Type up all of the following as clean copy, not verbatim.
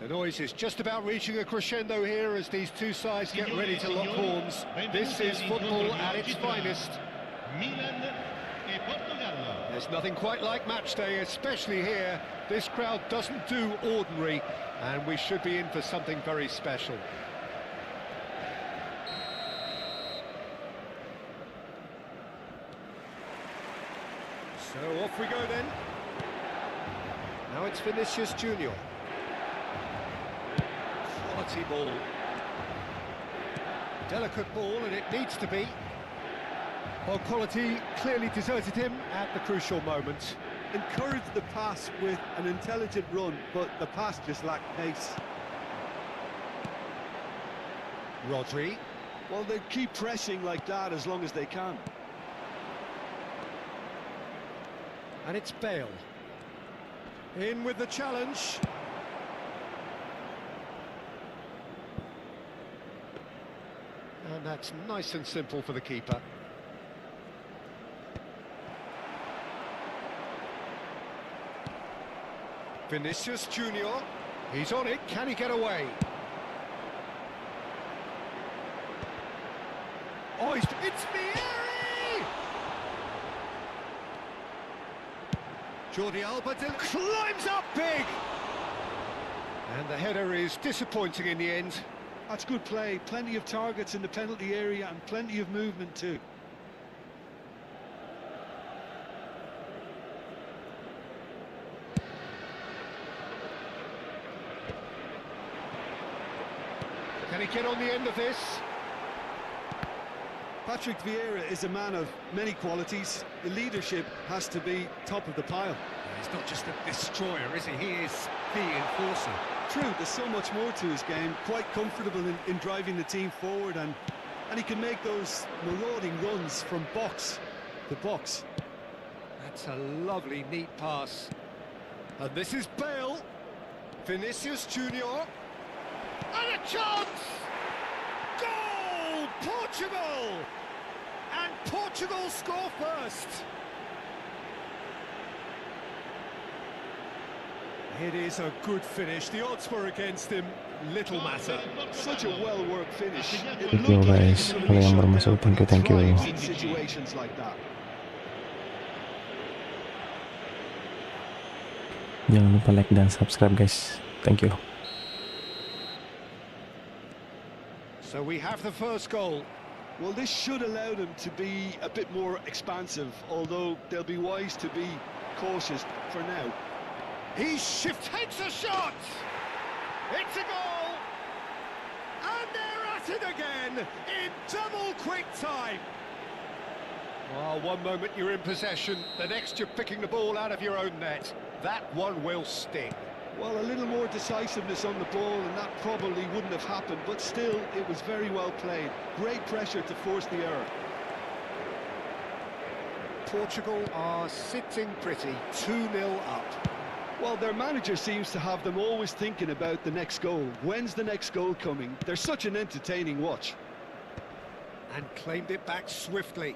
The noise is just about reaching a crescendo here as these two sides get ready to lock horns. This is football at its finest. There's nothing quite like match day, especially here. This crowd doesn't do ordinary, and we should be in for something very special. So off we go then. Now it's Vinicius Junior. Quality ball. Delicate ball, and it needs to be. Well, quality clearly deserted him at the crucial moment. Encouraged the pass with an intelligent run, but the pass just lacked pace. Rodri. Well, they keep pressing like that as long as they can. And it's Bale. In with the challenge. And that's nice and simple for the keeper. Vinicius Junior. He's on it. Can he get away? Oh, it's Vieri! Jordi Alba climbs up big! And the header is disappointing in the end. That's good play. Plenty of targets in the penalty area and plenty of movement too. Can he get on the end of this? Patrick Vieira is a man of many qualities. The leadership has to be top of the pile. He's not just a destroyer, is he? He is the enforcer. True, there's so much more to his game. Quite comfortable in driving the team forward, and he can make those marauding runs from box to box. That's a lovely, neat pass. And this is Bale. Vinicius Junior. And a chance! Goal! Portugal! And Portugal score first. It is a good finish. The odds were against him. Little matter. Such a well-worked finish. Thank you guys. Kalau yang baru masuk, thank you. In situations like that. Jangan lupa like dan subscribe guys. Thank you. So we have the first goal. Well, this should allow them to be a bit more expansive, although they'll be wise to be cautious for now. He takes a shot! It's a goal! And they're at at it again in double quick time. Well, one moment you're in possession, the next you're picking the ball out of your own net. That one will sting. Well, a little more decisiveness on the ball and that probably wouldn't have happened, but still, it was very well played. Great pressure to force the error. Portugal are sitting pretty, 2-0 up. Well, their manager seems to have them always thinking about the next goal. When's the next goal coming? They're such an entertaining watch. And claimed it back swiftly.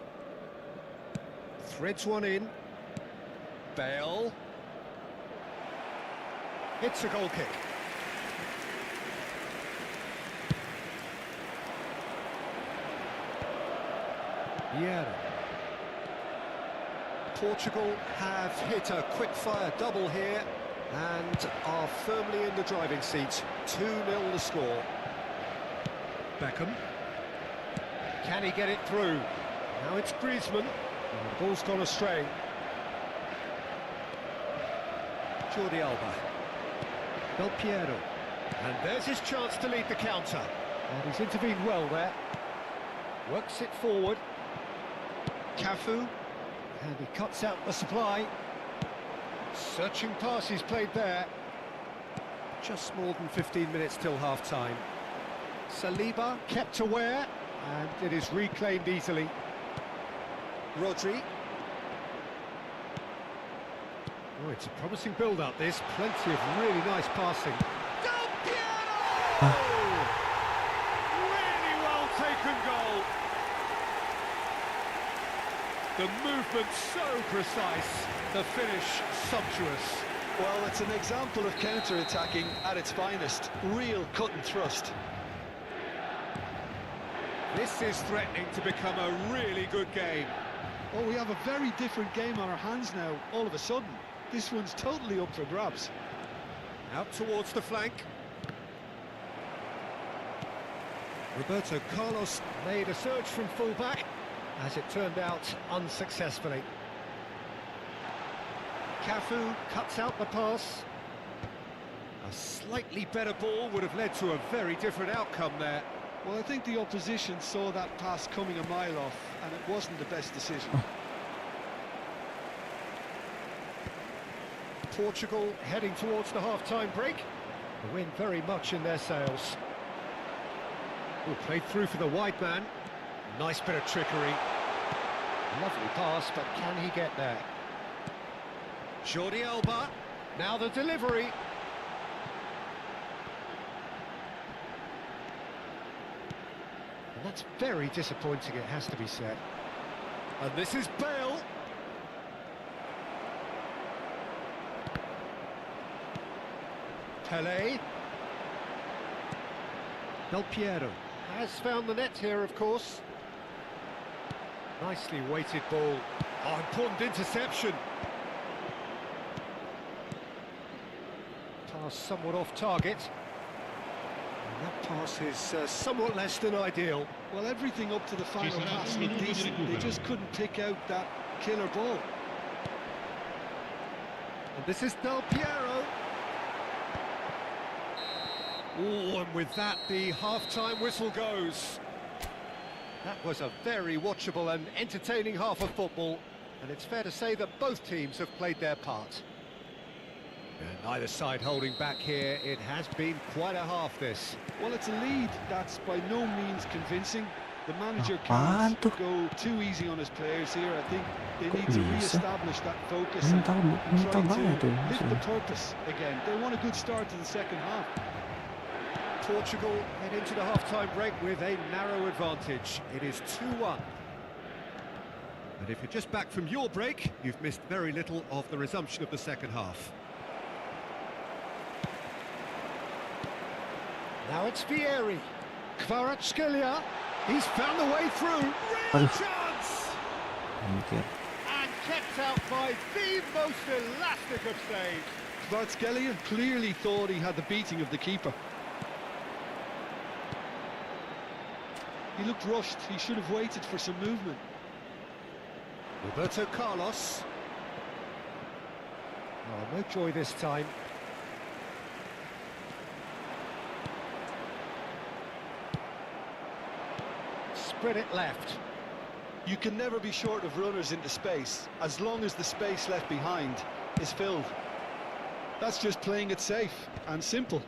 Threads one in. Bale. It's a goal kick. Yeah. Portugal have hit a quick-fire double here and are firmly in the driving seat. 2-0 the score. Beckham. Can he get it through? Now it's Griezmann. And the ball's gone astray. Jordi Alba. Del Piero. And there's his chance to lead the counter. And he's intervened well there. Works it forward. Cafu. And he cuts out the supply. Searching pass he's played there. Just more than 15 minutes till half-time. Saliba kept aware, and it is reclaimed easily. Rodri. Oh, it's a promising build-up, this. Plenty of really nice passing. Del Piero! Really well taken goal. The movement so precise, the finish sumptuous. Well, it's an example of counter-attacking at its finest. Real cut and thrust. This is threatening to become a really good game. Oh, we have a very different game on our hands now, all of a sudden. This one's totally up for grabs. Out towards the flank. Roberto Carlos made a surge from full-back. As it turned out, unsuccessfully. Cafu cuts out the pass. A slightly better ball would have led to a very different outcome there. Well, I think the opposition saw that pass coming a mile off, and it wasn't the best decision. Portugal heading towards the half-time break. The wind very much in their sails. Oh, played through for the wide man. Nice bit of trickery. Lovely pass, but can he get there? Jordi Alba. Now the delivery. And that's very disappointing, it has to be said. And this is Bale. Pelé. Del Piero has found the net here, of course. Nicely weighted ball. Oh, important interception. Pass somewhat off target. And that pass is somewhat less than ideal. Well, everything up to the final pass looked decent. They just couldn't pick out that killer ball. And this is Del Piero. Oh, and with that, the half-time whistle goes. That was a very watchable and entertaining half of football, and it's fair to say that both teams have played their part. And neither side holding back here. It has been quite a half, this. Well, it's a lead that's by no means convincing. The manager can't go too easy on his players here. I think they need to re-establish that focus and try to lift the purpose again. They want a good start to the second half. Portugal head into the half-time break with a narrow advantage. It is 2-1. And if you're just back from your break, you've missed very little of the resumption of the second half. Now it's Vieri. Kvaratskhelia. He's found the way through. Real chance! And kept out by the most elastic of saves. Kvaratskhelia clearly thought he had the beating of the keeper. He looked rushed. He should have waited for some movement. Roberto Carlos. Oh, no joy this time. spread it left. You can never be short of runners into space, as long as the space left behind is filled. That's just playing it safe and simple.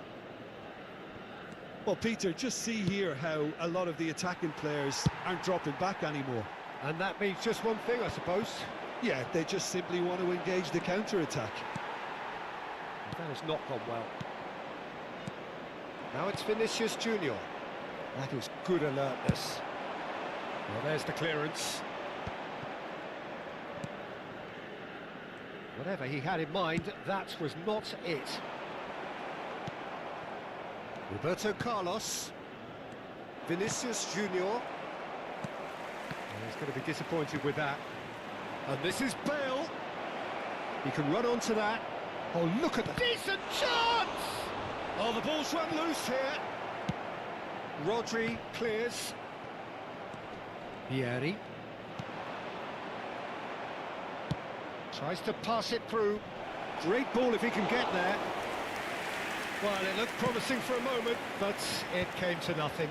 Well, Peter, just see here how a lot of the attacking players aren't dropping back anymore. And that means just one thing, I suppose. Yeah, they just simply want to engage the counter-attack. That has not gone well. Now it's Vinicius Junior. That is good alertness. Well, there's the clearance. Whatever he had in mind, that was not it. Roberto Carlos. Vinicius Junior. He's going to be disappointed with that. And this is Bale. He can run onto that. Oh, look at the decent chance! Oh, the ball's run loose here. Rodri clears. Vieri. Tries to pass it through. Great ball if he can get there. Well, it looked promising for a moment, but it came to nothing.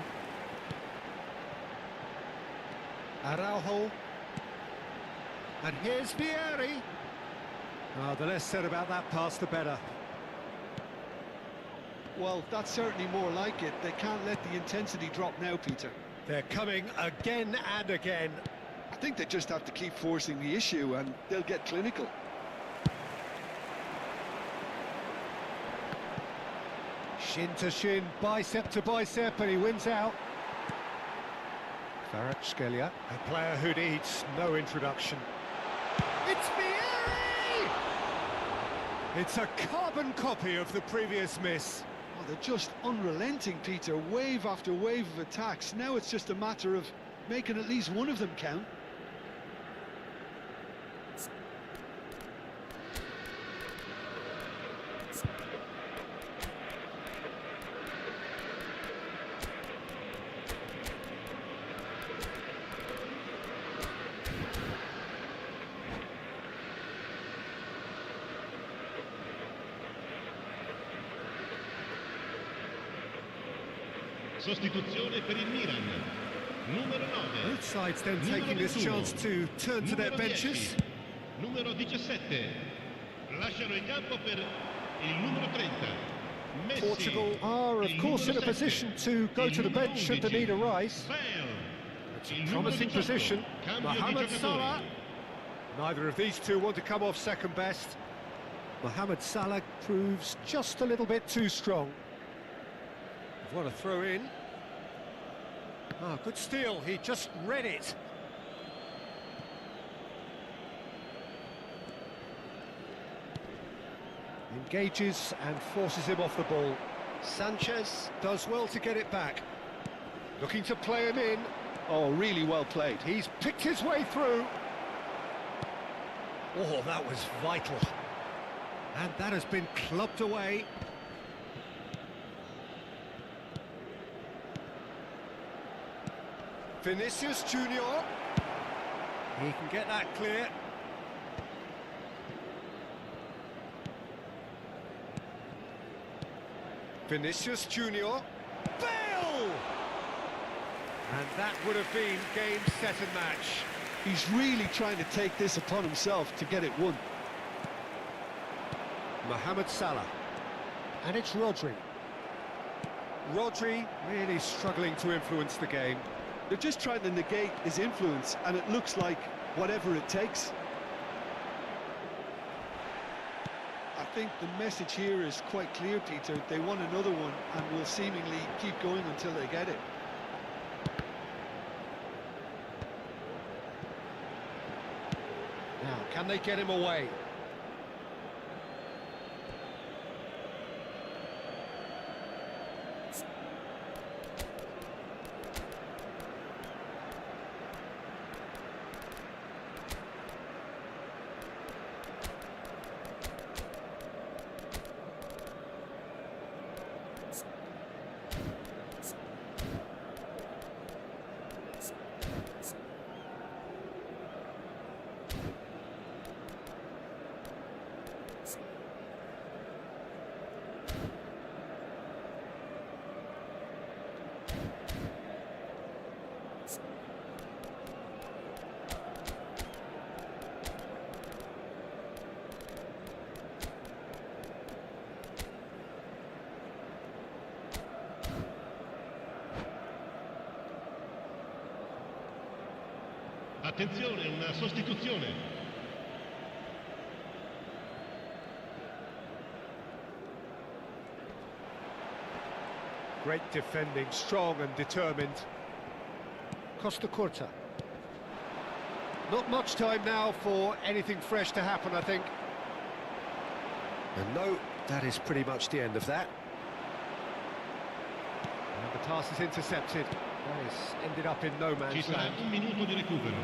Araujo. And here's Vieri. Oh, the less said about that pass, the better. Well, that's certainly more like it. They can't let the intensity drop now, Peter. They're coming again and again. I think they just have to keep forcing the issue and they'll get clinical. Shin to shin, bicep to bicep, and he wins out. Kvaratskhelia, a player who needs no introduction. It's Vieri! It's a carbon copy of the previous miss. Oh, they're just unrelenting, Peter. Wave after wave of attacks. Now it's just a matter of making at least one of them count. Sostituzione per il Milan. Numero 9. Both sides then taking this chance to turn to their benches. Numero 17. Lasciano il campo per il numero 30. Messi. Portugal are, of course, in a position to go to the bench should the need arise. It's a promising position. Mohamed Salah. Neither of these two want to come off second best. Mohamed Salah proves just a little bit too strong. What a throw in. Oh, good steal. He just read it. Engages and forces him off the ball. Sanchez does well to get it back. Looking to play him in. Oh, really well played. He's picked his way through. Oh, that was vital. And that has been clubbed away. Vinicius Junior. He can get that clear. Vinicius Junior. Bale! And that would have been game, set and match. He's really trying to take this upon himself to get it won. Mohamed Salah. And it's Rodri. Rodri really struggling to influence the game. They're just trying to negate his influence, and it looks like whatever it takes. I think the message here is quite clear, Peter. They want another one and will seemingly keep going until they get it. Now, can they get him away? Attenzione, una sostituzione. Great defending, strong and determined. Costa Curta. Not much time now for anything fresh to happen, I think. And no, that is pretty much the end of that. And the pass is intercepted. That has ended up in no Ci man's sarà land. un minuto di recupero.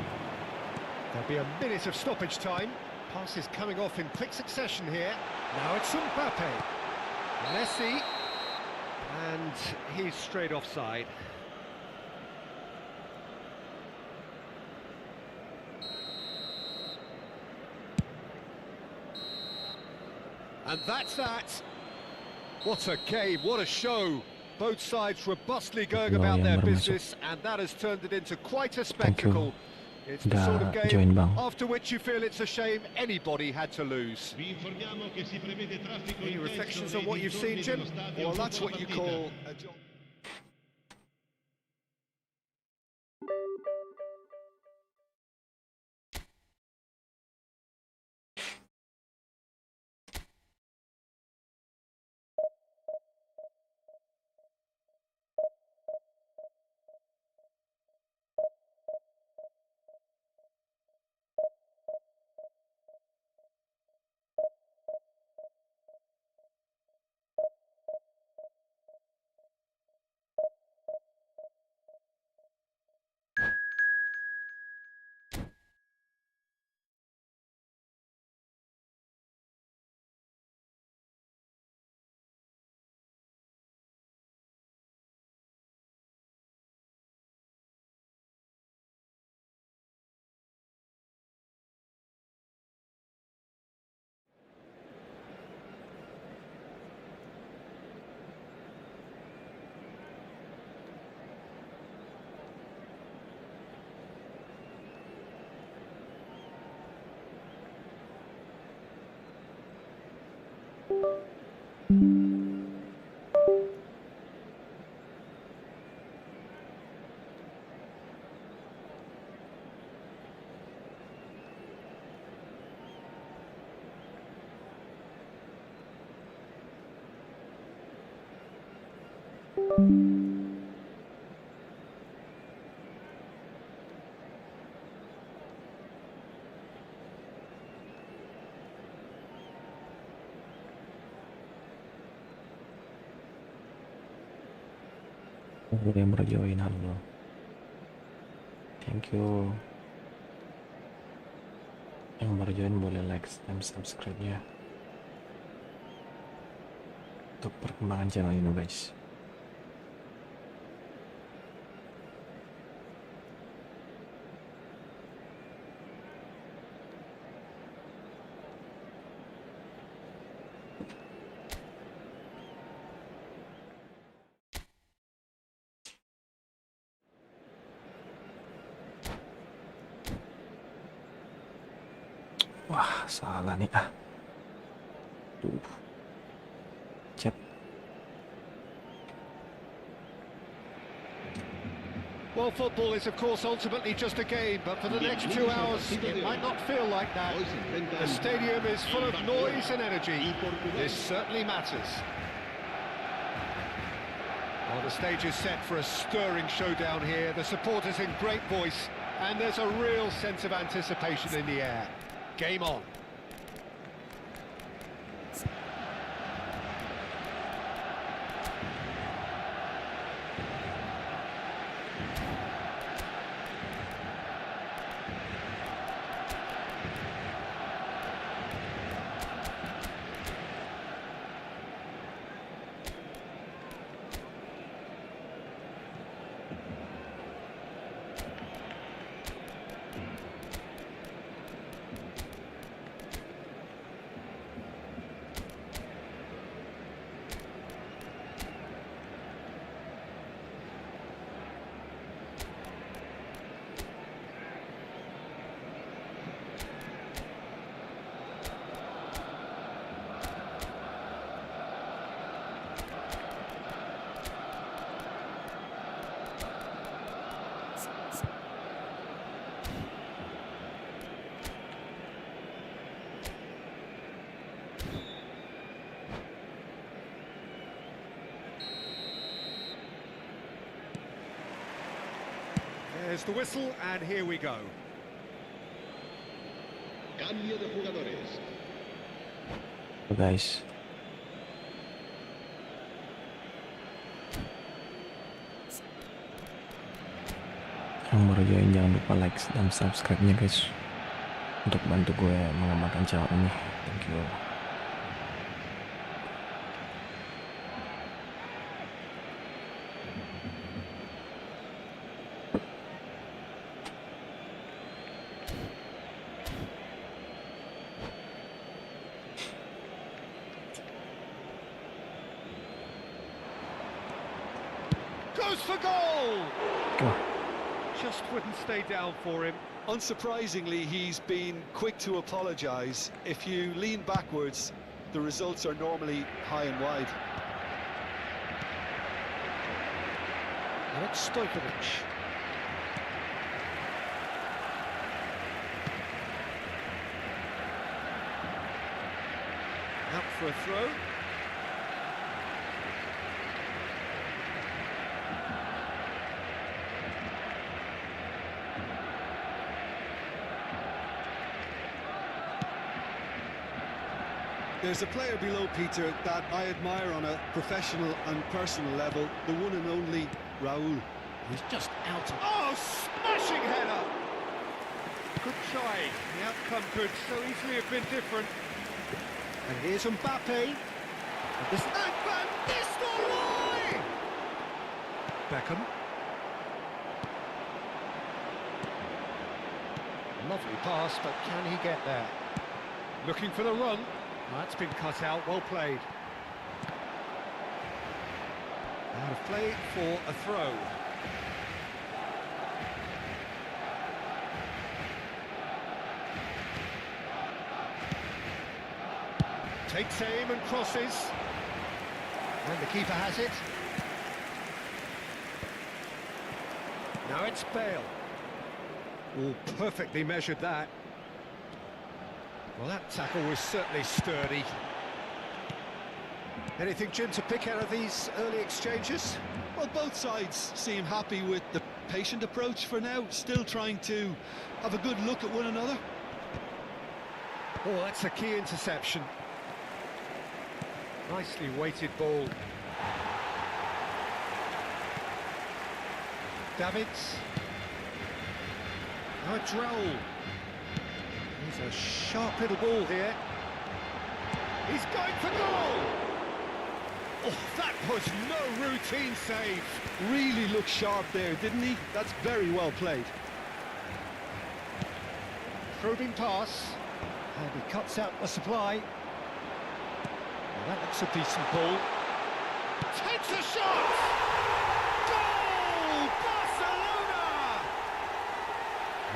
There'll be a minute of stoppage time. Pass is coming off in quick succession here. Now it's Mbappe. Messi. And he's straight offside. And that's that. What a game, what a show. Both sides robustly going about their business, and that has turned it into quite a spectacle. It's the sort of game after which you feel it's a shame anybody had to lose. Vi informiamo che si prevede traffico Any intenso reflections nei on what you've seen, dintorni Jim? dello stadio Well, dopo that's la what you partita. call a job. Yang baru join, halo. Thank you. Yang baru join boleh like dan subscribe ya. Untuk perkembangan channel ini guys. Wah, salah nih ah. Tuh. Chat. Well, football is of course ultimately just a game, but for the next 2 hours it might not feel like that. The stadium is full of noise and energy. This certainly matters. Well, the stage is set for a stirring showdown here. The supporters in great voice, and there's a real sense of anticipation in the air. Game on. There's the whistle, and here we go. Cambio de jugadores. So guys, yang baru join jangan lupa like dan subscribe-nya guys, untuk bantu gue mengembangkan channel ini. Thank you. Goes for goal! Go. Just wouldn't stay down for him. Unsurprisingly, he's been quick to apologise. If you lean backwards, the results are normally high and wide. And it's Stojkovic. Out for a throw. There's a player below, Peter, that I admire on a professional and personal level, the one and only Raul. He's just out. Oh, smashing header! Good try. The outcome could so easily have been different. And here's Mbappe. And this Van Nistelrooy! Beckham. Lovely pass, but can he get there? Looking for the run. That's been cut out, well played. Out of play for a throw. Takes aim and crosses. And the keeper has it. Now it's Bale. Oh, perfectly measured that. Well, that tackle was certainly sturdy. Anything, Jim, to pick out of these early exchanges? Well, both sides seem happy with the patient approach for now, still trying to have a good look at one another. Oh, that's a key interception. Nicely weighted ball. Davids. Now a Droll. He's a sharp little ball here. He's going for goal! Oh, that was no routine save. Really looked sharp there, didn't he? That's very well played. Probing pass. And he cuts out the supply. Well, that looks a decent ball. Takes a shot! Goal! Barcelona!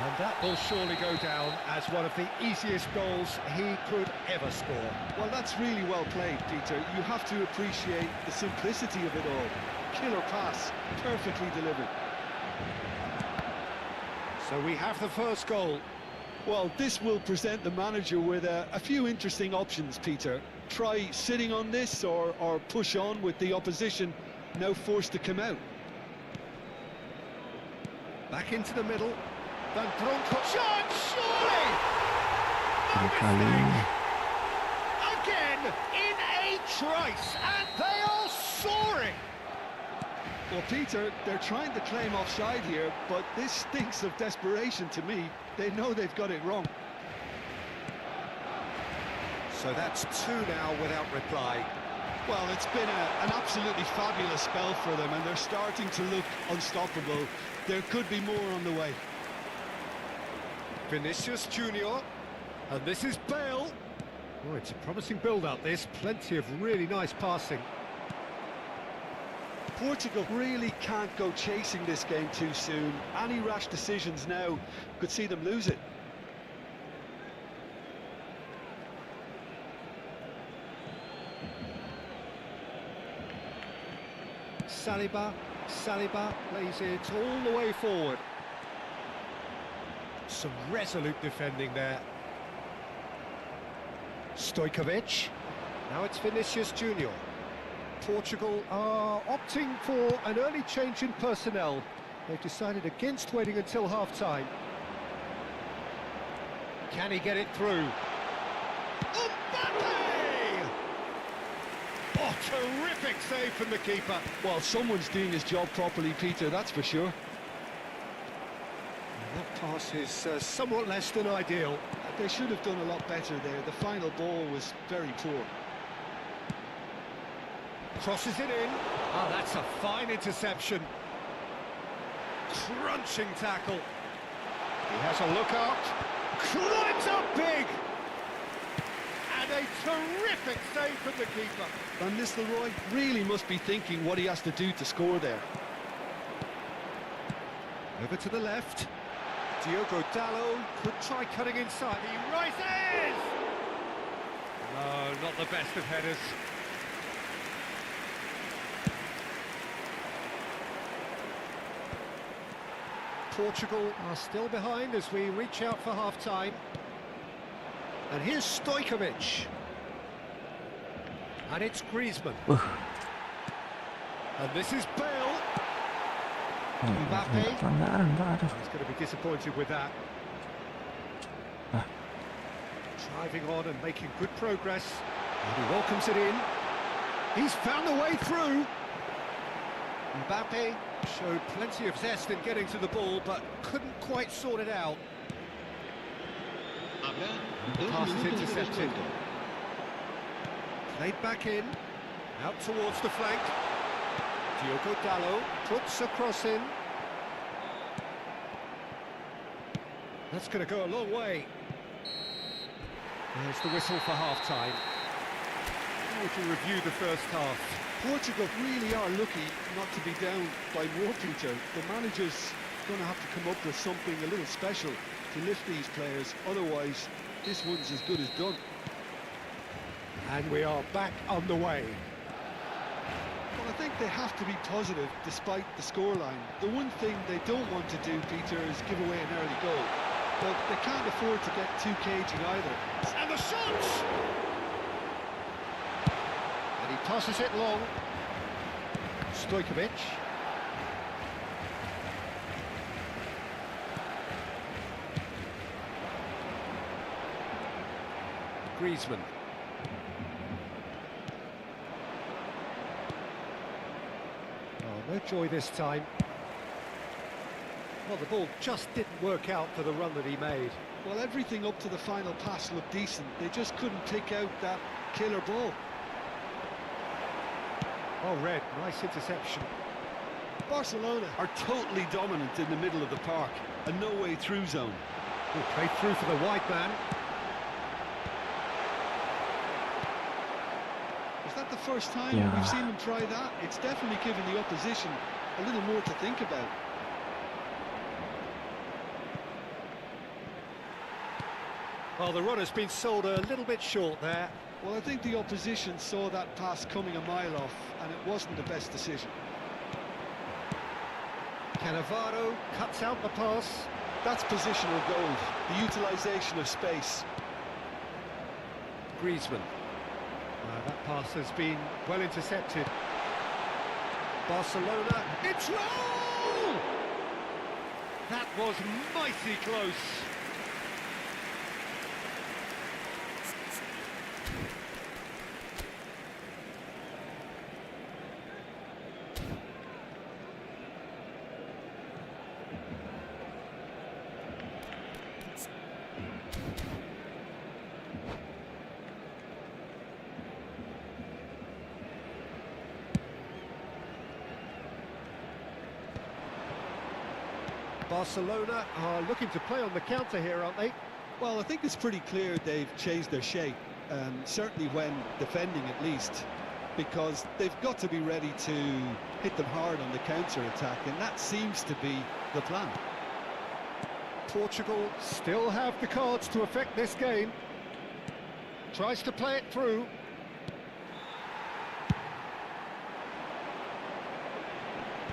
And that will surely go down as one of the easiest goals he could ever score. Well, that's really well played, Peter. You have to appreciate the simplicity of it all. Killer pass, perfectly delivered. So we have the first goal. Well, this will present the manager with a few interesting options, Peter. Try sitting on this or push on with the opposition now forced to come out. Back into the middle. Van Bronco. Shot, surely! No Kali. Again, in a trice, and they are soaring! Well, Peter, they're trying to claim offside here, but this stinks of desperation to me. They know they've got it wrong. So that's two now without reply. Well, it's been an absolutely fabulous spell for them, and they're starting to look unstoppable. There could be more on the way. Vinicius Junior, and this is Bale. Oh, it's a promising build-up, this. Plenty of really nice passing. Portugal really can't go chasing this game too soon. Any rash decisions now could see them lose it. Saliba plays it all the way forward. Some resolute defending there. Stojkovic. Now it's Vinicius Junior. Portugal are opting for an early change in personnel. They've decided against waiting until half-time. Can he get it through? Mbappe! Oh, terrific save from the keeper. Well, someone's doing his job properly, Peter, that's for sure. And that pass is somewhat less than ideal. They should have done a lot better there. The final ball was very poor. Crosses it in. Oh, that's a fine interception. Crunching tackle. He has a look out. Climbs up big. And a terrific save from the keeper. Van Nistelrooy really must be thinking what he has to do to score there. Over to the left. Diogo Dalot could try cutting inside. He rises! No, not the best of headers. Portugal are still behind as we reach out for half-time. And here's Stojkovic. And it's Griezmann. And this is Bale. Mbappe. He's going to be disappointed with that. Driving on and making good progress. And he welcomes it in. He's found the way through. Mbappe showed plenty of zest in getting to the ball, but couldn't quite sort it out. The pass is intercepted. Played back in. Out towards the flank. Diogo Dalot puts a cross in. That's going to go a long way. There's the whistle for half-time. We can review the first half. Portugal really are lucky not to be down by more, Peter. The manager's going to have to come up with something a little special to lift these players. Otherwise, this one's as good as done. And we are back underway. Well, I think they have to be positive despite the scoreline. The one thing they don't want to do, Peter, is give away an early goal. But they can't afford to get too cagey either. And the shot! And he passes it long. Stojkovic. Griezmann. Oh, no joy this time. Well, the ball just didn't work out for the run that he made. Well, everything up to the final pass looked decent. They just couldn't pick out that killer ball. Oh, Red, nice interception. Barcelona are totally dominant in the middle of the park. A no-way through zone. Good play through for the wide man. Is that the first time we've seen them try that? It's definitely given the opposition a little more to think about. Well, the runner's been sold a little bit short there. Well, I think the opposition saw that pass coming a mile off, and it wasn't the best decision. Cannavaro cuts out the pass. That's positional gold, the utilisation of space. Griezmann. That pass has been well intercepted. Barcelona, it's goal! That was mighty close. Barcelona are looking to play on the counter here, aren't they? Well, I think it's pretty clear they've changed their shape, certainly when defending at least, because they've got to be ready to hit them hard on the counter-attack, and that seems to be the plan. Portugal still have the cards to affect this game. Tries to play it through.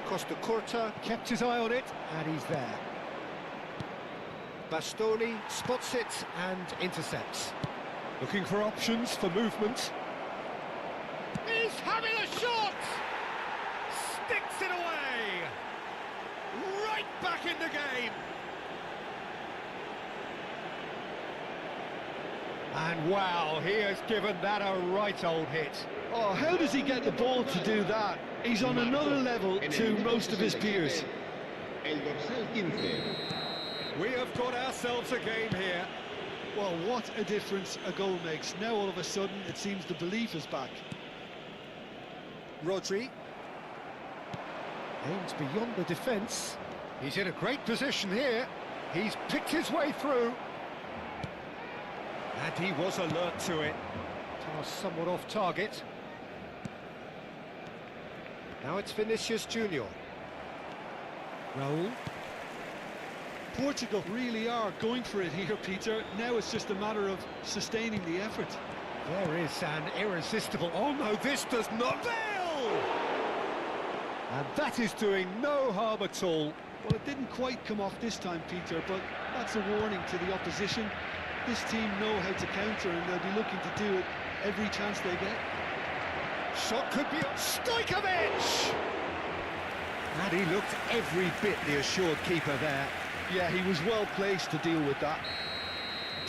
Costa Curta kept his eye on it, and he's there. Bastoni spots it and intercepts. Looking for options for movement. He's having a shot! Sticks it away! Right back in the game. And wow, he has given that a right old hit. Oh, how does he get the ball to do that? He's on another level to most of his peers. We have got ourselves a game here. Well, what a difference a goal makes. Now all of a sudden it seems the belief is back. Rodri aims beyond the defence. He's in a great position here. He's picked his way through. And he was alert to it. Pass somewhat off target. Now it's Vinicius Junior. Raul. Portugal really are going for it here, Peter. Now it's just a matter of sustaining the effort. There is an irresistible... Oh no, this does not fail! And that is doing no harm at all. Well, it didn't quite come off this time, Peter, but that's a warning to the opposition. This team know how to counter, and they'll be looking to do it every chance they get. Shot could be... Stojkovic! And he looked every bit the assured keeper there. Yeah, he was well placed to deal with that.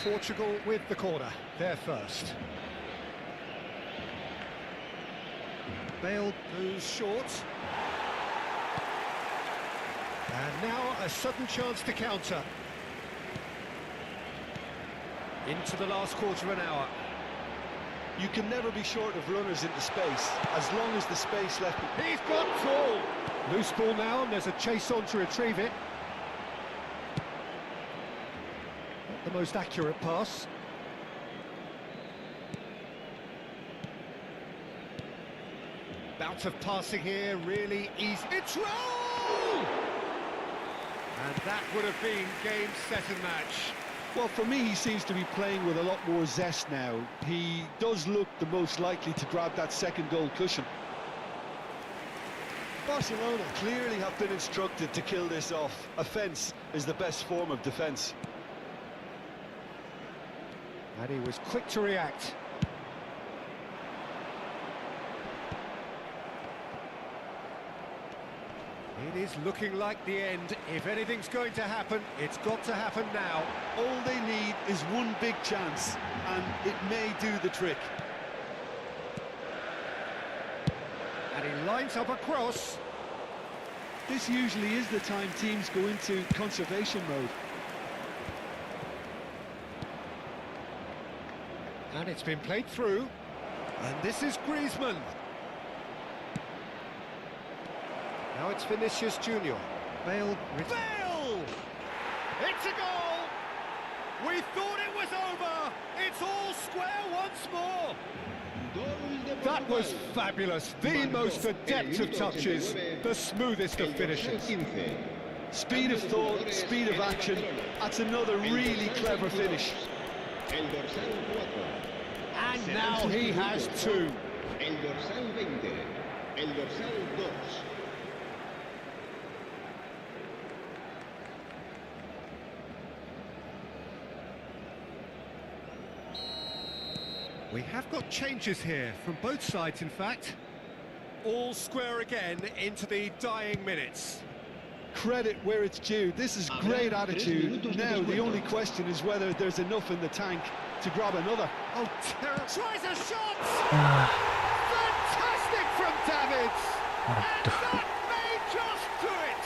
Portugal with the corner, they're first. Bale goes short. And now a sudden chance to counter. Into the last quarter of an hour. You can never be short of runners into space, as long as the space left... He's got ball! Loose ball now, and there's a chase on to retrieve it. Not the most accurate pass. Bout of passing here, really easy. It's Raul! And that would have been game, set and match. Well, for me, he seems to be playing with a lot more zest now. He does look the most likely to grab that second goal cushion. Barcelona clearly have been instructed to kill this off. Offence is the best form of defence. And he was quick to react. It is looking like the end. If anything's going to happen, it's got to happen now. All they need is one big chance, and it may do the trick. And he lines up a cross. This usually is the time teams go into conservation mode. And it's been played through. And this is Griezmann. Now it's Vinicius Junior. Bale. Bale! It's a goal! We thought it was over! It's all square once more! That was fabulous. The most adept of touches. The smoothest of finishes. Speed of thought, speed of action. That's another really clever finish. And now he has two. We have got changes here, from both sides in fact. All square again into the dying minutes. Credit where it's due. This is great attitude. Now the only question is whether there's enough in the tank to grab another. Oh, terrible. Tries a shot! Fantastic from Davids! And that may just do it!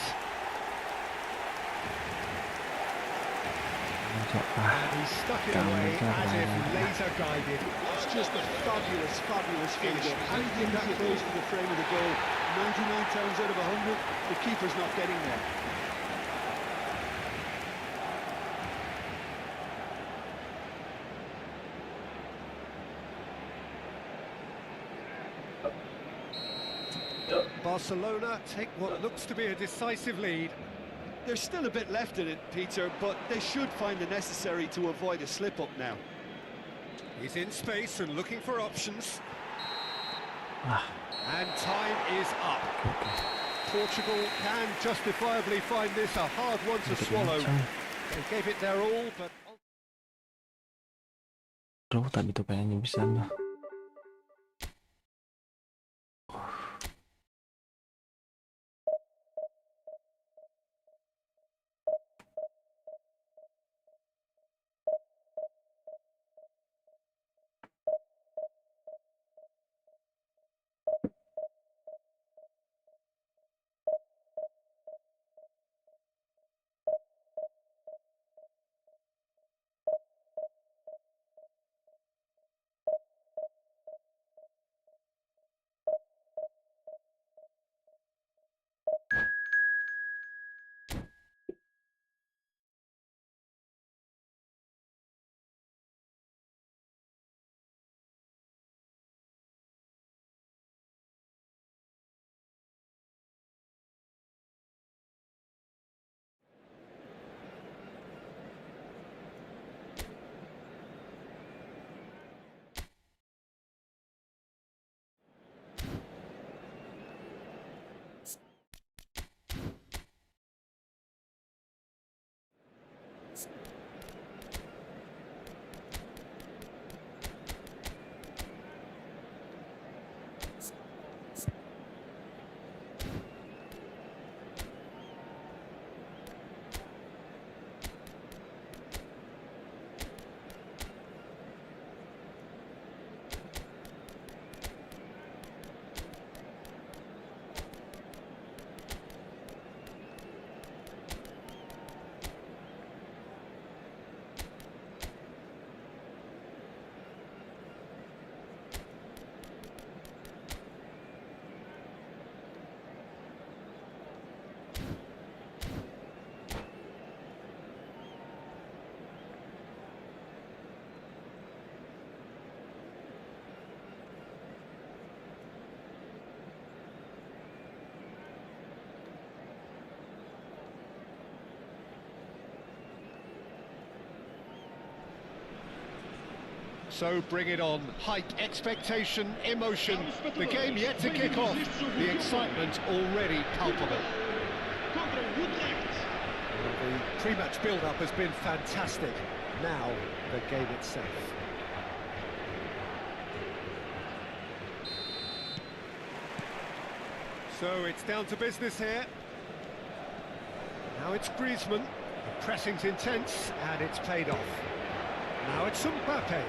And he stuck it away as if laser guided. It's just a fabulous, fabulous finish. Anything that close to the frame of the goal, 99 times out of 100, the keeper's not getting there. Barcelona take what looks to be a decisive lead. There's still a bit left in it, Peter, but they should find the necessary to avoid a slip-up now. He's in space and looking for options. And time is up. Portugal can justifiably find this a hard one to swallow. They gave it their all, but... Bro, tadi tuh kayaknya bisa lah. So bring it on. Height, expectation, emotion. The game yet to kick off. The excitement already palpable. Well, the pre-match build-up has been fantastic. Now, the game itself. So it's down to business here. Now it's Griezmann. The pressing's intense, and it's paid off. Now it's Mbappe.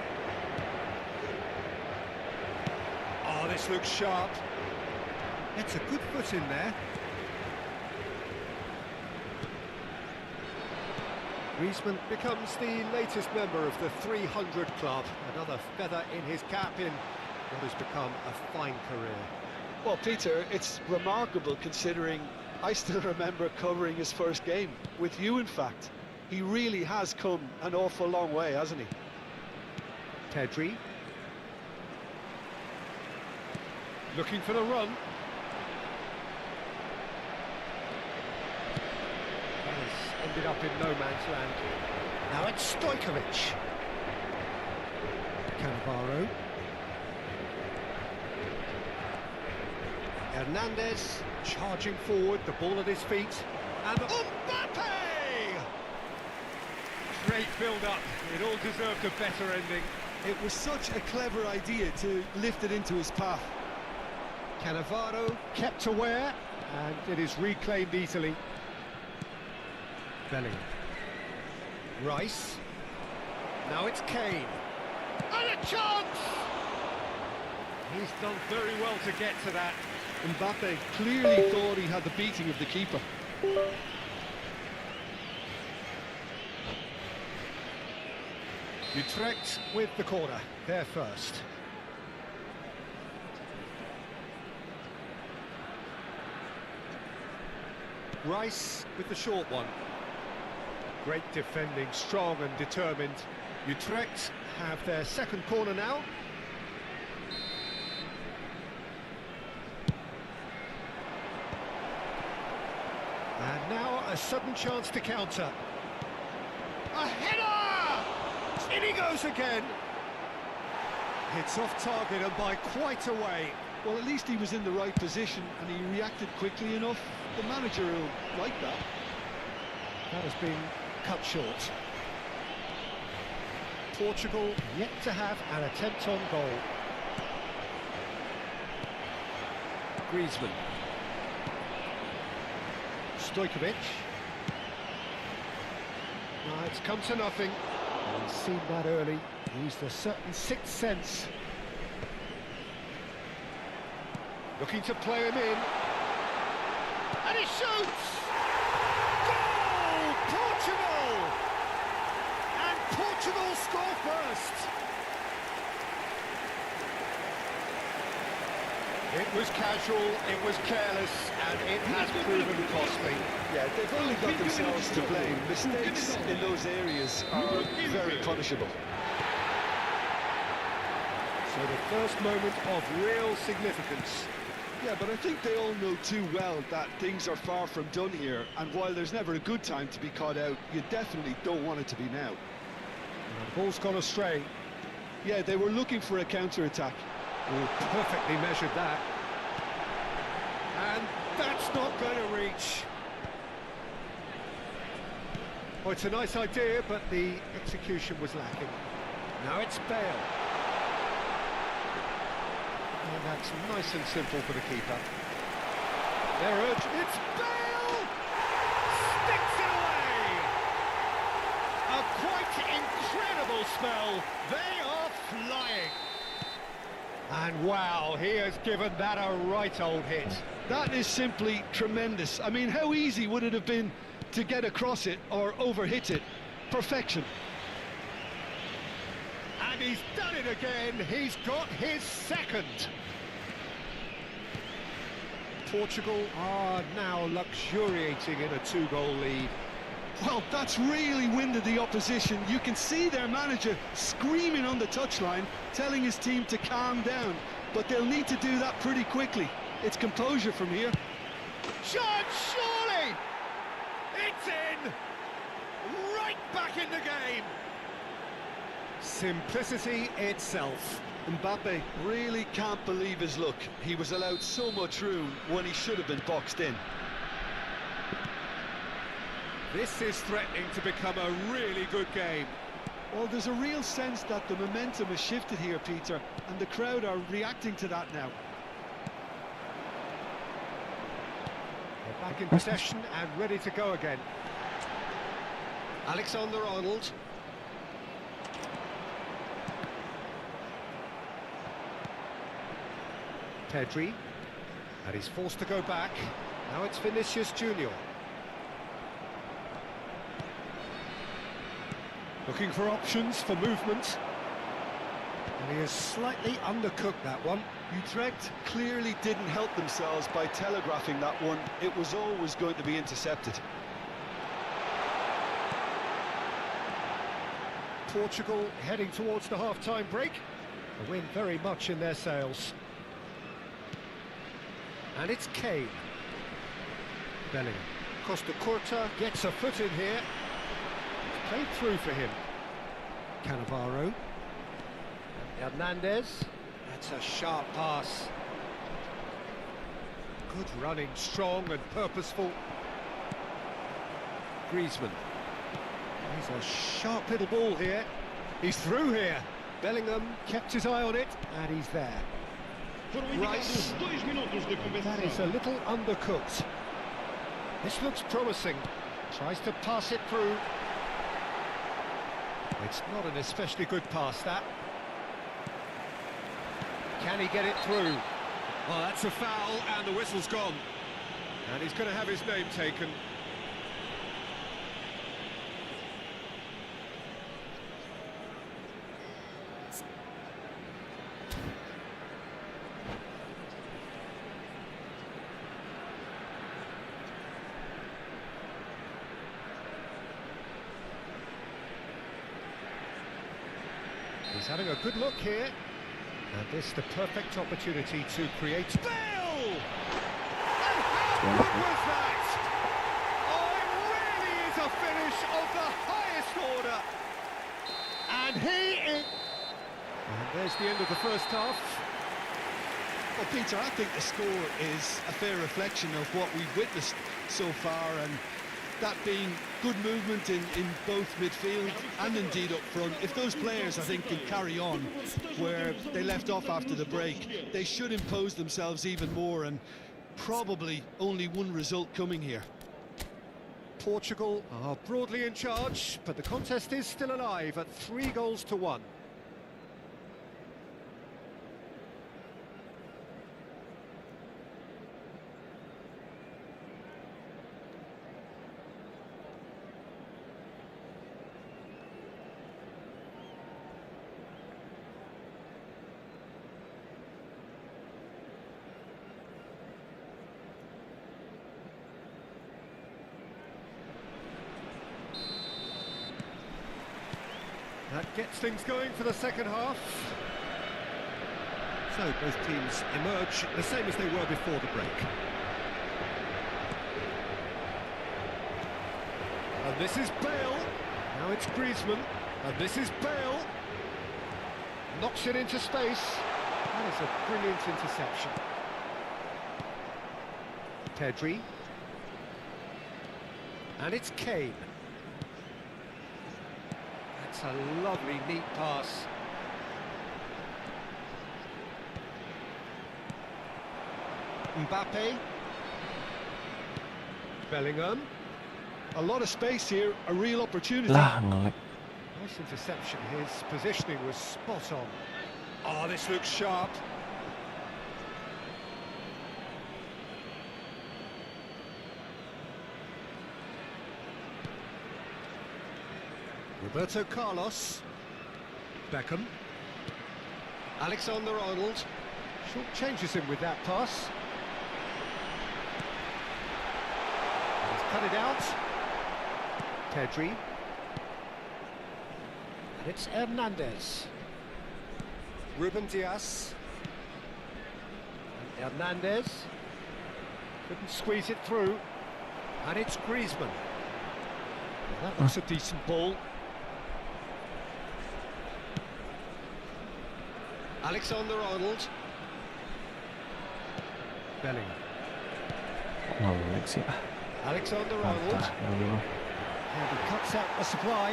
Oh, this looks sharp. It's a good foot in there. Griezmann becomes the latest member of the 300 club. Another feather in his cap in what has become a fine career. Well, Peter, it's remarkable considering I still remember covering his first game, with you in fact. He really has come an awful long way, hasn't he? Pedri. Looking for the run. Has ended up in no man's land. Now it's Stojkovic. Cannavaro. Hernandez charging forward, the ball at his feet. And Mbappe! Great build-up. It all deserved a better ending. It was such a clever idea to lift it into his path. Cannavaro kept aware, and it is reclaimed easily. Bellingham. Rice. Now it's Kane. And a chance! He's done very well to get to that. Mbappe clearly thought he had the beating of the keeper. Utrecht with the corner, they're first. Rice with the short one. Great defending, strong and determined. Utrecht have their second corner now. And now a sudden chance to counter. A header! In he goes again. It's off target and by quite a way. Well, at least he was in the right position and he reacted quickly enough. The manager will like that. That has been cut short. Portugal yet to have an attempt on goal. Griezmann. Stojkovic. It's come to nothing. He's seen that early. Used a certain sixth sense. Looking to play him in. And he shoots! Goal! Portugal! And Portugal score first. It was casual, it was careless, and it has proven costly. Yeah, they've only got themselves to blame. Mistakes in those areas are very punishable. So the first moment of real significance. Yeah, but I think they all know too well that things are far from done here, and while there's never a good time to be caught out, you definitely don't want it to be now. The ball's gone astray. Yeah, they were looking for a counter-attack. Perfectly measured that. And that's not going to reach. Well, it's a nice idea, but the execution was lacking. Now it's Bale. And that's nice and simple for the keeper. They're urgent. It's Bale! Sticks it away! A quite incredible spell. They are flying. And wow, he has given that a right old hit. That is simply tremendous. I mean, how easy would it have been to get across it or overhit it? Perfection. And he's done it again. He's got his second. Portugal are now luxuriating in a two-goal lead. Well, that's really winded the opposition. You can see their manager screaming on the touchline, telling his team to calm down. But they'll need to do that pretty quickly. It's composure from here. Chance, surely! It's in! Right back in the game! Simplicity itself. Mbappe really can't believe his luck. He was allowed so much room when he should have been boxed in. This is threatening to become a really good game. Well, there's a real sense that the momentum has shifted here, Peter, and the crowd are reacting to that now. They're back in possession and ready to go again. Alexander-Arnold. Pedri, and he's forced to go back. Now it's Vinicius Junior. Looking for options for movement. And he has slightly undercooked that one. Utrecht clearly didn't help themselves by telegraphing that one. It was always going to be intercepted. Portugal heading towards the half-time break. A win very much in their sails. And it's Kane. Bellingham. Costa Curta gets a foot in here. It's played through for him. Cannavaro. Hernandez. That's a sharp pass. Good running, strong and purposeful. Griezmann. He's a sharp little ball here. He's through here. Bellingham kept his eye on it, and he's there. Rice. That is a little undercooked. This looks promising. Tries to pass it through. It's not an especially good pass, that. Can he get it through? Well, that's a foul, and the whistle's gone. And he's going to have his name taken. He's having a good look here. And this is the perfect opportunity to create... Bale! And how good was that? Oh, it really is a finish of the highest order. And he is... And there's the end of the first half. Well, Peter, I think the score is a fair reflection of what we've witnessed so far, and that being good movement in both midfield and indeed up front. If those players, I think, can carry on where they left off after the break, they should impose themselves even more, and probably only one result coming here. Portugal are broadly in charge, but the contest is still alive at 3-1. That gets things going for the second half. So both teams emerge the same as they were before the break. And this is Bale. Now it's Griezmann. And this is Bale. Knocks it into space. That is a brilliant interception. Pedri. And it's Kane. That's a lovely, neat pass. Mbappe. Bellingham. A lot of space here, a real opportunity. Lah, ngelek. Nice interception. His positioning was spot on. Oh, this looks sharp. Roberto Carlos. Beckham. Alexander-Arnold. Short changes him with that pass. He's cut it out. Pedri. And it's Hernandez. Ruben Dias. And Hernandez. Couldn't squeeze it through. And it's Griezmann. Well, that looks a decent ball. Alexander-Arnold. Bellingham. Ngelag sih ah. Alexander-Arnold. And he cuts out the supply.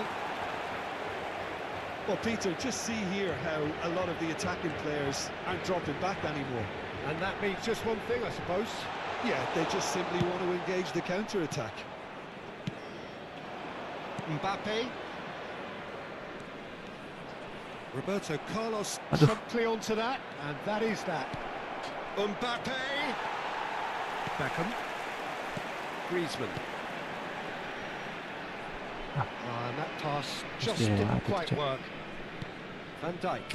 Well, Peter, just see here how a lot of the attacking players aren't dropping back anymore. And that means just one thing, I suppose. Yeah, they just simply want to engage the counter-attack. Mbappe. Roberto Carlos Aduh. promptly onto that, and that is that. Mbappe. Beckham. Griezmann. And that pass just Yeah, didn't good quite check. work. Van Dijk.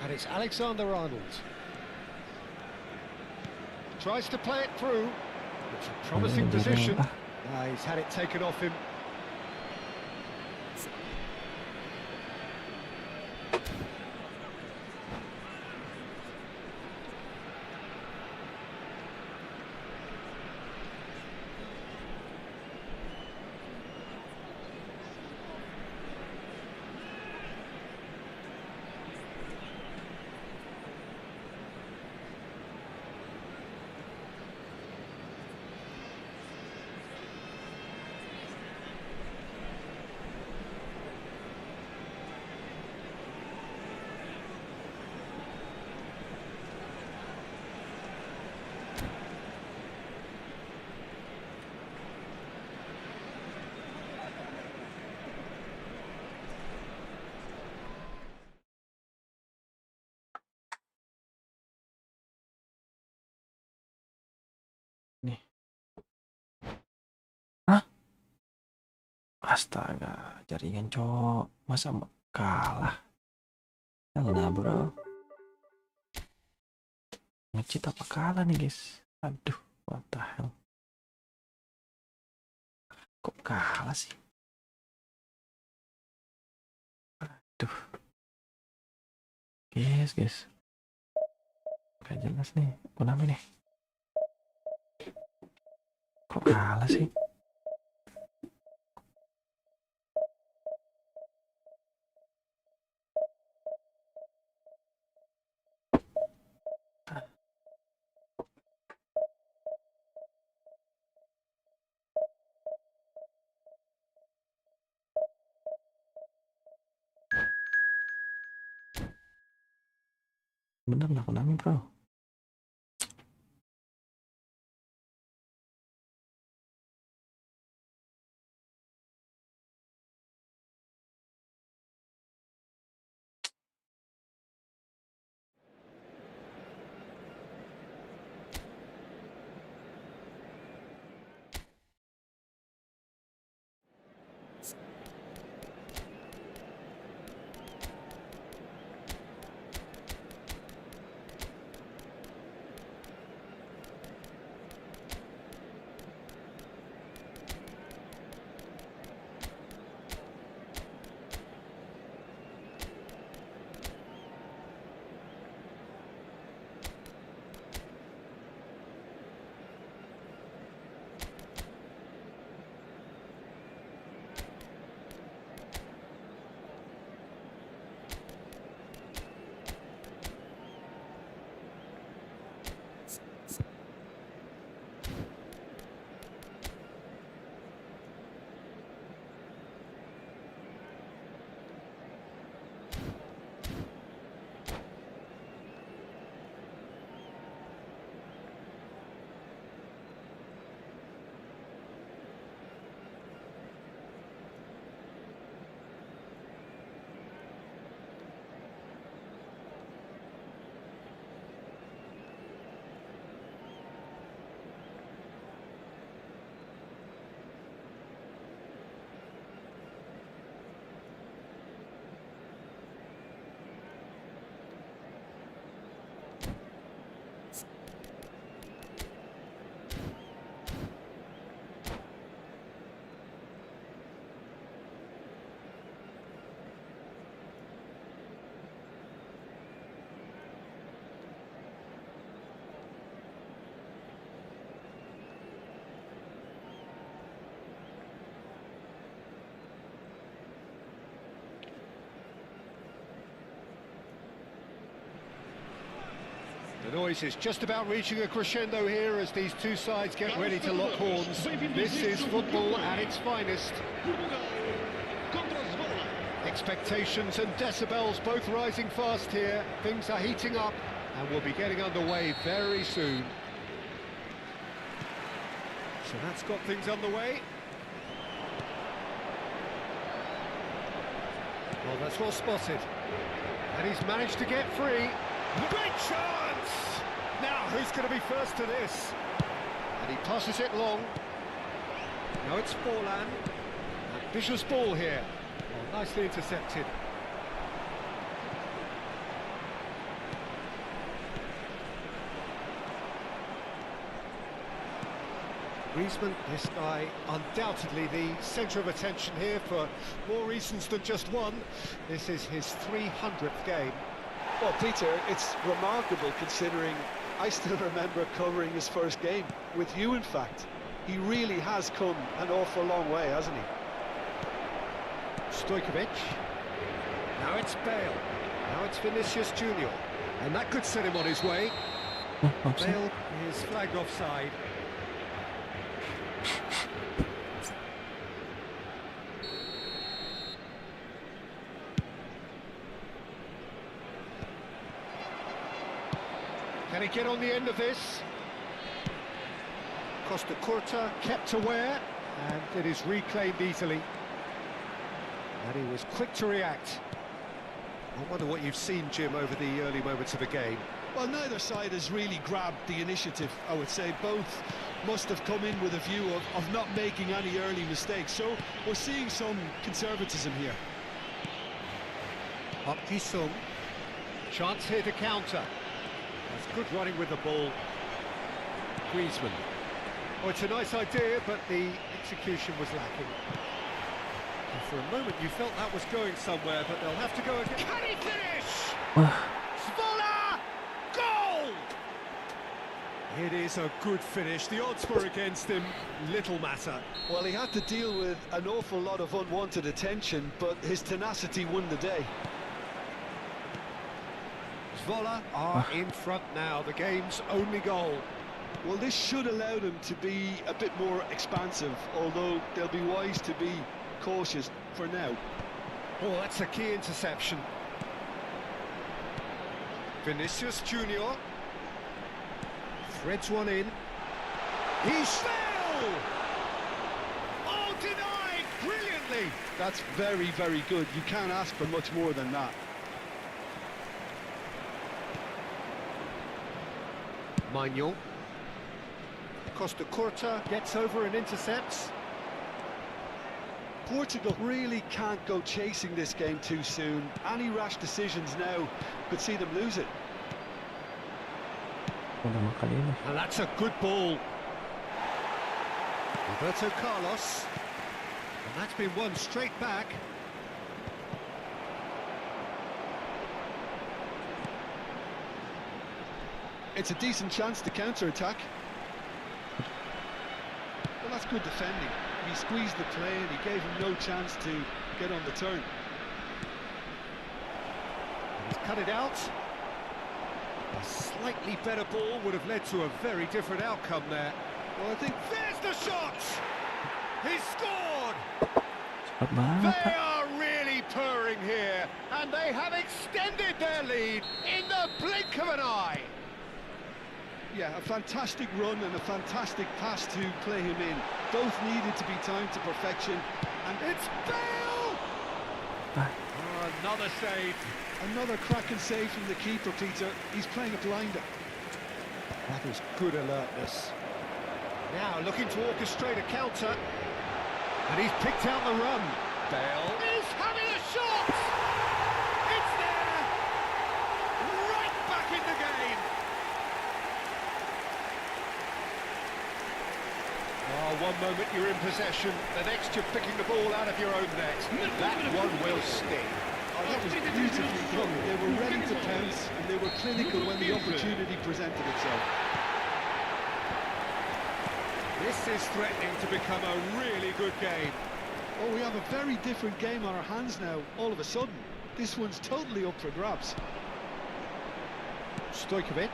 And it's Alexander-Arnold. Tries to play it through. It's a promising position. He's had it taken off him. Nih. Hah? Astaga, jaringan cok. Masa kalah? Kalah bro. Nge-cheat apa kalah nih guys? Aduh, what the hell? Kok kalah sih? Aduh. Guys. Gak jelas nih. Kenapa nih? Kok kalah sih? Bener lah Konami bro. noise is just about reaching a crescendo here as these two sides get ready to lock horns. This is football at its finest. Expectations and decibels both rising fast here. Things are heating up and we'll be getting underway very soon. So that's got things underway. Well, that's well spotted. And he's managed to get free. Big chance! Now, who's going to be first to this? And he passes it long. Now it's Forlan. Vicious ball here. Well, nicely intercepted. Griezmann, this guy, undoubtedly the centre of attention here for more reasons than just one. This is his 300th game. Well, Peter, it's remarkable considering I still remember covering his first game, with you in fact. He really has come an awful long way, hasn't he? Stojkovic. Now it's Bale. Now it's Vinicius Junior. And that could set him on his way. Bale is flagged offside. Can he get on the end of this? Costa Curta kept aware, and it is reclaimed easily. And he was quick to react. I wonder what you've seen, Jim, over the early moments of the game. Well, neither side has really grabbed the initiative, I would say. Both must have come in with a view of not making any early mistakes. So we're seeing some conservatism here. Up Jisung. Chance here to counter. That's good running with the ball. Griezmann. Oh, it's a nice idea, but the execution was lacking. And for a moment you felt that was going somewhere, but they'll have to go again. Can he finish? Svola! Goal! It is a good finish. The odds were against him. Little matter. Well, he had to deal with an awful lot of unwanted attention, but his tenacity won the day. Svola are in front now, the game's only goal. Well, this should allow them to be a bit more expansive, although they'll be wise to be cautious for now. Oh, that's a key interception. Vinicius Junior threads one in. He's fell! Oh, denied brilliantly! That's very, very good. You can't ask for much more than that. Maignan. Costa Curta gets over and intercepts. Portugal really can't go chasing this game too soon. Any rash decisions now could see them lose it. And that's a good ball. Roberto Carlos. And that's been won straight back. It's a decent chance to counter-attack. Well, that's good defending. He squeezed the play and he gave him no chance to get on the turn. He's cut it out. A slightly better ball would have led to a very different outcome there. Well, I think... There's the shot! He's scored! They are really purring here, and they have extended their lead in the blink of an eye. Yeah, a fantastic run and a fantastic pass to play him in. Both needed to be timed to perfection. And it's Bale! Oh, another save. Another cracking save from the keeper, Peter. He's playing a blinder. That is good alertness. Now looking to orchestrate a counter. And he's picked out the run. Bale is having a shot! It's there! Right back in the game! Oh, one moment you're in possession, the next you're picking the ball out of your own net. That one will sting. Oh, that was beautifully done. They were ready to pounce and they were clinical when the opportunity presented itself. This is threatening to become a really good game. Oh, we have a very different game on our hands now, all of a sudden. This one's totally up for grabs. Stojkovic.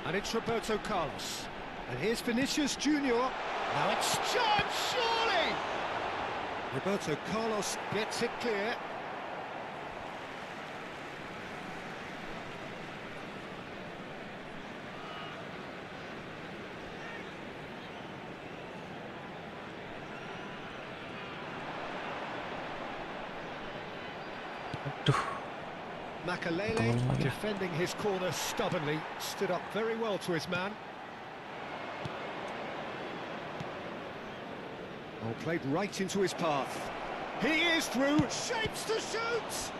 And it's Roberto Carlos. And here's Vinicius Junior. Now it's chance, surely! Roberto Carlos gets it clear. Makalele, defending his corner stubbornly, stood up very well to his man. Oh, played right into his path. He is through, shapes to shoot!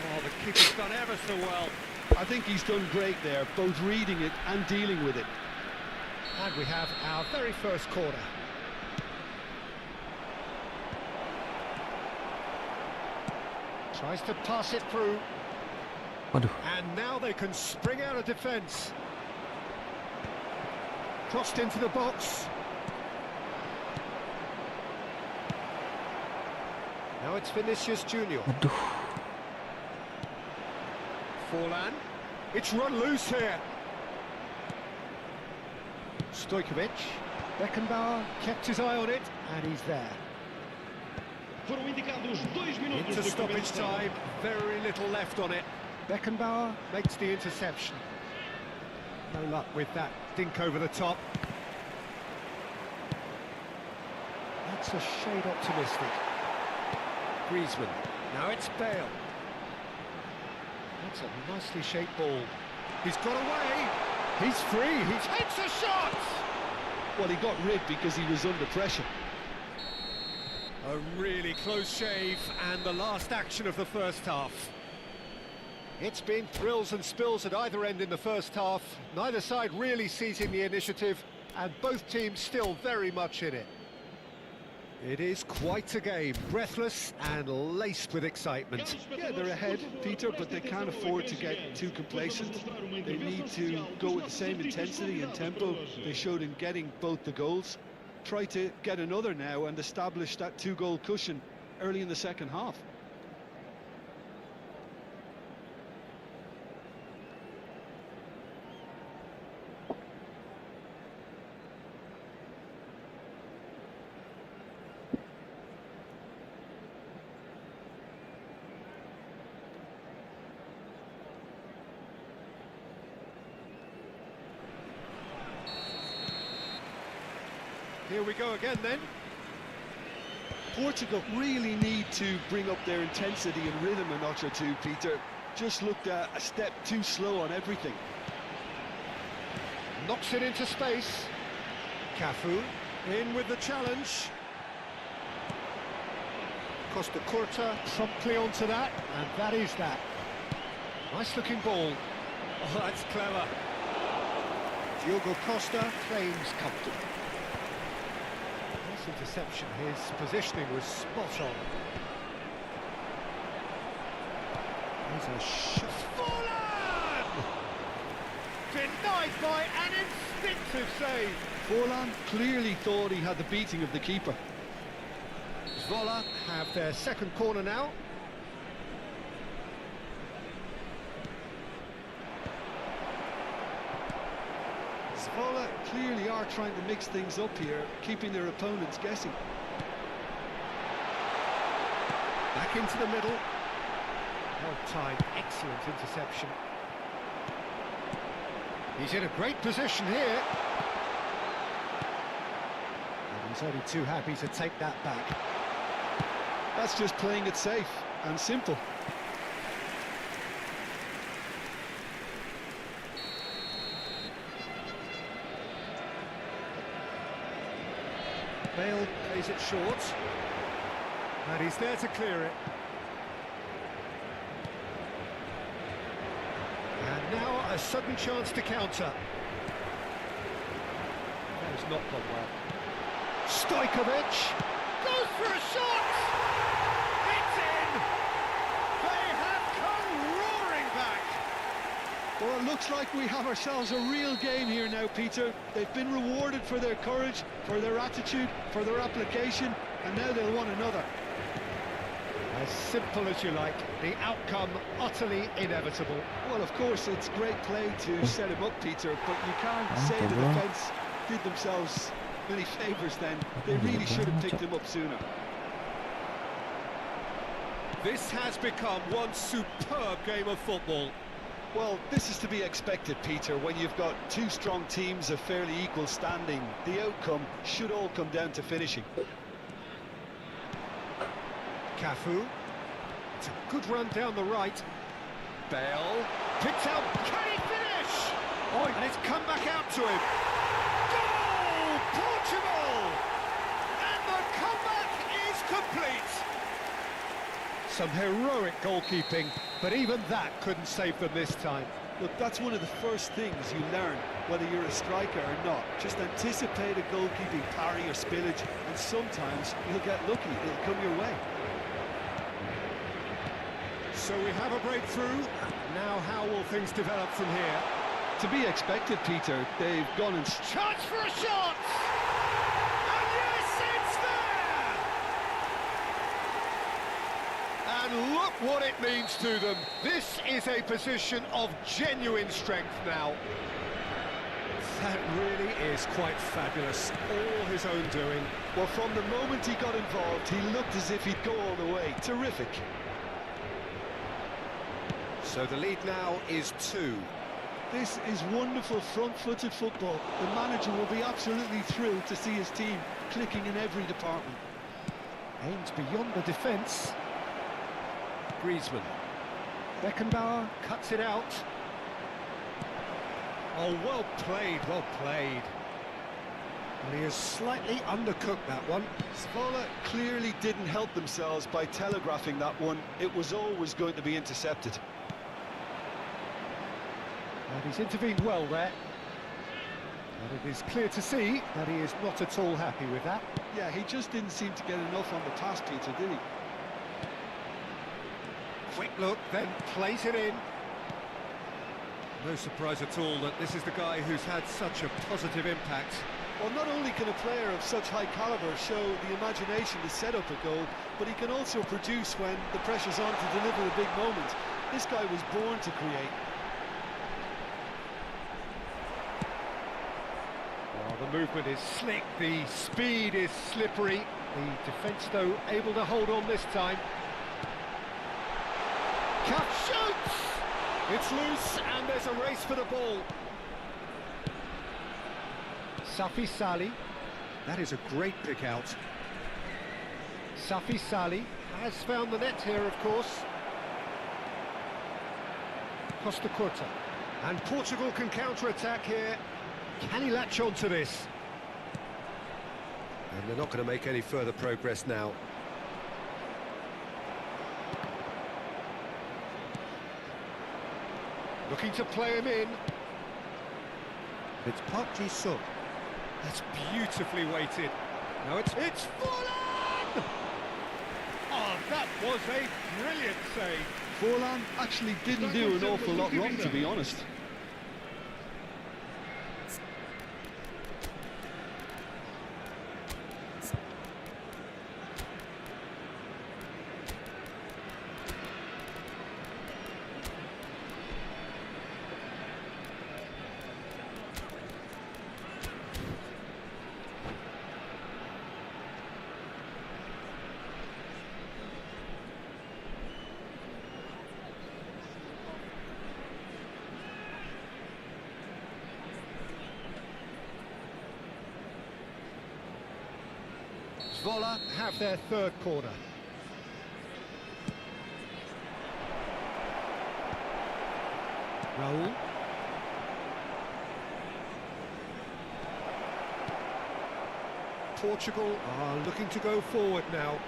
Oh, the keeper's done ever so well. I think he's done great there, both reading it and dealing with it. And we have our very first corner. Tries to pass it through. Waduh. And now they can spring out of defence. Crossed into the box. Now it's Vinicius Junior. Waduh. Forlan. It's run loose here. Stojkovic. Beckenbauer kept his eye on it, and he's there. Foram indicados 2 minutos Into de stoppage compensação. time, very little left on it. Beckenbauer makes the interception. No luck with that dink over the top. That's a shade optimistic. Griezmann. Now it's Bale. That's a nicely shaped ball. He's got away. He's free. He takes a shot. Well, he got rid because he was under pressure. A really close shave, and the last action of the first half. It's been thrills and spills at either end in the first half. Neither side really seizing the initiative, and both teams still very much in it. It is quite a game, breathless and laced with excitement. Yeah, they're ahead, Peter, but they can't afford to get too complacent. They need to go with the same intensity and tempo they showed in getting both the goals. Try to get another now and establish that 2-goal cushion early in the second half. Here we go again then. Portugal really need to bring up their intensity and rhythm a notch or two, Peter. Just looked a step too slow on everything. Knocks it into space. Cafu in with the challenge. Costa Curta promptly onto that, and that is that. Nice looking ball. Oh, that's clever. Diogo Costa claims comfortable. Nice interception. His positioning was spot on. Here's a shot. Forlan! Denied by an instinctive save. Forlan clearly thought he had the beating of the keeper. Vola have their second corner now. Vola clearly are trying to mix things up here, keeping their opponents guessing. Back into the middle. Well timed, excellent interception. He's in a great position here. And he's only too happy to take that back. That's just playing it safe and simple. Bale plays it short. And he's there to clear it. And now a sudden chance to counter. That has not gone well. Stojkovic goes for a shot! It's in! They have come roaring back! Well, it looks like we have ourselves a real game here now, Peter. They've been rewarded for their courage, for their attitude, for their application, and now they'll want another. As simple as you like, the outcome utterly inevitable. Well, of course, it's great play to set him up, Peter, but you can't say the bro. defence did themselves many favours then. They really should have picked him up sooner. This has become one superb game of football. Well, this is to be expected, Peter, when you've got two strong teams of fairly equal standing. The outcome should all come down to finishing. Cafu. It's a good run down the right. Bale. Picks out. Can he finish? Oh, and it's come back out to him. Goal! Portugal! And the comeback is complete. Some heroic goalkeeping, but even that couldn't save them this time. Look, that's one of the first things you learn, whether you're a striker or not. Just anticipate a goalkeeping parry or spillage, and sometimes you'll get lucky. It'll come your way. So we have a breakthrough. Now how will things develop from here? To be expected, Peter. They've gone and... Chance for a shot! And yes, it's there! And look what it means to them. This is a position of genuine strength now. That really is quite fabulous. All his own doing. Well, from the moment he got involved, he looked as if he'd go all the way. Terrific. So the lead now is 2. This is wonderful front-footed football. The manager will be absolutely thrilled to see his team clicking in every department. Aims beyond the defence. Griezmann. Beckenbauer cuts it out. Oh, well played, well played. And he has slightly undercooked that one. Zvola clearly didn't help themselves by telegraphing that one. It was always going to be intercepted. And he's intervened well there. And it is clear to see that he is not at all happy with that. Yeah, he just didn't seem to get enough on the pass, Peter, did he? Quick look, then plays it in. No surprise at all that this is the guy who's had such a positive impact. Well, not only can a player of such high calibre show the imagination to set up a goal, but he can also produce when the pressure's on to deliver a big moment. This guy was born to create. Well, the movement is slick, the speed is slippery. The defence, though, able to hold on this time. Cuff shoots! It's loose, and there's a race for the ball. Safi Sali, that is a great pick out. Safi Sali has found the net here, of course. Costa Curta, and Portugal can counter-attack here. Can he latch on to this? And they're not going to make any further progress now. Looking to play him in. It's Park Ji-sung. That's beautifully weighted. Now it's Forlan! Oh, that was a brilliant save. Forlan actually didn't do an awful lot wrong, to be honest. Zvola have their third corner. Raul. Portugal are looking to go forward now.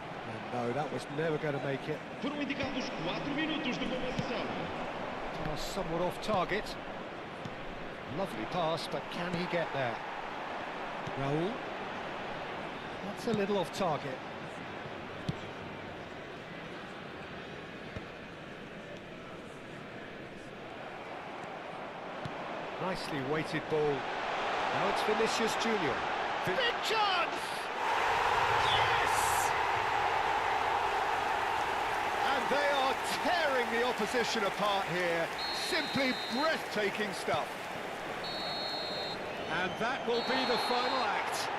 And no, that was never going to make it. Foram indicados 4 minutos de compensação. Pass somewhat off target. Lovely pass, but can he get there? Raul. That's a little off target. Nicely weighted ball. Now it's Vinicius Junior. Big chance! Yes! the opposition apart here. Simply breathtaking stuff. And that will be the final act.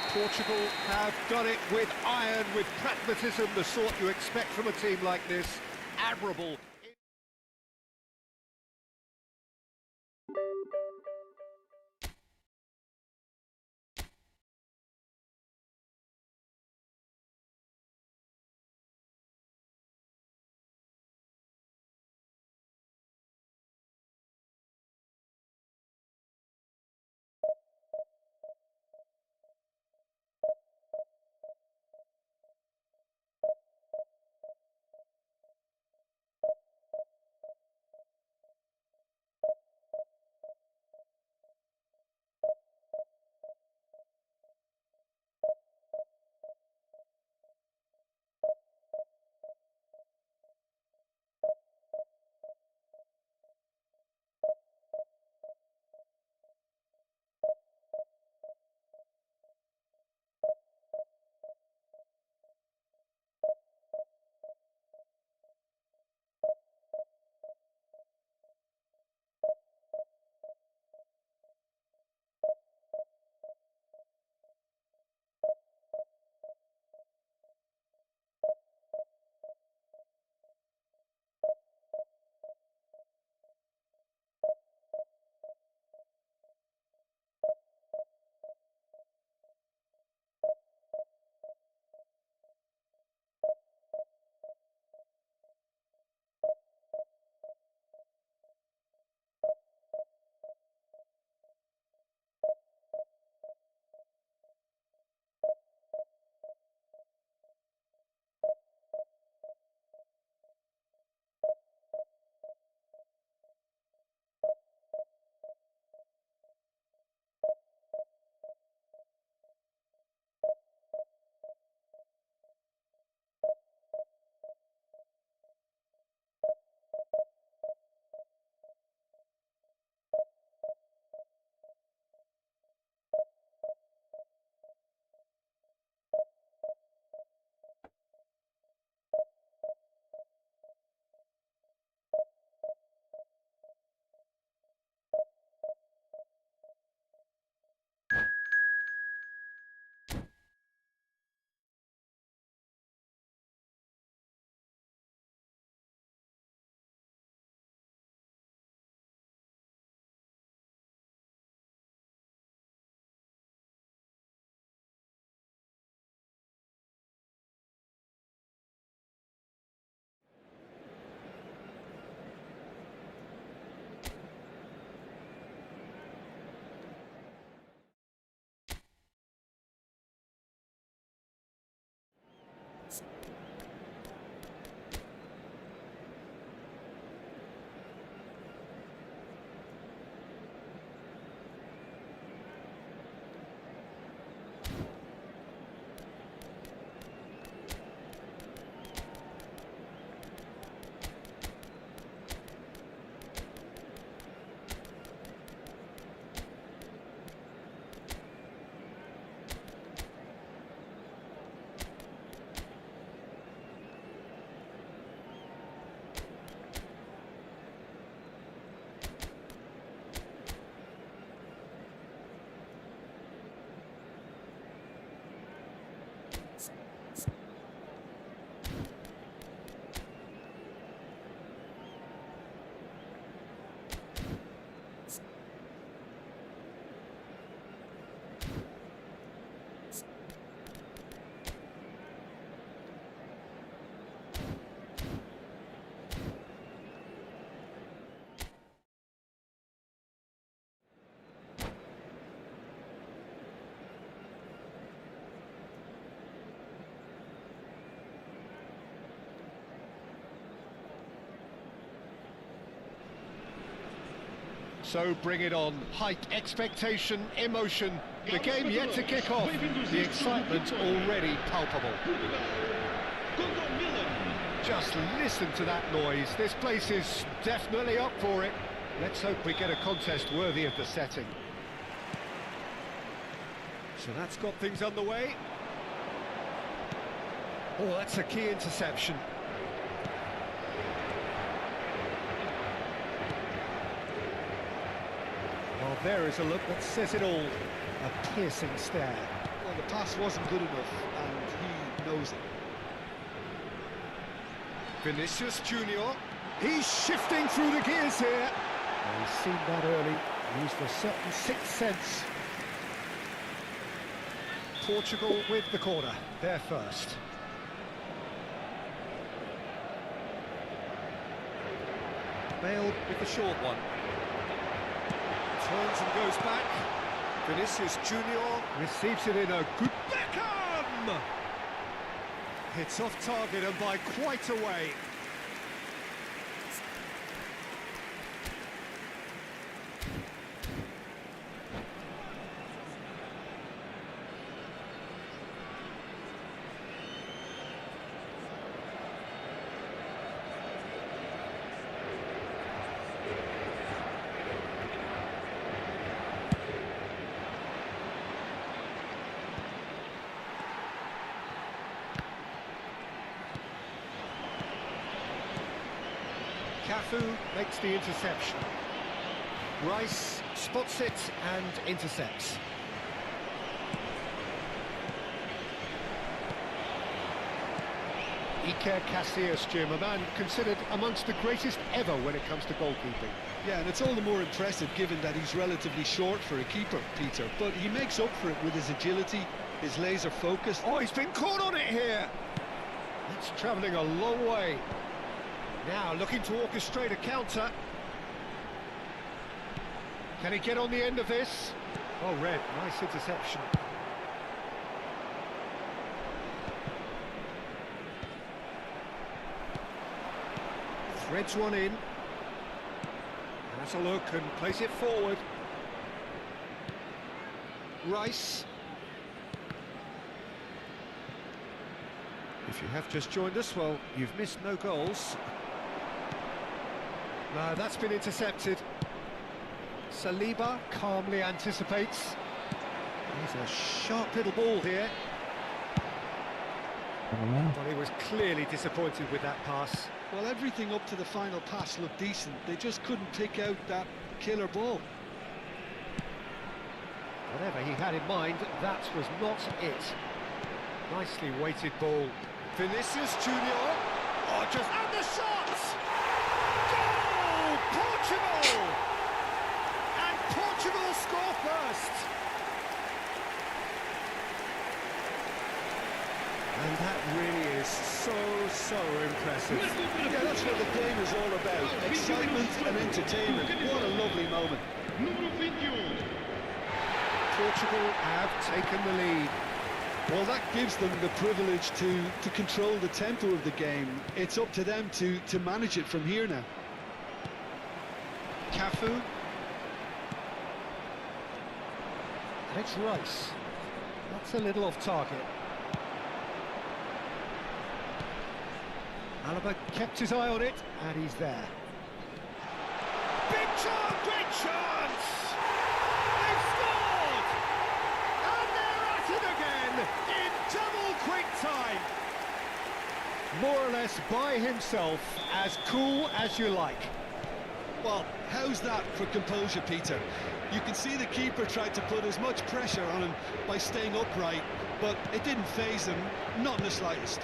Portugal have done it with iron, with pragmatism, the sort you expect from a team like this. Admirable. So bring it on. Height, expectation, emotion. The game yet to kick off. The excitement already palpable. Just listen to that noise. This place is definitely up for it. Let's hope we get a contest worthy of the setting. So that's got things underway. Oh, that's a key interception. there is a look that says it all. A piercing stare. Well, the pass wasn't good enough, and he knows it. Vinicius Junior. He's shifting through the gears here. Well, he's seen that early. Used a certain sixth sense. Portugal with the corner. They're first. Bale with the short one. Turns and goes back. Vinicius Junior receives it in a good Beckham! It's off target and by quite a way. Cafu makes the interception. Rice spots it and intercepts. Iker Casillas, Jim, a man considered amongst the greatest ever when it comes to goalkeeping. Yeah, and it's all the more impressive given that he's relatively short for a keeper, Peter. But he makes up for it with his agility, his laser focus. Oh, he's been caught on it here! That's travelling a long way. Now looking to orchestrate a counter. Can he get on the end of this? Oh, Red, nice interception. Threads one in. Has a look and plays it forward. Rice. If you have just joined us, well, you've missed no goals. No, that's been intercepted. Saliba calmly anticipates. He's a sharp little ball here. But he was clearly disappointed with that pass. Well, everything up to the final pass looked decent. They just couldn't pick out that killer ball. Whatever he had in mind, that was not it. Nicely weighted ball. Vinicius Junior. Oh, just... and the shot! Goal! Portugal! And Portugal score first. And that really is so impressive. Yeah, that's what the game is all about. Excitement and entertainment. What a lovely moment. Portugal have taken the lead. Well, that gives them the privilege to control the tempo of the game. It's up to them to manage it from here now. Cafu. And it's Rice. That's a little off target. Alaba kept his eye on it, and he's there. Big chance! Great chance! They've scored! And they're at it again, in double quick time! More or less by himself, as cool as you like. Well, how's that for composure, Peter? You can see the keeper tried to put as much pressure on him by staying upright, but it didn't faze him, not in the slightest.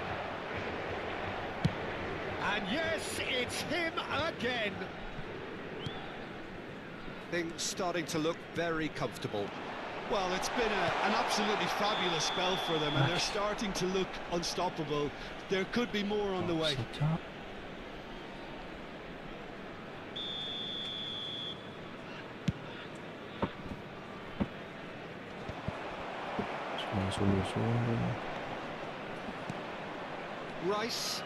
And yes, it's him again. Things starting to look very comfortable. Well, it's been an absolutely fabulous spell for them, and they're starting to look unstoppable. There could be more on the way. Rice.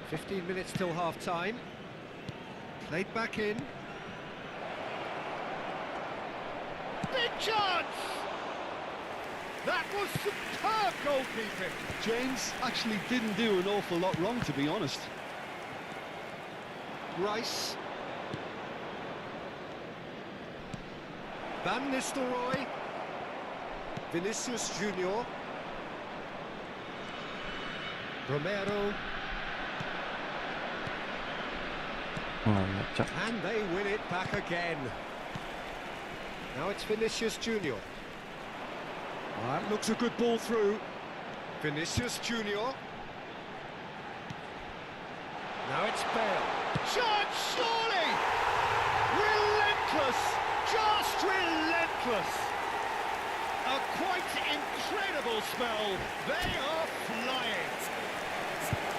15 minutes till half-time. Played back in. Big chance! That was superb goalkeeping. James actually didn't do an awful lot wrong, to be honest. Rice. Van Nistelrooy. Vinicius Junior. Romero. And they win it back again. Now it's Vinicius Junior. That looks a good ball through. Vinicius Junior. Now it's Bale. Chance, surely! Relentless! Just relentless! A quite incredible spell. They are flying.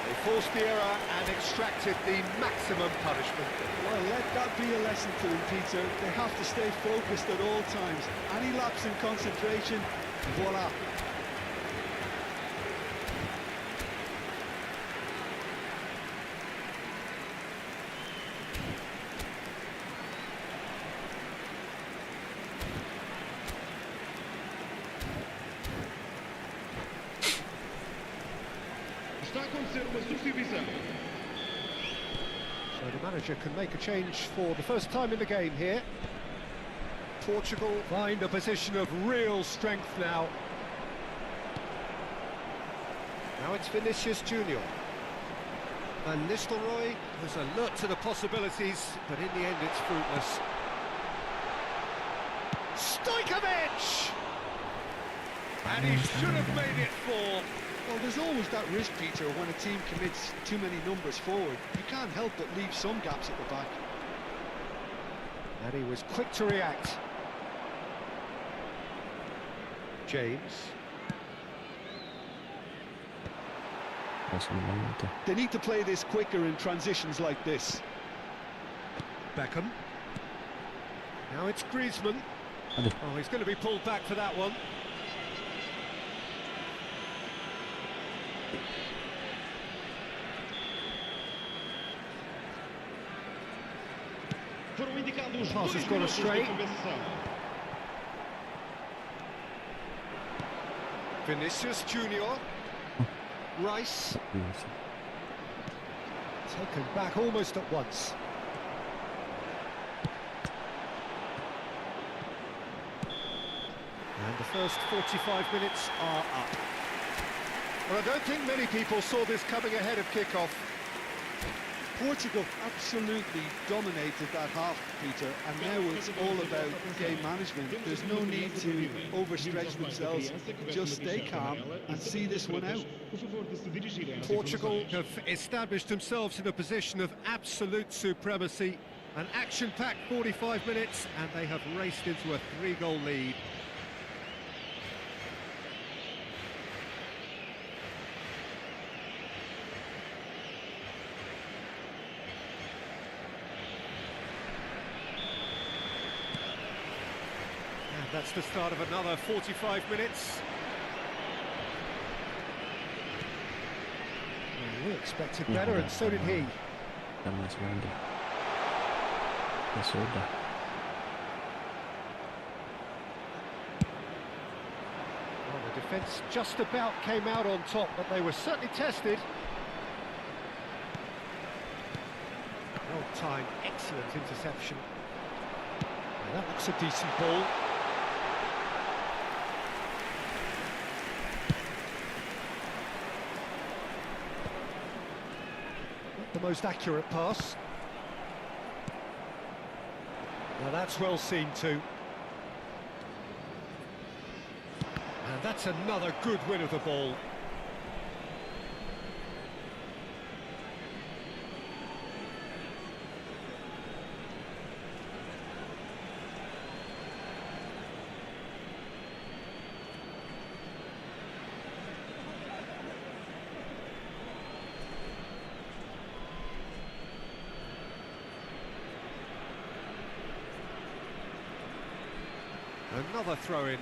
They forced the error and extracted the maximum punishment. Well, let that be a lesson to them, Peter. They have to stay focused at all times. Any lapse in concentration, voila. Está a acontecer uma substituição. So the manager can make a change for the first time in the game here. Portugal find a position of real strength now. Now it's Vinicius Junior. And Nistelrooy was alert to the possibilities, but in the end it's fruitless. Stojkovic! And he should have made it 4. Well, there's always that risk, Peter, when a team commits too many numbers forward. You can't help but leave some gaps at the back. And he was quick to react. James. They need to play this quicker in transitions like this. Beckham. Now it's Griezmann. Oh, he's going to be pulled back for that one. Foram indicados Pass has 2 gone minutos de astray. compensação. Vinicius Junior. Rice. Taken back almost at once. And the first 45 minutes are up. Well, I don't think many people saw this coming ahead of kick-off. Portugal absolutely dominated that half, Peter, and now it's all about game management. There's no need to overstretch themselves. Just stay calm and see this one out. Portugal have established themselves in a position of absolute supremacy. An action-packed 45 minutes, and they have raced into a 3-goal lead. That's the start of another 45 minutes. Well, we expected better, and so did he. Ya sudah. Well, the defence just about came out on top, but they were certainly tested. Well timed, excellent interception. Well, that looks a decent ball. The most accurate pass. Now that's well seen too. And that's another good win of the ball. Another throw-in.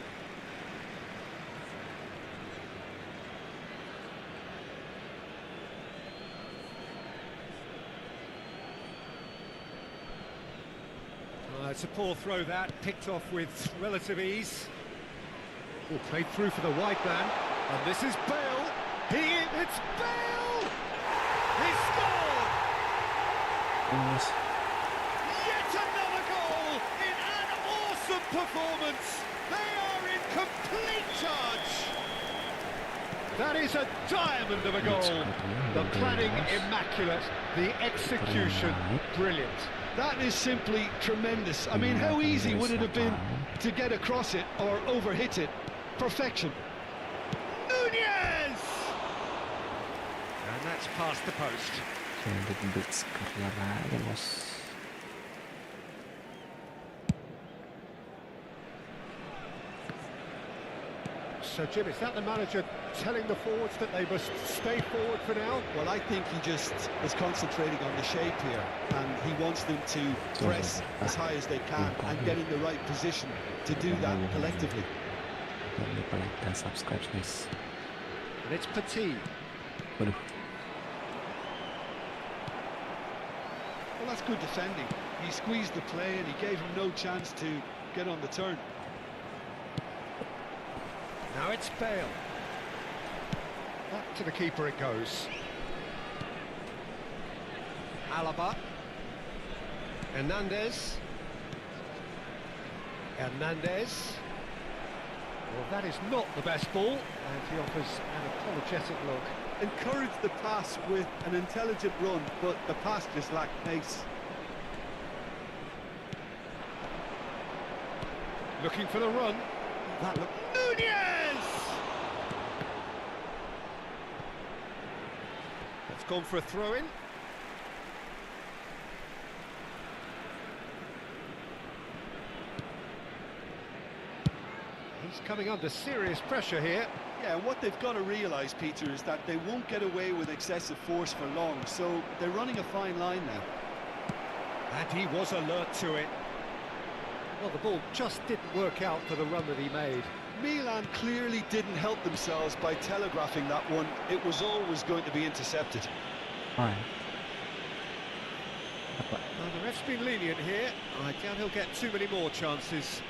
It's a poor throw that, picked off with relative ease. Oh, played through for the wide man. And this is Bale. It's Bale! He scored! Yes. Yet another goal in an awesome performance. They are in complete charge. That is a diamond of a goal. The planning immaculate, the execution brilliant. That is simply tremendous. I mean, how easy would it have been to get across it or overhit it? Perfection. Nunez! And that's past the post. So, Jim, is that the manager telling the forwards that they must stay forward for now? Well, I think he just is concentrating on the shape here, and he wants them to press as high as they can and get in the right position to do that collectively. Dan subscribe, guys. And it's Petit. Waduh. Well, that's good defending. He squeezed the play and he gave him no chance to get on the turn. Now it's Bale. Back to the keeper it goes. Alaba. Hernandez. Well, that is not the best ball, and he offers an apologetic look. Encouraged the pass with an intelligent run, but the pass just lacked pace. Looking for the run. That look. Nunez! It's gone for a throw-in. He's coming under serious pressure here. Yeah, and what they've got to realise, Peter, is that they won't get away with excessive force for long, so they're running a fine line now. And he was alert to it. Well, the ball just didn't work out for the run that he made. Milan clearly didn't help themselves by telegraphing that one. It was always going to be intercepted. Right. Well, the ref's been lenient here. I doubt he'll get too many more chances.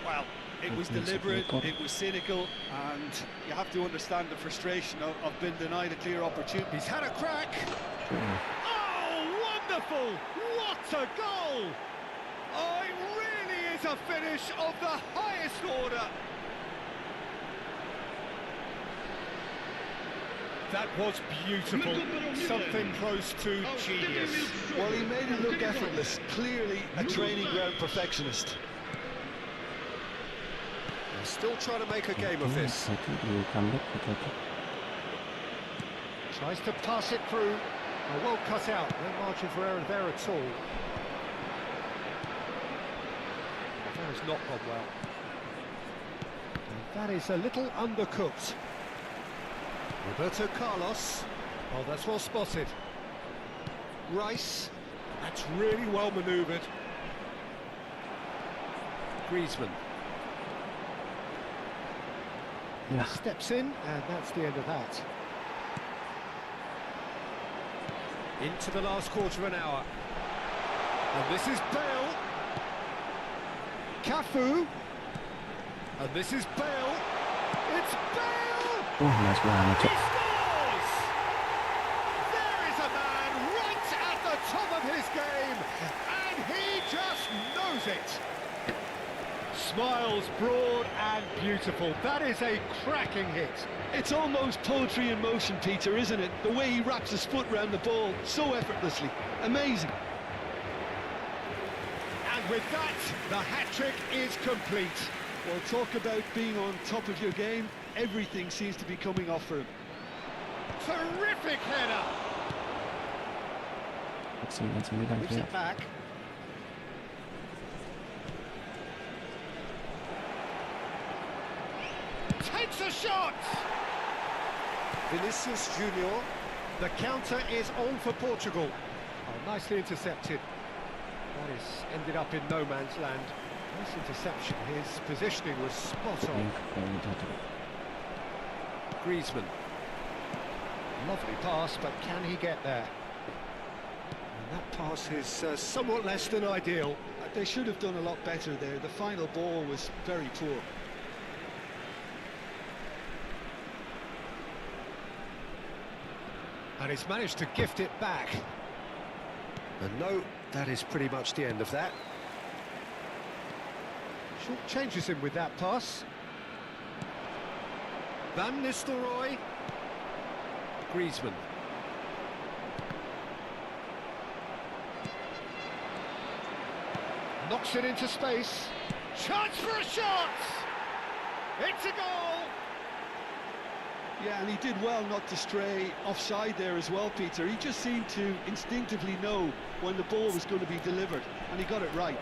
Well, it was deliberate, it was cynical, and you have to understand the frustration of being denied a clear opportunity. He's had a crack. Oh, wonderful! What a goal! Oh, it really is a finish of the highest order. That was beautiful, something close to genius. Well, he made it look effortless, clearly a training ground perfectionist. They're still trying to make a game of this. Tries to pass it through. Oh, well cut out, no margin for error there at all. That has not gone well. And that is a little undercooked. Roberto Carlos. Oh, that's well spotted. Rice. That's really well manoeuvred. Griezmann. Yeah. Steps in, and that's the end of that. Into the last quarter of an hour. And this is Bale. Cafu. And this is Bale. It's Bale! Nice banget, He Cok. scores! There is a man right at the top of his game, and he just knows it. Smiles broad and beautiful. That is a cracking hit. It's almost poetry in motion, Peter, isn't it? The way he wraps his foot round the ball so effortlessly. Amazing. And with that, the hat-trick is complete. Well, talk about being on top of your game. Everything seems to be coming off for him. Terrific header. Moves it back. Takes a shot. Vinicius Junior. The counter is on for Portugal. Oh, nicely intercepted. That is ended up in no man's land. Nice interception. His positioning was spot on. Griezmann. Lovely pass, but can he get there? And that pass is somewhat less than ideal. They should have done a lot better there. The final ball was very poor. And he's managed to gift it back. And no, that is pretty much the end of that. Short changes him with that pass. Van Nistelrooy. Griezmann. Knocks it into space. Chance for a shot! It's a goal! Yeah, and he did well not to stray offside there as well, Peter. He just seemed to instinctively know when the ball was going to be delivered, and he got it right.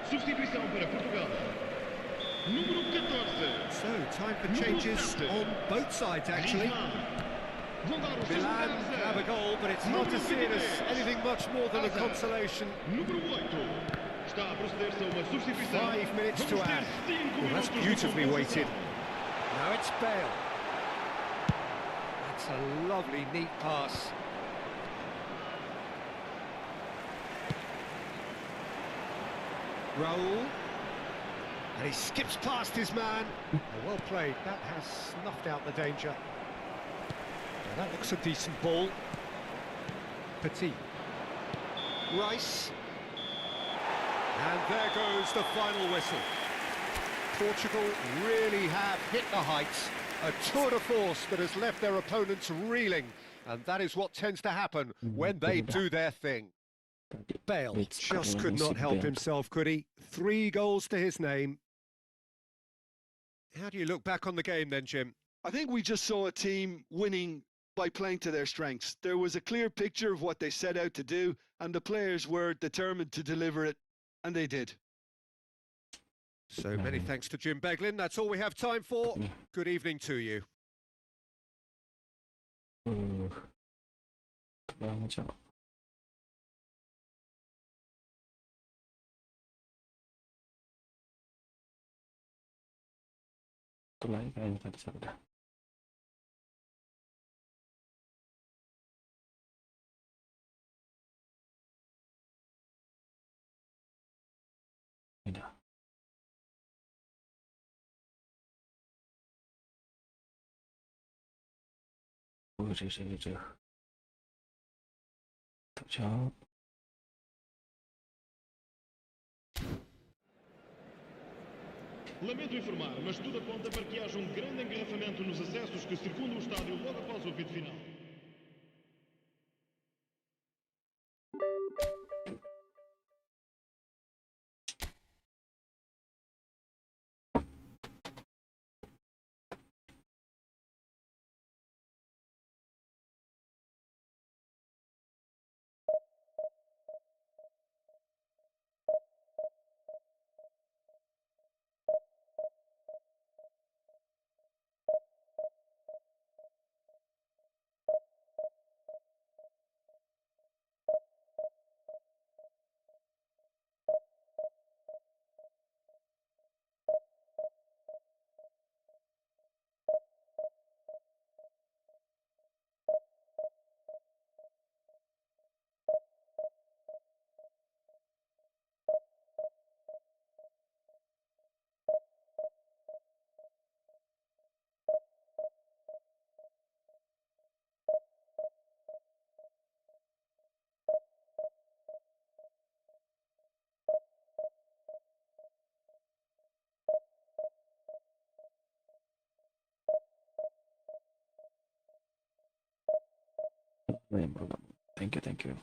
Substituição para Portugal. Número 14. So, time for changes on both sides, actually. Milan have a goal, but it's hard to see it as anything much more than a consolation. Número 8. Está a proceder-se a uma substituição. 5 minutes to add. Well, that's beautifully weighted. Now it's Bale. That's a lovely, neat pass. Raul. And he skips past his man. Well played. That has snuffed out the danger. Now that looks a decent ball. Petit. Rice. And there goes the final whistle. Portugal really have hit the heights. A tour de force that has left their opponents reeling. And that is what tends to happen when they do their thing. Bale just could not help himself, could he? 3 goals to his name. How do you look back on the game then, Jim? I think we just saw a team winning by playing to their strengths. There was a clear picture of what they set out to do, and the players were determined to deliver it, and they did. So many thanks to Jim Beglin. That's all we have time for. Good evening to you. Itu lagi kayaknya tadi saya udah. Udah. Sih. Tak jawab. Lamento informar, mas tudo aponta para que haja um grande engarrafamento nos acessos que circundam o estádio logo após o apito final. Thank you.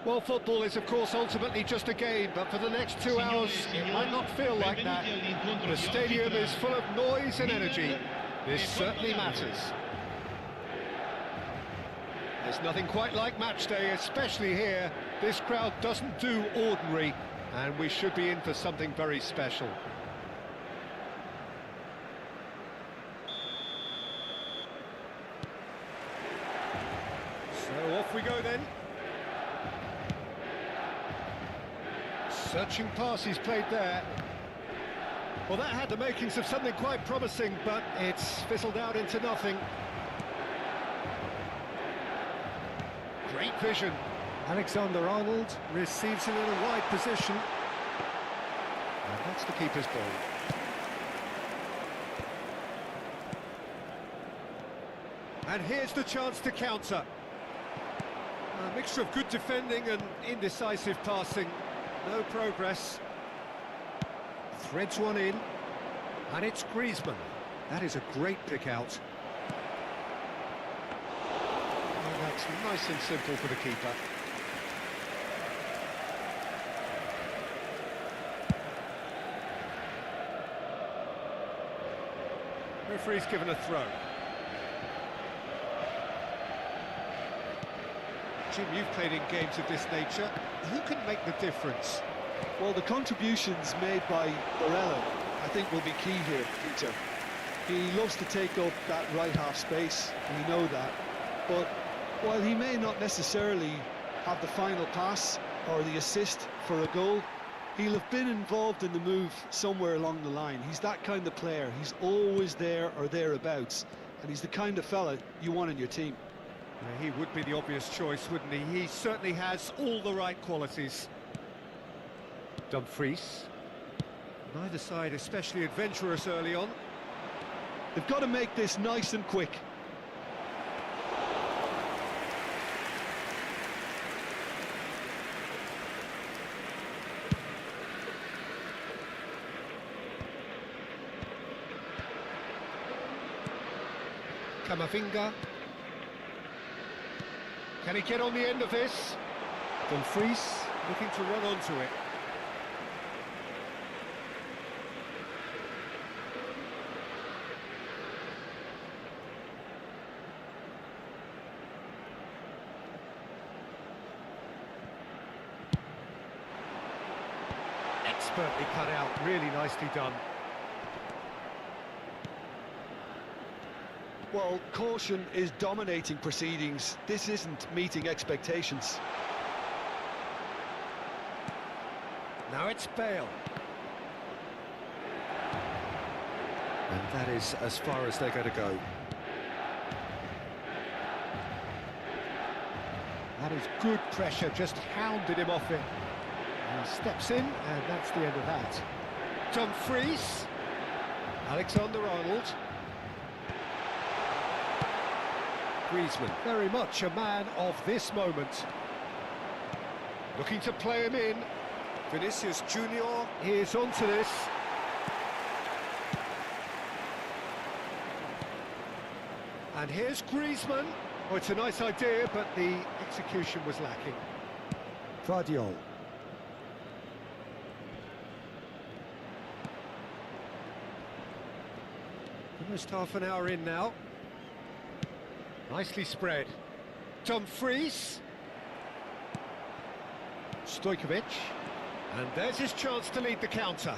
Well, football is, of course, ultimately just a game, but for the next 2 hours, it might not feel like that. The stadium is full of noise and energy. This certainly matters. There's nothing quite like match day, especially here. This crowd doesn't do ordinary, and we should be in for something very special. So off we go then. Searching pass he's played there. Well, that had the makings of something quite promising, but it's fizzled out into nothing. Great vision. Alexander-Arnold receives it in a wide position. And that's the keeper's ball. And here's the chance to counter. A mixture of good defending and indecisive passing. No progress. Threads one in. And it's Griezmann. That is a great pick out. And that's nice and simple for the keeper. Referee's given a throw. Jim, you've played in games of this nature. Who can make the difference? Well, the contributions made by Barella, I think, will be key here, Peter. He loves to take up that right half space, we know that. But while he may not necessarily have the final pass or the assist for a goal, he'll have been involved in the move somewhere along the line. He's that kind of player. He's always there or thereabouts, and he's the kind of fella you want in your team. Yeah, he would be the obvious choice, wouldn't he? He certainly has all the right qualities. Dumfries. Neither side especially adventurous early on. They've got to make this nice and quick. Camavinga. Can he get on the end of this? Dumfries looking to run onto it. Expertly cut out, really nicely done. Well, caution is dominating proceedings. This isn't meeting expectations. Now it's Bale. And that is as far as they're going to go. That is good pressure, just hounded him off it. He steps in, and that's the end of that. Dumfries. Alexander-Arnold. Griezmann, very much a man of this moment. Looking to play him in. Vinicius Junior is onto this. And here's Griezmann. Oh, it's a nice idea, but the execution was lacking. Vardiol. Almost half an hour in now. Nicely spread. Dumfries. Stojkovic. And there's his chance to lead the counter.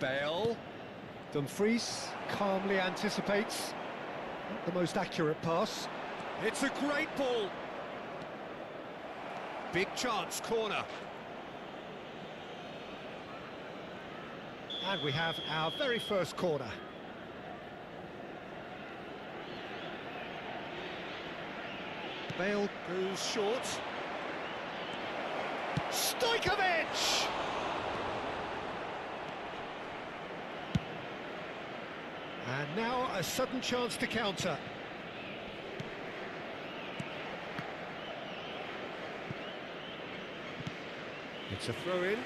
Bale. Dumfries calmly anticipates. Not the most accurate pass. It's a great ball. Big chance, corner. And we have our very first corner. Bale goes short. Stojkovic! And now a sudden chance to counter. It's a throw-in.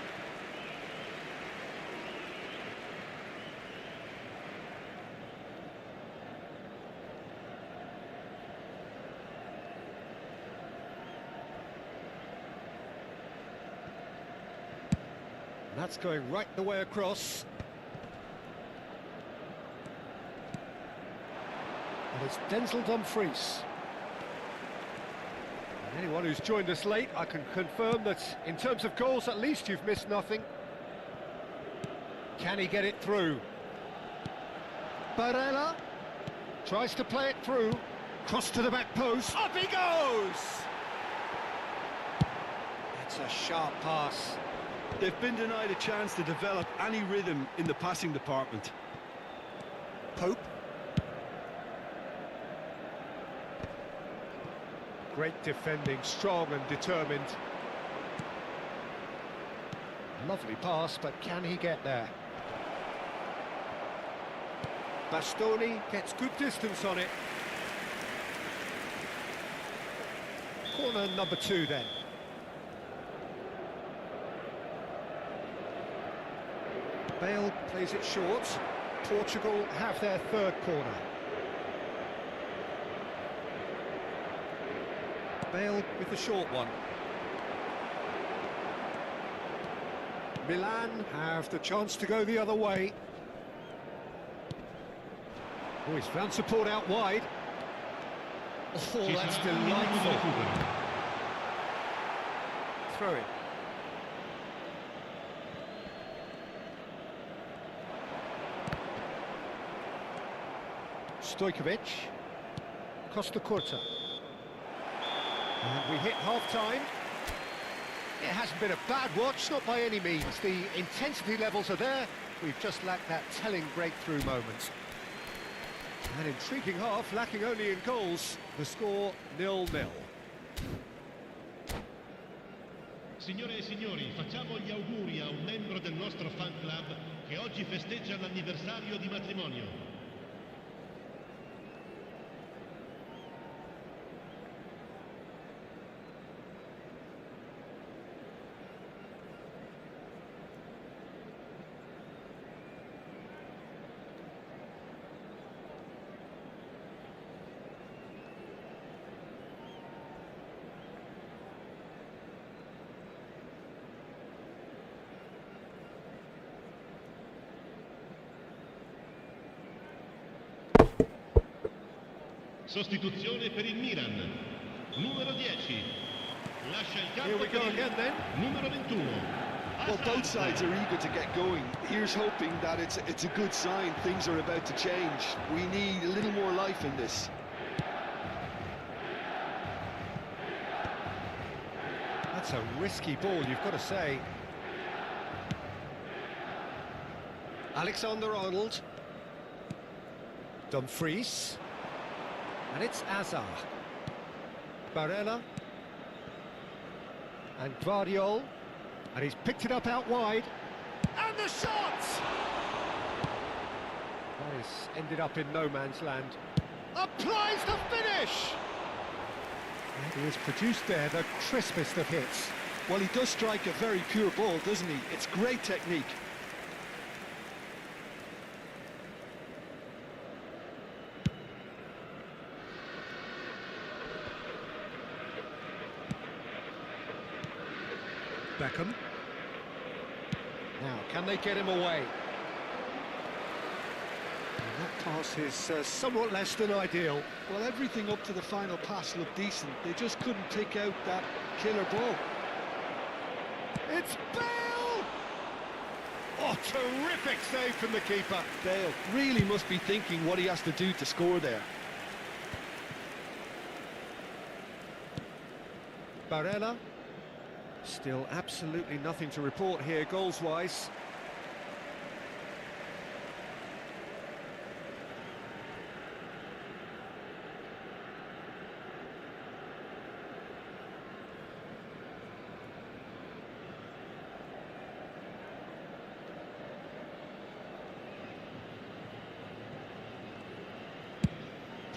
That's going right the way across. And it's Denzel Dumfries. And anyone who's joined us late, I can confirm that in terms of goals, at least you've missed nothing. Can he get it through? Barella tries to play it through. Cross to the back post. Up he goes! It's a sharp pass. They've been denied a chance to develop any rhythm in the passing department. Pope. Great defending, strong and determined. Lovely pass, but can he get there? Bastoni gets good distance on it. Corner number 2 then. Bale plays it short. Portugal have their third corner. Bale with the short one. Milan have the chance to go the other way. Oh, he's found support out wide. Oh, that's delightful. Throw it. Stojkovic. Costa Curta. And we hit half-time. It hasn't been a bad watch, not by any means. The intensity levels are there. We've just lacked that telling breakthrough moment. An intriguing half, lacking only in goals. The score 0-0. Signore e signori, facciamo gli auguri a un membro del nostro fan club che oggi festeggia l'anniversario di matrimonio. Sostituzione per il Milan. Numero 10. Lascia il campo per il numero 21. Well, both sides are eager to get going. Here's hoping that it's a good sign. Things are about to change. We need a little more life in this. That's a risky ball, you've got to say. Alexander-Arnold. Dumfries. And it's Azar. Barella. And Guardiol. And he's picked it up out wide. And the shot! That is ended up in no man's land. Applies the finish! And he has produced there the crispest of hits. Well, he does strike a very pure ball, doesn't he? It's great technique. Beckham. Now, can they get him away? And that pass is somewhat less than ideal. Well, everything up to the final pass looked decent. They just couldn't take out that killer ball. It's Bale! Oh, terrific save from the keeper. Bale really must be thinking what he has to do to score there. Barella. Still absolutely nothing to report here, goals-wise.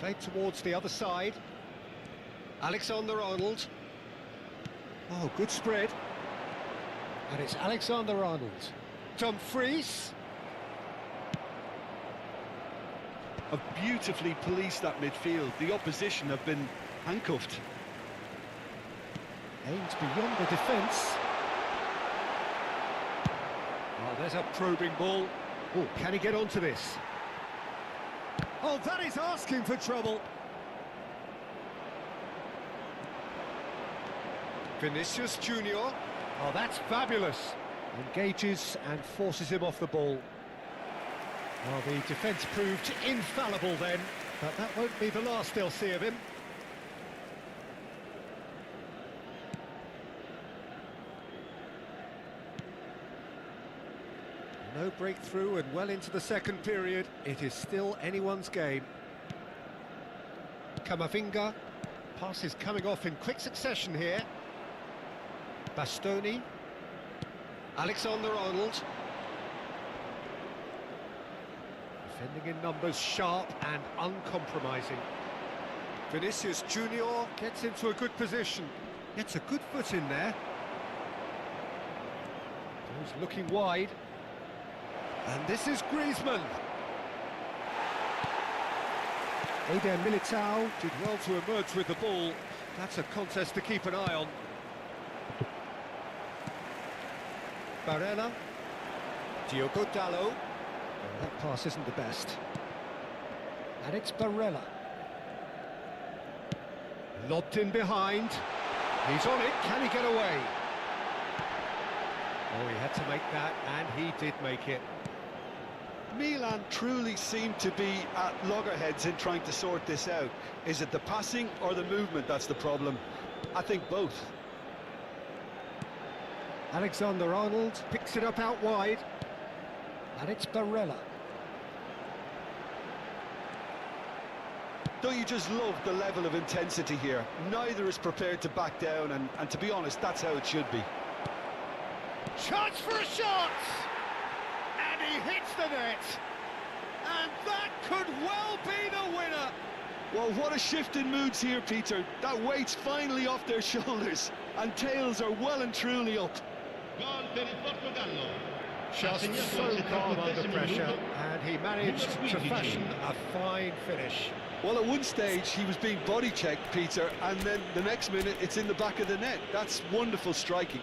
Played towards the other side. Alexander-Arnold. Oh, good spread. And it's Alexander-Arnold. Dumfries. Have beautifully policed that midfield. The opposition have been handcuffed. Aims beyond the defence. Oh, there's a probing ball. Oh, can he get onto this? Oh, that is asking for trouble. Vinicius Junior. Oh, that's fabulous. Engages and forces him off the ball. Well, the defence proved infallible then, but that won't be the last they'll see of him. No breakthrough and well into the second period. It is still anyone's game. Camavinga. Passes coming off in quick succession here. Bastoni. Alexander-Arnold. Defending in numbers, sharp and uncompromising. Vinicius Junior gets into a good position. Gets a good foot in there. He's looking wide. And this is Griezmann. Eder Militao did well to emerge with the ball. That's a contest to keep an eye on. Barella. Diogo Dalot. Oh, that pass isn't the best. And it's Barella. Lobbed in behind. He's on it. Can he get away? Oh, he had to make that, and he did make it. Milan truly seem to be at loggerheads in trying to sort this out. Is it the passing or the movement that's the problem? I think both. Alexander-Arnold picks it up out wide. And it's Barella. Don't you just love the level of intensity here? Neither is prepared to back down, and to be honest, that's how it should be. Chance for a shot! And he hits the net! And that could well be the winner! Well, what a shift in moods here, Peter. That weight's finally off their shoulders, and tails are well and truly up. Gol per il Portogallo. Just so calm under pressure, and he managed to fashion a fine finish. Well, at one stage he was being body checked, Peter, and then the next minute it's in the back of the net. That's wonderful striking.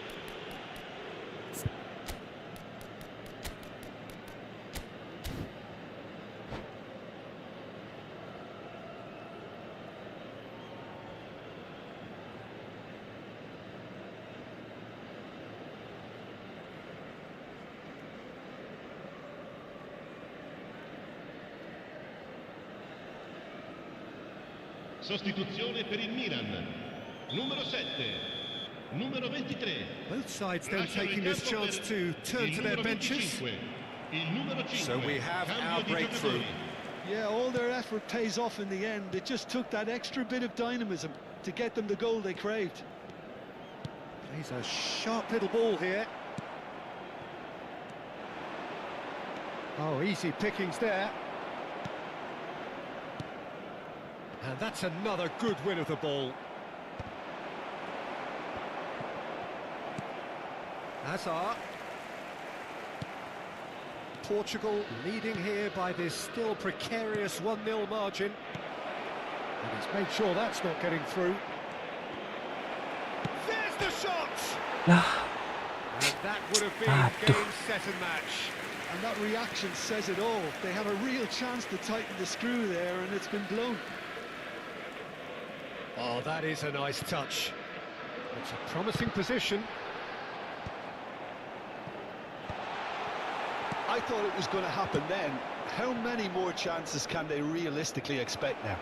Sostituzione per il Milan. Numero 7. Numero 23. Both sides then taking this chance to turn to their benches. So we have our breakthrough. Yeah, all their effort pays off in the end. It just took that extra bit of dynamism to get them the goal they craved. Plays a sharp little ball here. Oh, easy pickings there. And that's another good win of the ball. Hazard. Portugal leading here by this still precarious 1-0 margin. And he's made sure that's not getting through. There's the shot! And that would have been game, set and match. And that reaction says it all. They have a real chance to tighten the screw there, and it's been blown. Oh, that is a nice touch. It's a promising position. I thought it was going to happen then. How many more chances can they realistically expect now?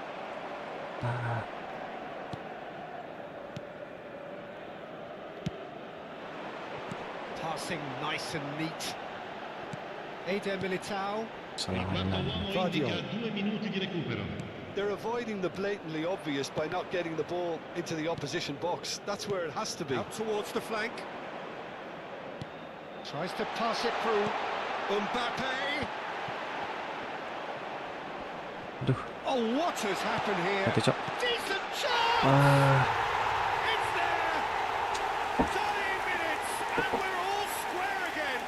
Passing nice and neat. Eder Militao. They're avoiding the blatantly obvious by not getting the ball into the opposition box. That's where it has to be. Out towards the flank. Tries to pass it through. Mbappe. Oh, what has happened here? Decent chance! It's there! 30 minutes, and we're all square again.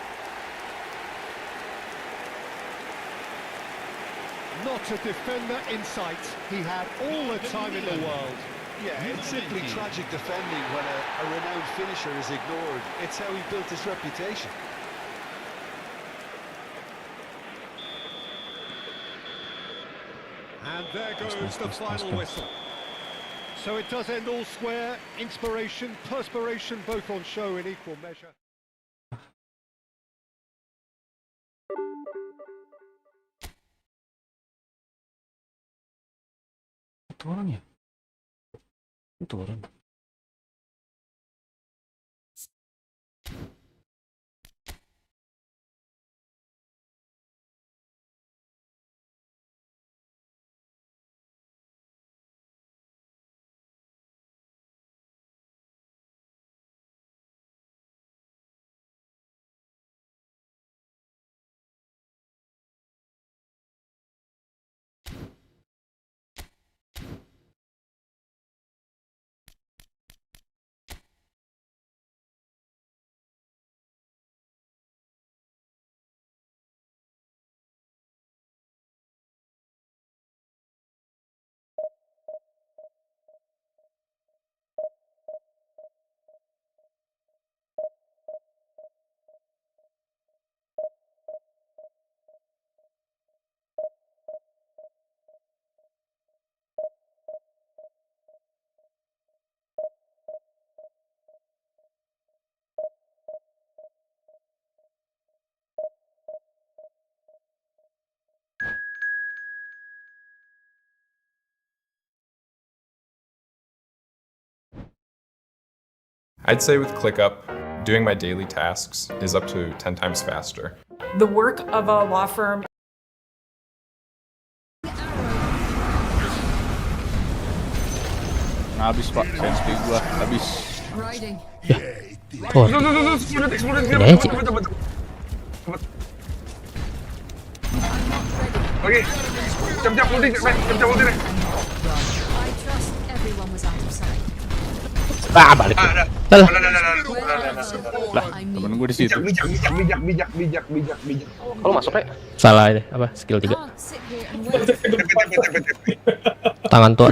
Not a defender in sight. He had all the time in the world. Yeah, it's simply tragic defending when a renowned finisher is ignored. It's how he built his reputation. And there goes the final whistle. So it does end all square. Inspiration, perspiration, both on show in equal measure. Turun ya? Turun. I'd say with ClickUp, doing my daily tasks is up to 10 times faster. The work of a law firm. Habis pak, sense gua habis. Ya, tuh. Ini aja. Oke, jam-jam loading, jam-jam loading. Balik. Lah. Lah, temen gue di situ. Bijak. Kalau masuk ya? Salah ini apa? Skill 3. Tangan tua.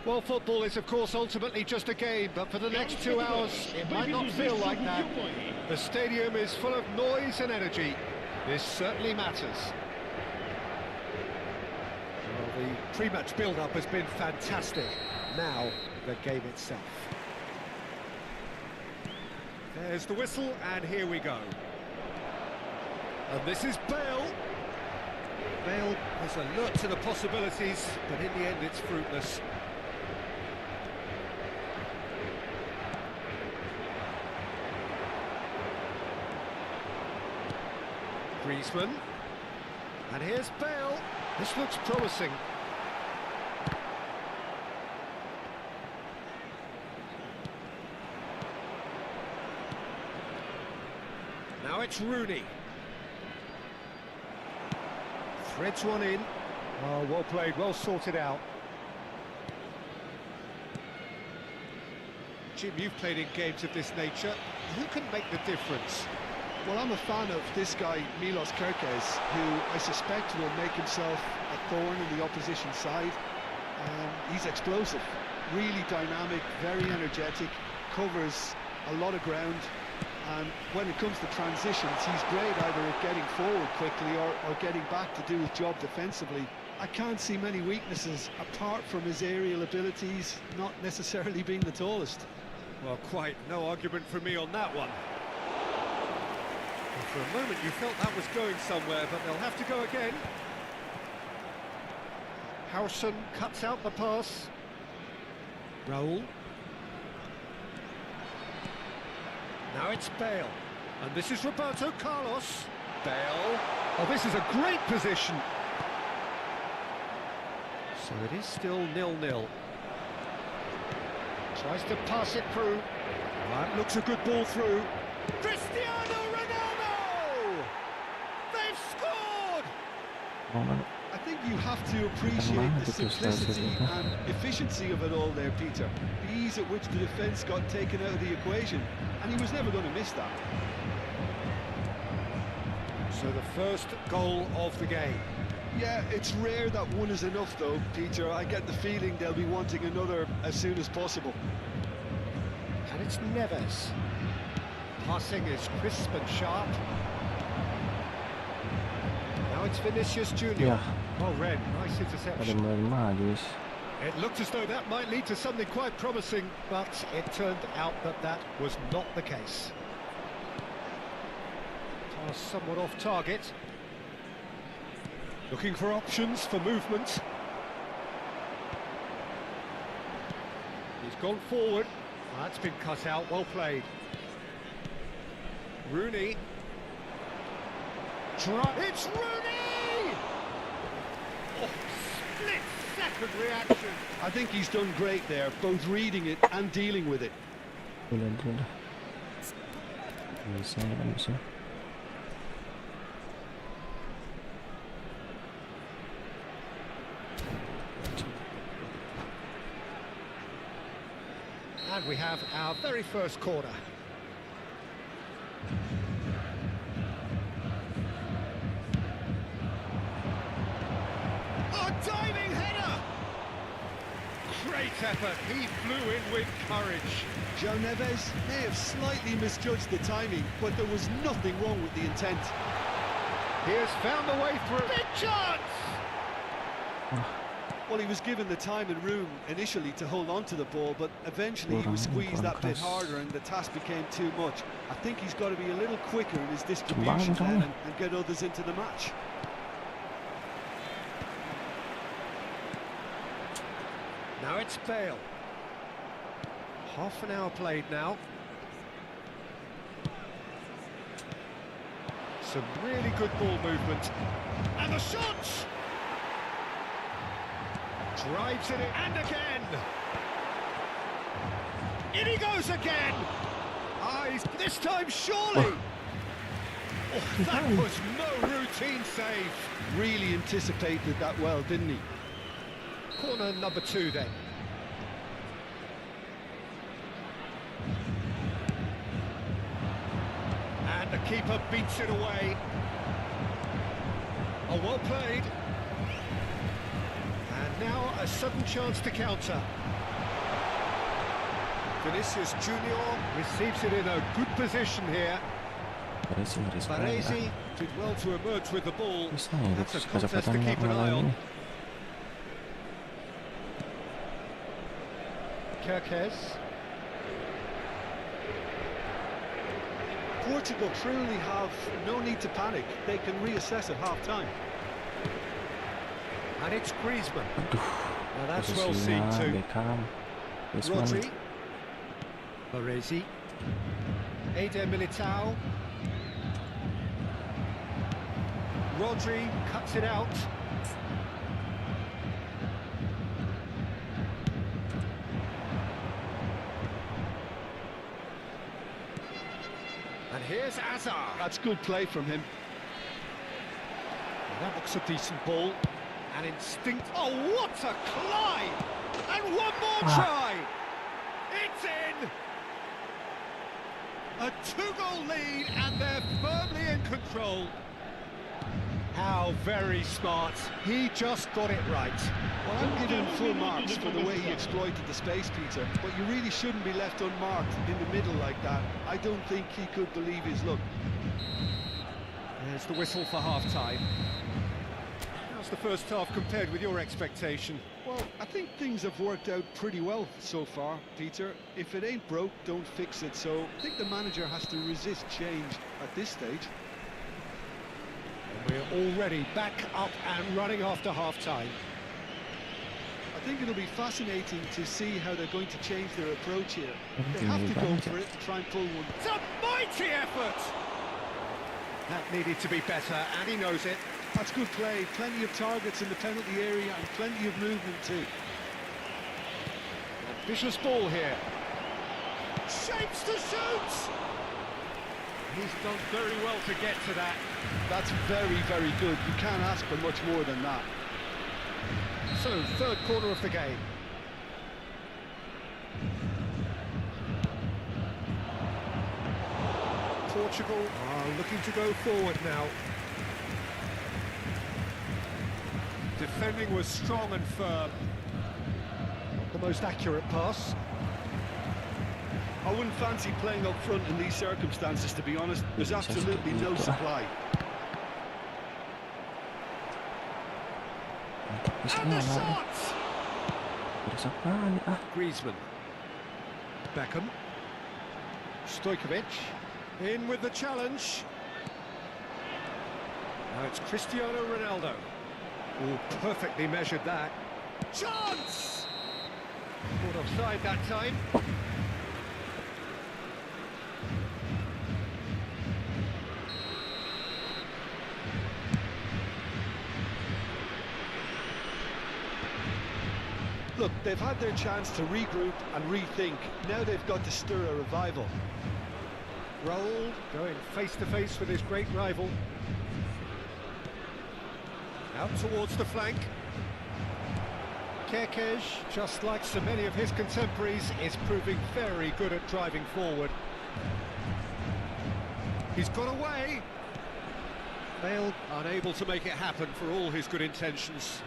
Well, football is, of course, ultimately just a game, but for the next 2 hours, it might not feel like that. The stadium is full of noise and energy. This certainly matters. Well, the pre-match build-up has been fantastic. Now, the game itself. There's the whistle, and here we go. And this is Bale. Bale has alert to the possibilities, but in the end, it's fruitless. Griezmann, and here's Bale. This looks promising. Now it's Rooney. Threads one in. Oh, well played, well sorted out. Jim, you've played in games of this nature. Who can make the difference? Well, I'm a fan of this guy, Milos Kerkez, who I suspect will make himself a thorn in the opposition side. He's explosive, really dynamic, very energetic, covers a lot of ground, and when it comes to transitions, he's great either at getting forward quickly or getting back to do his job defensively. I can't see many weaknesses apart from his aerial abilities, not necessarily being the tallest. Well, quite no argument from me on that one. For a moment you felt that was going somewhere, but they'll have to go again. Howson cuts out the pass. Raul. Now it's Bale. And this is Roberto Carlos. Bale. Oh, this is a great position. So it is still 0-0. Tries to pass it through. That looks a good ball through. Cristiano Ronaldo! They've scored! I think you have to appreciate the simplicity and efficiency of it all there, Peter. The ease at which the defence got taken out of the equation, and he was never going to miss that. So the first goal of the game. Yeah, it's rare that one is enough though, Peter. I get the feeling they'll be wanting another as soon as possible. And it's Neves. Passing is crisp and sharp. Now it's Vinicius Junior. Well read, nice interception. It looked as though that might lead to something quite promising, but it turned out that that was not the case. Pass somewhat off target. Looking for options for movement. He's gone forward. That's been cut out, well played. Rooney. It's Rooney! Oh, split-second reaction. I think he's done great there, both reading it and dealing with it. And we have our very first corner. A diving header! Great effort, he flew in with courage. João Neves may have slightly misjudged the timing, but there was nothing wrong with the intent. He has found a way through. Big chance! Well, he was given the time and room initially to hold on to the ball, but eventually he was squeezed that bit harder and the task became too much. I think he's got to be a little quicker in his distribution then and get others into the match. Now it's Bale. Half an hour played now. Some really good ball movement. And the shots! Drives it in, and again! In he goes again! This time surely! Oh, that was no routine save. Really anticipated that well, didn't he? Corner number 2 then. And the keeper beats it away. Oh, well played. And now a sudden chance to counter. Vinicius Junior receives it in a good position here. Baresi did well to emerge with the ball. That's a contest to keep an eye on. Kerkez. Portugal truly have no need to panic. They can reassess at half-time. And it's Griezmann. Now that's well seen too. Rodri. Baresi. Eder Militao. Rodri cuts it out. And here's Azar. That's good play from him. Well, that looks a decent ball. An instinct. Oh, what a climb! And one more try! It's in! A 2-goal lead and their first control. How very smart. He just got it right. Well, I'm giving him full marks for the way he exploited the space, Peter, but you really shouldn't be left unmarked in the middle like that. I don't think he could believe his luck. There's the whistle for half-time. How's the first half compared with your expectation? Well, I think things have worked out pretty well so far, Peter. If it ain't broke, don't fix it. So I think the manager has to resist change at this stage. And we're already back up and running after half-time. I think it'll be fascinating to see how they're going to change their approach here. They have to go for it and try and pull one. It's a mighty effort! That needed to be better, and he knows it. That's good play. Plenty of targets in the penalty area and plenty of movement too. Ambitious ball here. Shapes to shoot! He's done very well to get to that. That's very, very good. You can't ask for much more than that. So, third corner of the game. Portugal are looking to go forward now. Defending was strong and firm. Not the most accurate pass. I wouldn't fancy playing up front in these circumstances, to be honest. There's absolutely no supply. And the shot! Griezmann. Beckham. Stojkovic. In with the challenge. Now it's Cristiano Ronaldo. Oh, perfectly measured that. Chance! Caught offside that time. Look, they've had their chance to regroup and rethink. Now they've got to stir a revival. Raul going face-to-face with his great rival. Out towards the flank. Kerkez, just like so many of his contemporaries, is proving very good at driving forward. He's got away. Bale unable to make it happen for all his good intentions.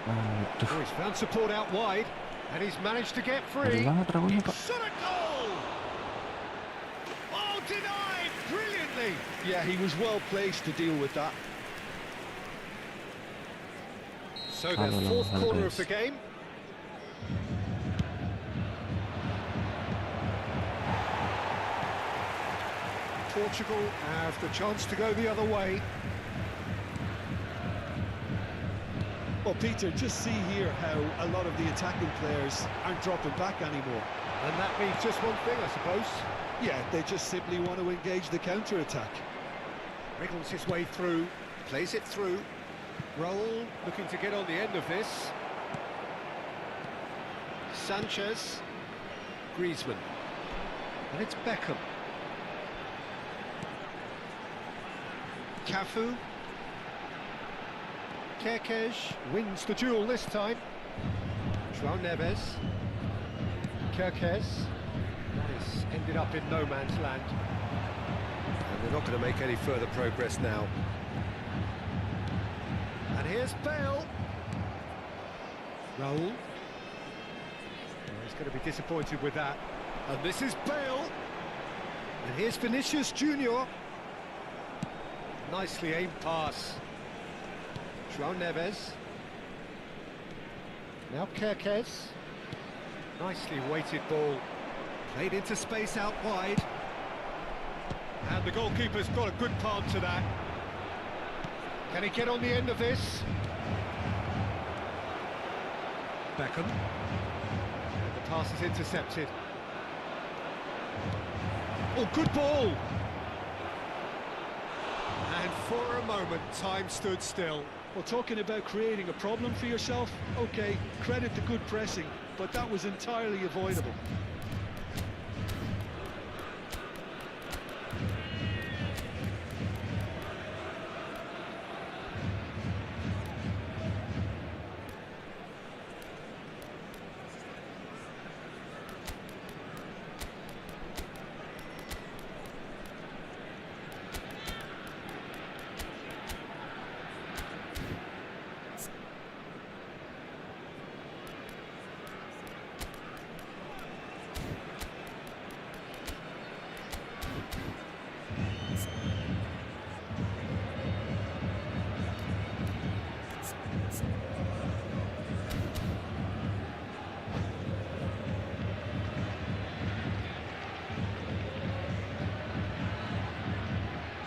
Oh, he's found support out wide, and he's managed to get free. Shot a goal! Oh, denied brilliantly! Yeah, he was well placed to deal with that. So the fourth corner of the game. Portugal have the chance to go the other way. Well, Peter, just see here how a lot of the attacking players aren't dropping back anymore. And that means just one thing, I suppose. Yeah, they just simply want to engage the counter-attack. Wriggles his way through, plays it through. Raul looking to get on the end of this. Sanchez. Griezmann. And it's Beckham. Cafu. Kerkez wins the duel this time. João Neves. Kerkez. That has ended up in no man's land. And they're not going to make any further progress now. And here's Bale. Raul. He's going to be disappointed with that. And this is Bale. And here's Vinicius Junior. Nicely aimed pass. João Neves. Now Kerkez. Nicely weighted ball. Played into space out wide. And the goalkeeper's got a good palm to that. Can he get on the end of this? Beckham. And the pass is intercepted. Oh, good ball! And for a moment, time stood still. Well, talking about creating a problem for yourself, okay, credit the good pressing, but that was entirely avoidable.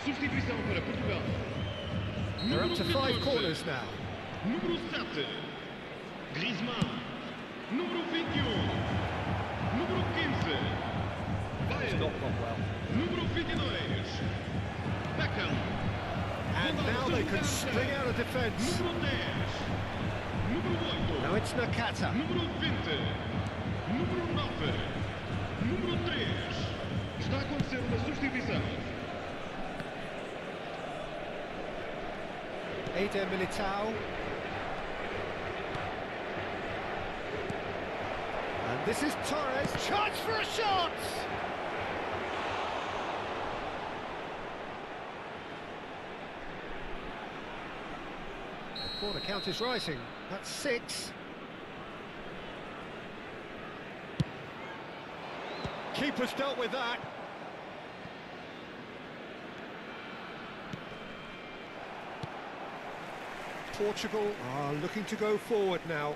Substituição para Portugal. They're up to 5 corners now. Número 7. Griezmann. Número 21. Número 15. It's Bale. not gone well. Número 22. Beckham. And now they can string out a defence. Número 10. Número 8. Now it's Nakata. Número 20. Número 9. Número 3. Está a acontecer uma substituição. Eder Militao. And this is Torres. Chance for a shot! The corner count is rising. That's 6. Keeper's dealt with that. Portugal are looking to go forward now.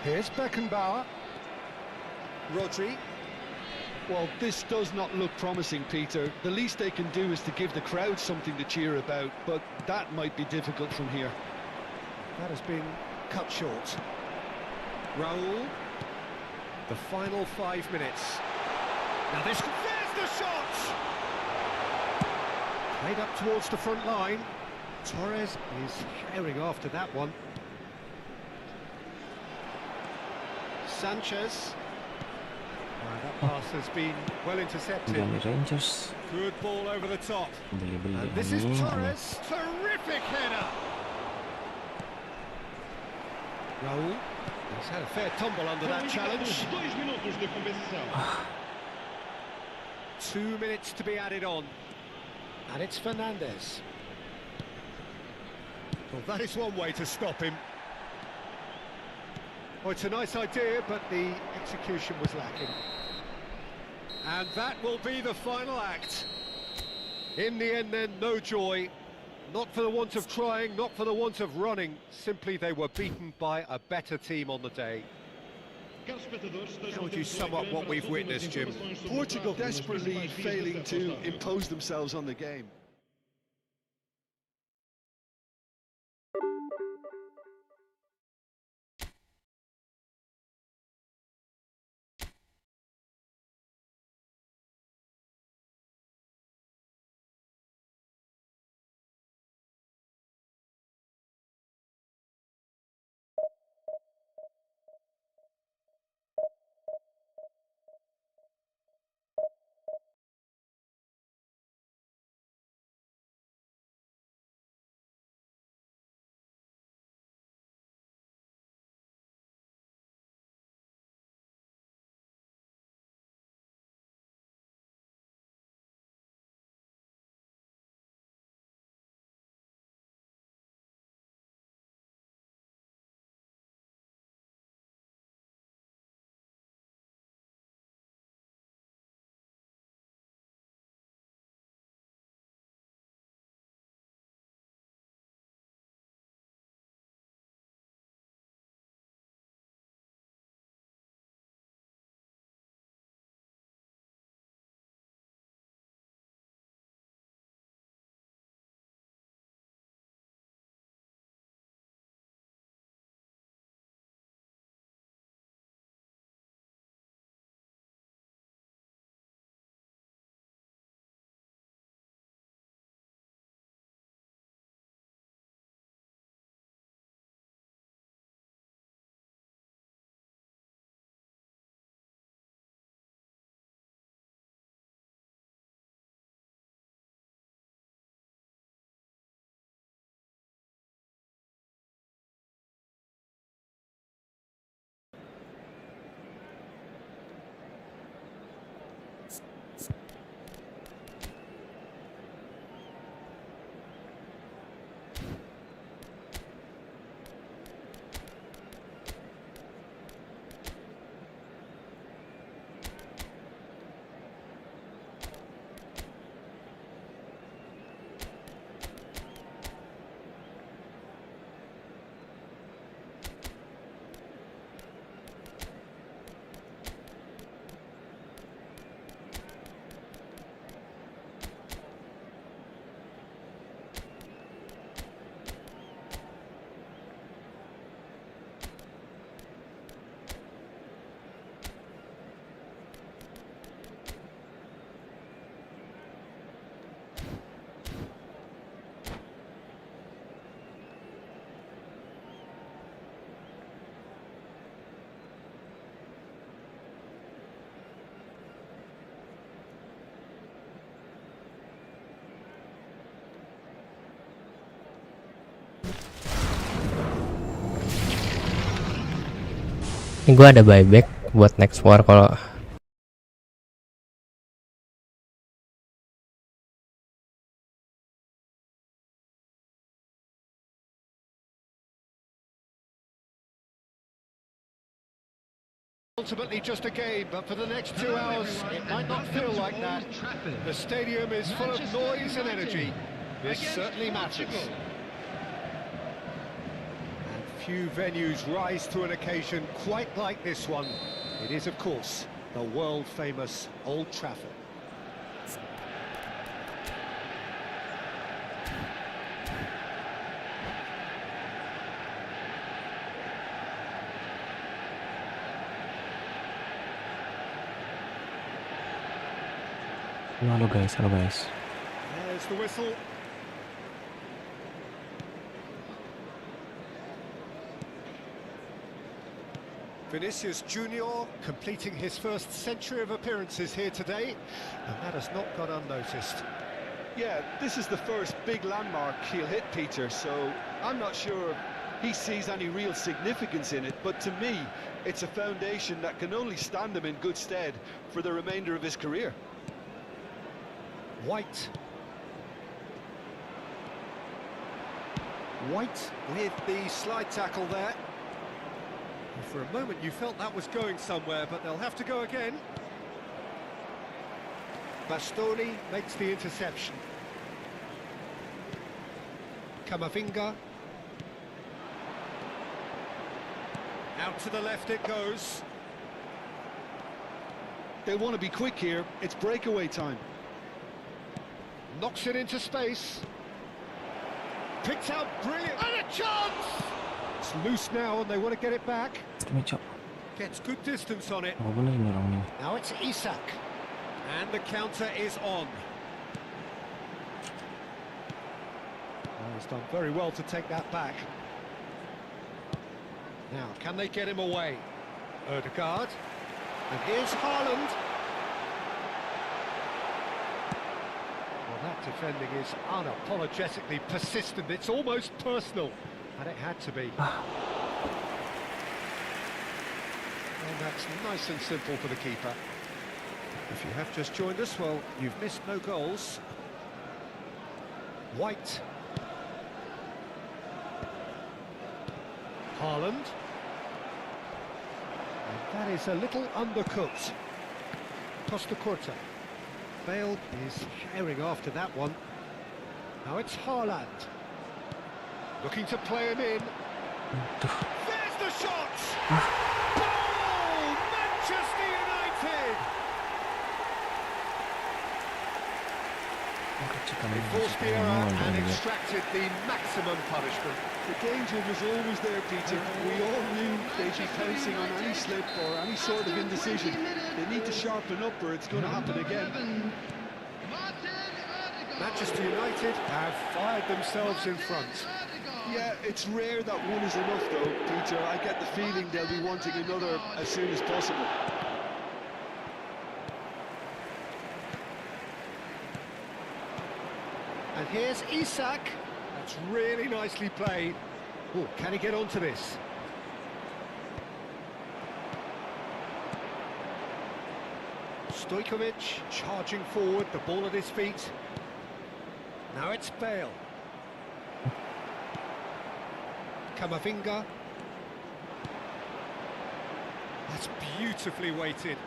Here's Beckenbauer. Rodri. Well, this does not look promising, Peter. The least they can do is to give the crowd something to cheer about, but that might be difficult from here. That has been cut short. Raul. The final 5 minutes. Now there's the shot! Played up towards the front line. Torres is herring after that one. Sanchez. That pass has been well intercepted. Dari Rangers. Good ball over the top. Beli-beli And this is anjing. Torres. Terrific header. Raul. He's had a fair tumble under that challenge. 2 minutos de compensação. 2 minutes to be added on. And it's Fernandes. Well, that is one way to stop him. Oh, it's a nice idea, but the execution was lacking. And that will be the final act. In the end, then, no joy. Not for the want of trying, not for the want of running. Simply, they were beaten by a better team on the day. How would you sum up what we've witnessed, Jim? Portugal desperately failing to impose themselves on the game. Ini gue ada buyback buat next war kalau Ultimately just a game, but for the next 2 hours it might not feel like that. The stadium is full of noise and energy. This certainly matters. And few venues rise to an occasion quite like this one. It is, of course, the world-famous Old Trafford. Halo guys, halo guys. There's the whistle. Vinicius Junior completing his first century of appearances here today, and that has not gone unnoticed. Yeah, this is the first big landmark he'll hit, Peter, so I'm not sure he sees any real significance in it, but to me, it's a foundation that can only stand him in good stead for the remainder of his career. White with the slide tackle there. For a moment you felt that was going somewhere, but they'll have to go again. Bastoni makes the interception. Camavinga. Out to the left it goes. They want to be quick here, it's breakaway time. Knocks it into space. Picked out brilliant. And a chance! It's loose now and they want to get it back. Gets good distance on it. Now it's Isak. And the counter is on. Oh, he's done very well to take that back. Now, can they get him away? Ødegaard. And here's Haaland. That defending is unapologetically persistent. It's almost personal, and it had to be. And that's nice and simple for the keeper. If you have just joined us, well, you've missed no goals. White. Haaland. And that is a little undercooked. Costa Curta. Bale is sharing after that one. Now it's Haaland. Looking to play him in. There's the shot! Goal! Manchester United! They forced the error and extracted the maximum punishment. The danger was always there, Peter. We all knew they'd be pouncing on any slip or any sort of indecision. They need to sharpen up or it's going to happen again. Manchester United have fired themselves in front. Yeah, it's rare that one is enough though, Peter. I get the feeling they'll be wanting another as soon as possible. And here's Isak. That's really nicely played. Oh, can he get onto this? Stojkovic charging forward, the ball at his feet. Now it's Bale. Camavinga. That's beautifully weighted.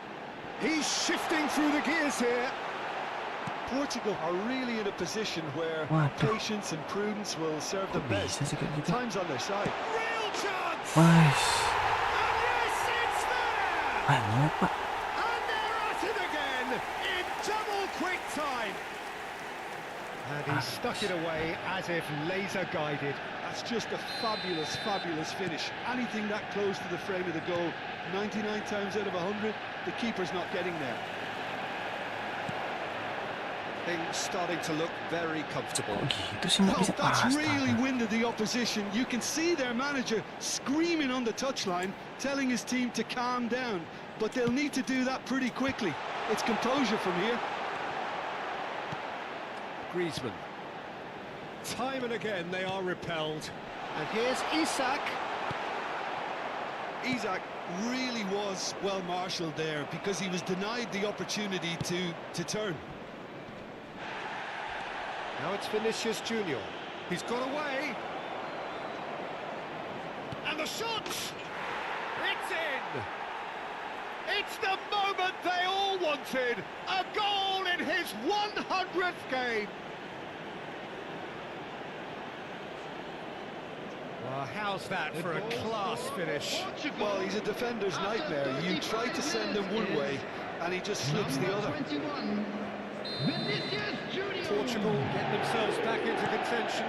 He's shifting through the gears here. Portugal are really in a position where patience and prudence will serve them best. Time's on their side. Real chance! Why? And yes, it's there! And they're at it again in double quick time. And he stuck it away as if laser guided. That's just a fabulous, fabulous finish. Anything that close to the frame of the goal, 99 times out of 100, the keeper's not getting there. Things starting to look very comfortable. Oh, that's really winded the opposition. You can see their manager screaming on the touchline, telling his team to calm down. But they'll need to do that pretty quickly. It's composure from here. Griezmann. Time and again they are repelled. And here's Isak. Isak really was well marshalled there because he was denied the opportunity to turn. Now it's Vinicius Junior. He's got away. And the shot! It's in! It's the moment they all wanted! A goal in his 100th game! Well, how's that for a class finish? Well, he's a defender's nightmare. You try to send him one way, and he just slips the other. Portugal get themselves back into contention.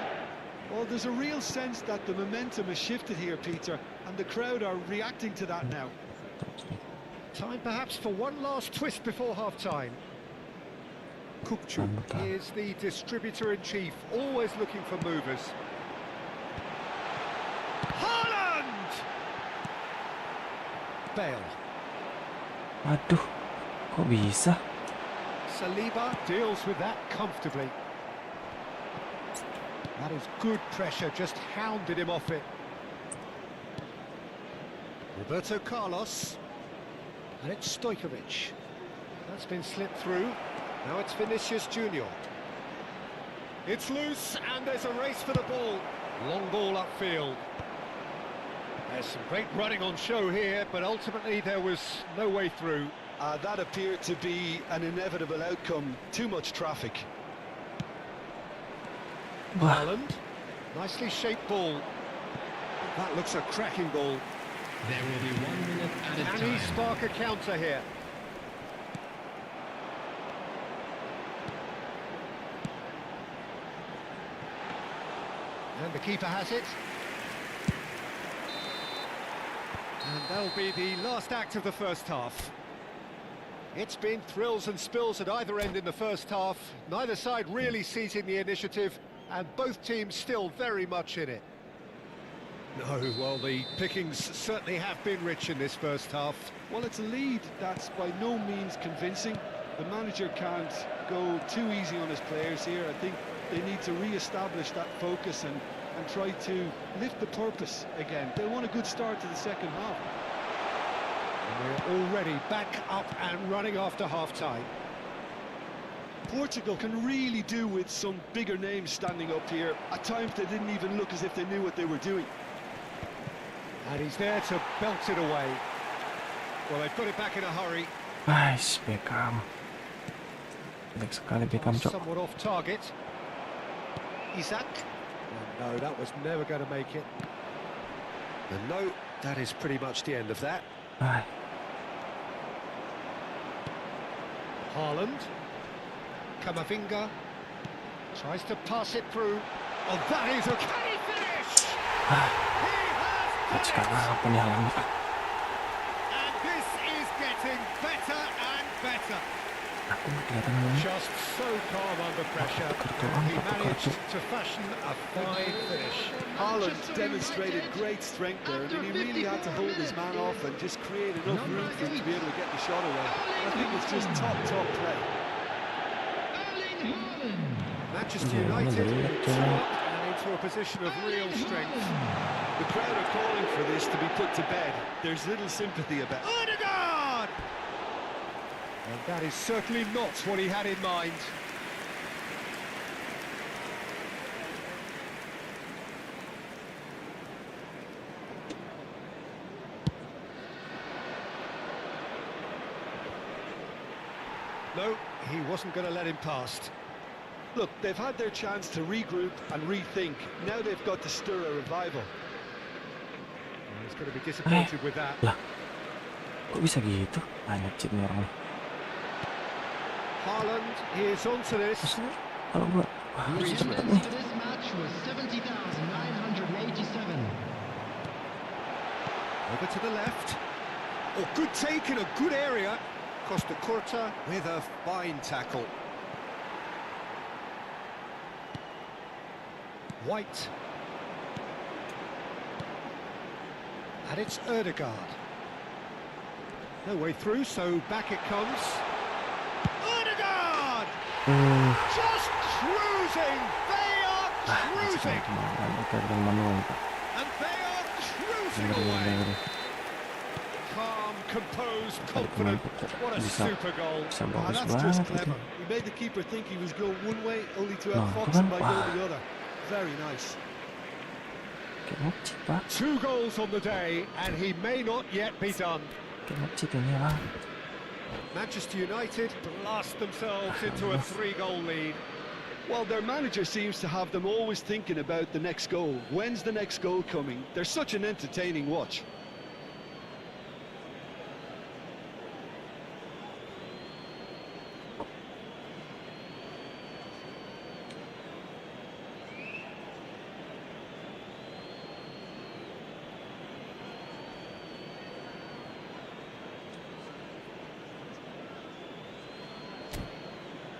Well, there's a real sense that the momentum has shifted here, Peter, and the crowd are reacting to that now. Time perhaps for one last twist before half-time. Kupchuk is the distributor-in-chief, always looking for movers. Haaland! Bale. Aduh, kok bisa? Saliba deals with that comfortably. That is good pressure, just hounded him off it. Roberto Carlos. And it's Stojkovic. That's been slipped through. Now it's Vinicius Junior. It's loose, and there's a race for the ball. Long ball upfield. There's some great running on show here, but ultimately there was no way through. That appeared to be an inevitable outcome. Too much traffic. Haaland. Nicely shaped ball. That looks a cracking ball. There will be 1 minute added time. Can he spark a counter here? And the keeper has it. And that'll be the last act of the first half. It's been thrills and spills at either end in the first half. Neither side really seizing the initiative, and both teams still very much in it. No, well, the pickings certainly have been rich in this first half. Well, it's a lead that's by no means convincing. The manager can't go too easy on his players here. I think they need to re-establish that focus and try to lift the purpose again. They want a good start to the second half. And we're already back up and running after half-time. Portugal can really do with some bigger names standing up here. At times they didn't even look as if they knew what they were doing. And he's there to belt it away. Well, they've got it back in a hurry. Nice, Beckham. Jelek sekali Beckham, cok. Somewhat off target. Isaac. Oh, no, that was never going to make it. And no, that is pretty much the end of that. Ay. Haaland. Camavinga. Tries to pass it through. Oh, that is a... Can he finish? Sekarang apa nih Haaland? And this is getting better and better. Aku nggak kelihatan namanya. Just so calm under pressure. He managed to fashion a fine finish. Haaland demonstrated great strength there. I mean, he really had to hold his man off and just create enough room for him to be able to get the shot away. I think it's just top play. Manchester United and into a position of real strength. The crowd are calling for this to be put to bed. There's little sympathy about it. Odegaard! And that is certainly not what he had in mind. No, he wasn't going to let him past. Look, they've had their chance to regroup and rethink. Now they've got to stir a revival. He's going to be disappointed with that. Lah, kok bisa gitu? Banyak cheat nih orang. Haaland is onto this. Kalau gua harus cepet nih. Over to the left. Oh, good take in a good area. Costa Curta with a fine tackle. White. And it's Odegaard. No way through, so back it comes. Odegaard! Just cruising! They are cruising! And they are cruising away. calm, composed, confident. What a super goal. bisa Ah, bagus that's banget just itu. clever. He made the keeper think he was going one way, only to Nah, outfox itu kan, him by going wah. the other. Very nice. Kayak ngecit pak, 2 goals on the day, and he may not yet be done. kayak ngecit ini lah. Manchester United blast themselves into a 3-goal lead. Well, their manager seems to have them always thinking about the next goal. When's the next goal coming? They're such an entertaining watch.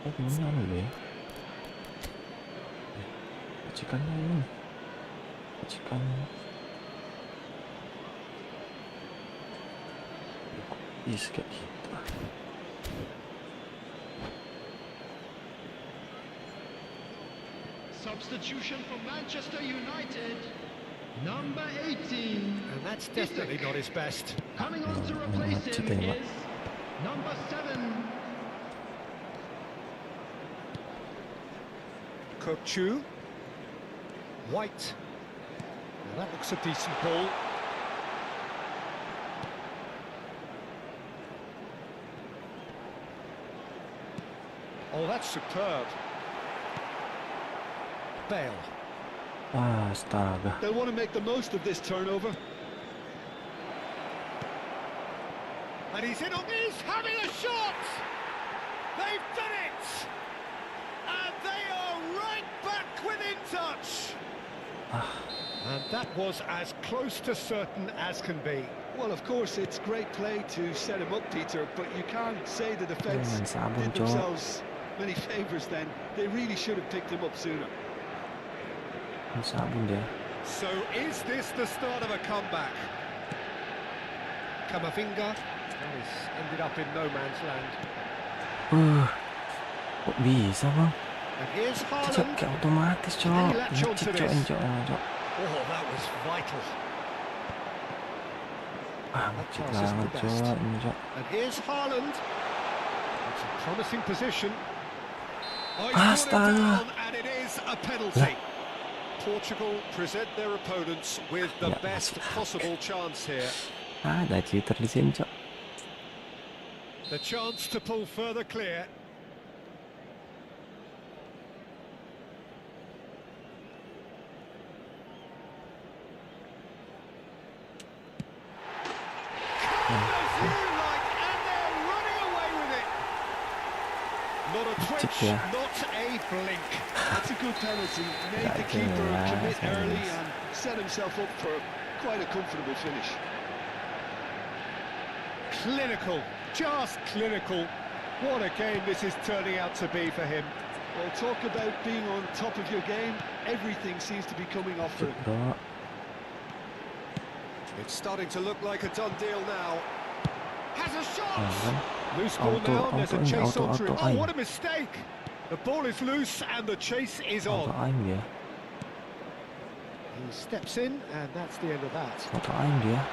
Ini anu deh. Racikannya ini. Racikan. Is kayak gitu. Substitution for Manchester United. Number 18. And that's definitely not his best. Coming on to replace him is number 7. Chu. White. Now that looks a decent ball. Oh, that's superb. Bale. Astaga. They'll want to make the most of this turnover. And he's in on this, having a shot! They've done it! And they are right back within touch! And that was as close to certain as can be. Well, of course, it's great play to set him up, Peter, but you can't say the defence Jangan sabun, did Cok. themselves many favours then. They really should have picked him up sooner. Sabun dia. So is this the start of a comeback? Kamavinga has ended up in no man's land. Kok bisa bang? And here's Cok, Haaland. kayak otomatis cok. Can he latch onto Ngecit cok, this? cok. Oh, that was vital. Ngecit banget cok, ini cok. And here's Haaland. It's a promising position. Oh, he's brought it Astaga. down, and it is a penalty. Portugal present their opponents with the Ya, best possible chance here. Ada cheater di sini cok. The chance to pull further clear. Not a twitch, ya. not a blink. That's a good penalty. Made the keeper commit early and set himself up for quite a comfortable finish. Clinical, just clinical. What a game this is turning out to be for him. Well, talk about being on top of your game. Everything seems to be coming off for him. Bro, It's starting to look like a done deal now. Has a shot! kan? Loose ball Auto, now, there's a auto ini, chase auto, onto him. auto Oh, aim. what a mistake! The ball is loose and the chase is Auto on. aim dia. He steps in and that's the end of that. Auto aim dia.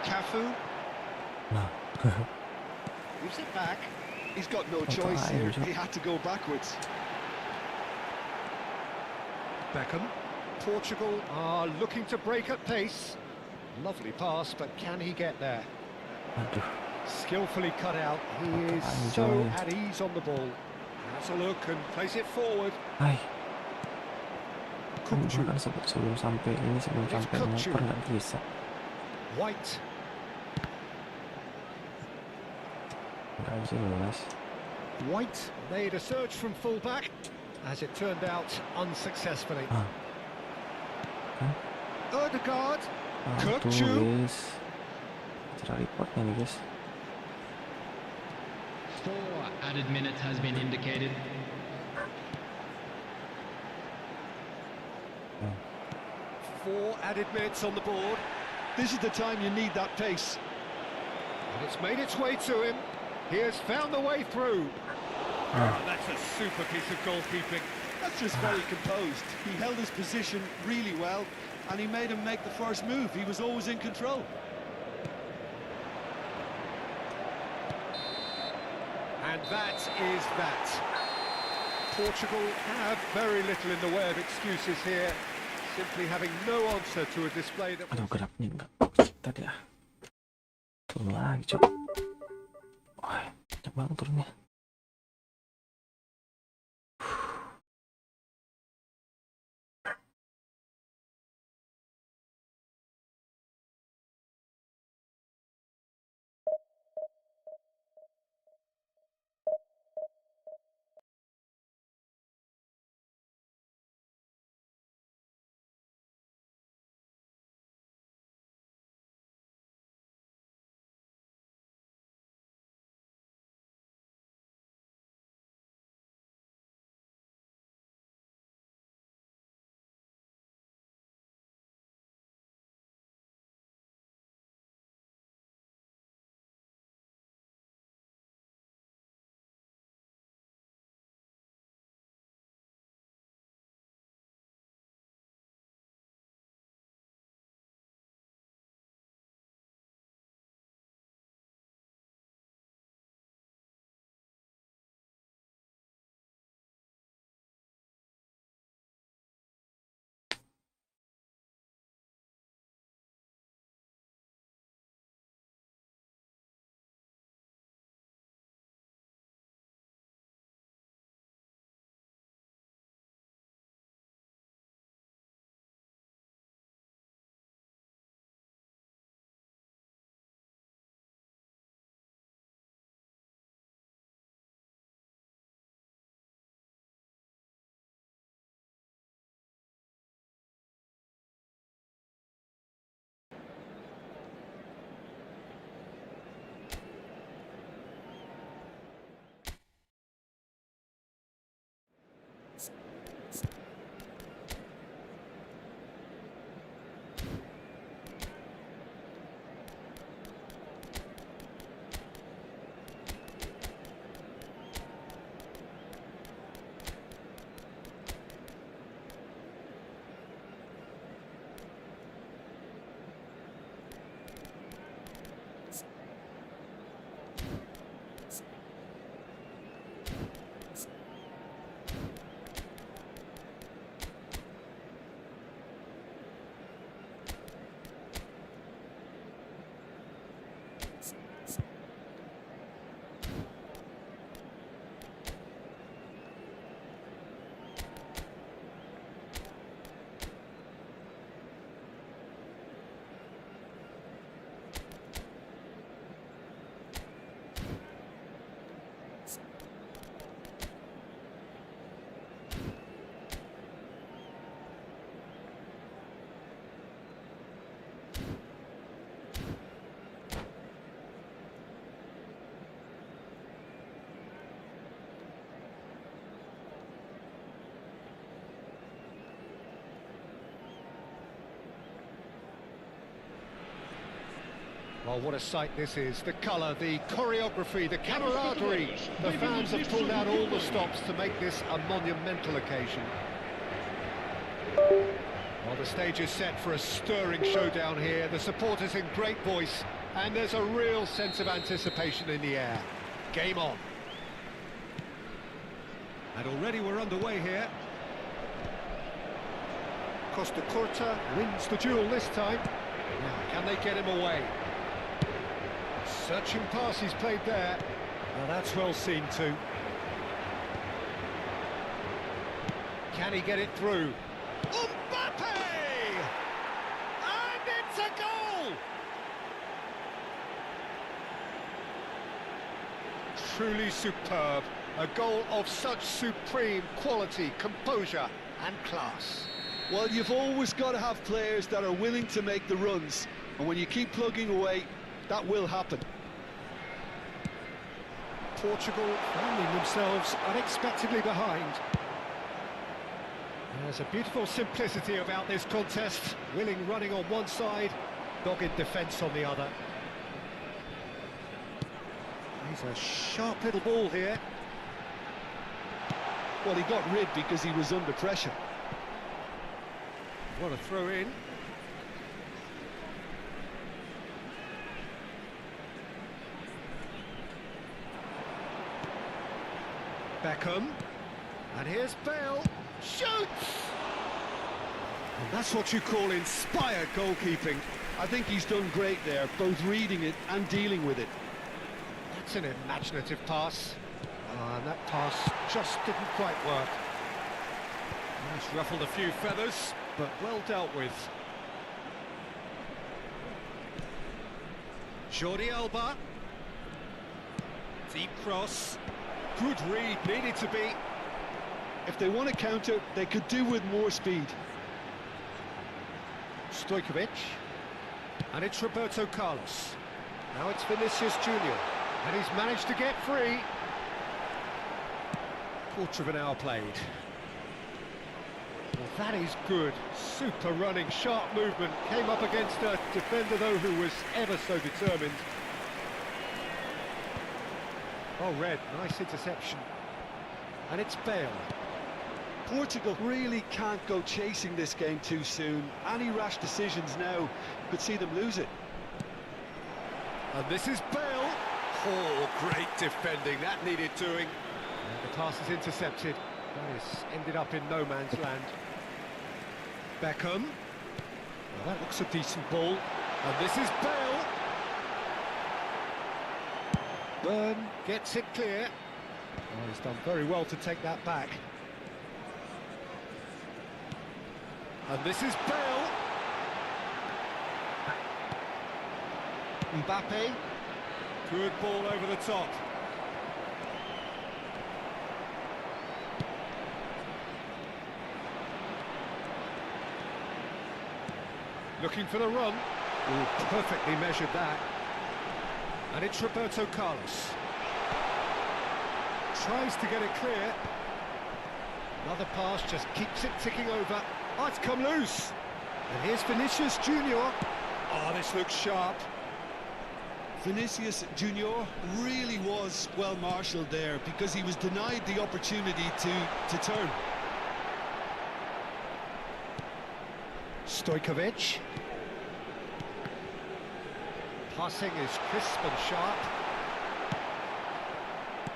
Cafu Nah. gives it back. He's got no Auto choice aim, here. Cok. He had to go backwards. Beckham. Portugal are looking to break at pace. Lovely pass, but can he get there? Aduh. Skillfully cut out. He is so at ease on the ball. Has a look and plays it forward. Hai. Kan gua kan sebelum sampai ini, sebelum It's sampai Kukcu. ngoper nggak bisa. White. Nggak bisa jelas. White made a surge from fullback, as it turned out unsuccessfully. Odegaard. Tuh Kukcu. guys. Cara reportnya nih guys. 4 added minutes has been indicated. Four added minutes on the board, This is the time you need that pace. and it's made its way to him. He has found the way through. Oh, that's a super piece of goalkeeping. That's just very composed. He held his position really well, and he made him make the first move. He was always in control. And that is that. Portugal have very little in the way of excuses here, simply having no answer to a display that Aduh, was... geraknya enggak tadi ya. Turun lagi, Cok. Wah, banyak banget turunnya. Well, what a sight this is. The colour, the choreography, the camaraderie. The fans have pulled out all the stops to make this a monumental occasion. Well, the stage is set for a stirring showdown here. The supporters in great voice, and there's a real sense of anticipation in the air. Game on. And already we're underway here. Costa Curta wins the duel this time. Now, can they get him away? Searching pass he's played there. Well, that's well seen too. Can he get it through? Mbappe! And it's a goal! Truly superb. A goal of such supreme quality, composure and class. Well, you've always got to have players that are willing to make the runs. And when you keep plugging away, that will happen. Portugal finding themselves unexpectedly behind. There's a beautiful simplicity about this contest. Willing running on one side, dogged defence on the other. He's a sharp little ball here. Well, he got rid because he was under pressure. What a throw in. Beckham. And here's Bale. Shoots! And that's what you call inspired goalkeeping. I think he's done great there, both reading it and dealing with it. That's an imaginative pass. And that pass just didn't quite work. It's ruffled a few feathers, but well dealt with. Jordi Alba. Deep cross. Good read, needed to be. If they want to counter, they could do with more speed. Stojkovic. And it's Roberto Carlos. Now it's Vinicius Junior. And he's managed to get free. Quarter of an hour played. Well, that is good. Super running, sharp movement. Came up against a defender, though, who was ever so determined. Oh, Red, nice interception. And it's Bale. Portugal really can't go chasing this game too soon. Any rash decisions now could see them lose it. And this is Bale. Oh, great defending. That needed doing. And the pass is intercepted. That has ended up in no man's land. Beckham. Well, that looks a decent ball. And this is Bale. Byrne gets it clear. Oh, he's done very well to take that back. And this is Bale. Mbappe. Good ball over the top. Looking for the run. Ooh, perfectly measured that. And it's Roberto Carlos. Tries to get it clear. Another pass just keeps it ticking over. Oh, it's come loose. And here's Vinicius Junior. Oh, this looks sharp. Vinicius Junior really was well marshalled there because he was denied the opportunity to turn. Stojkovic. Passing is crisp and sharp.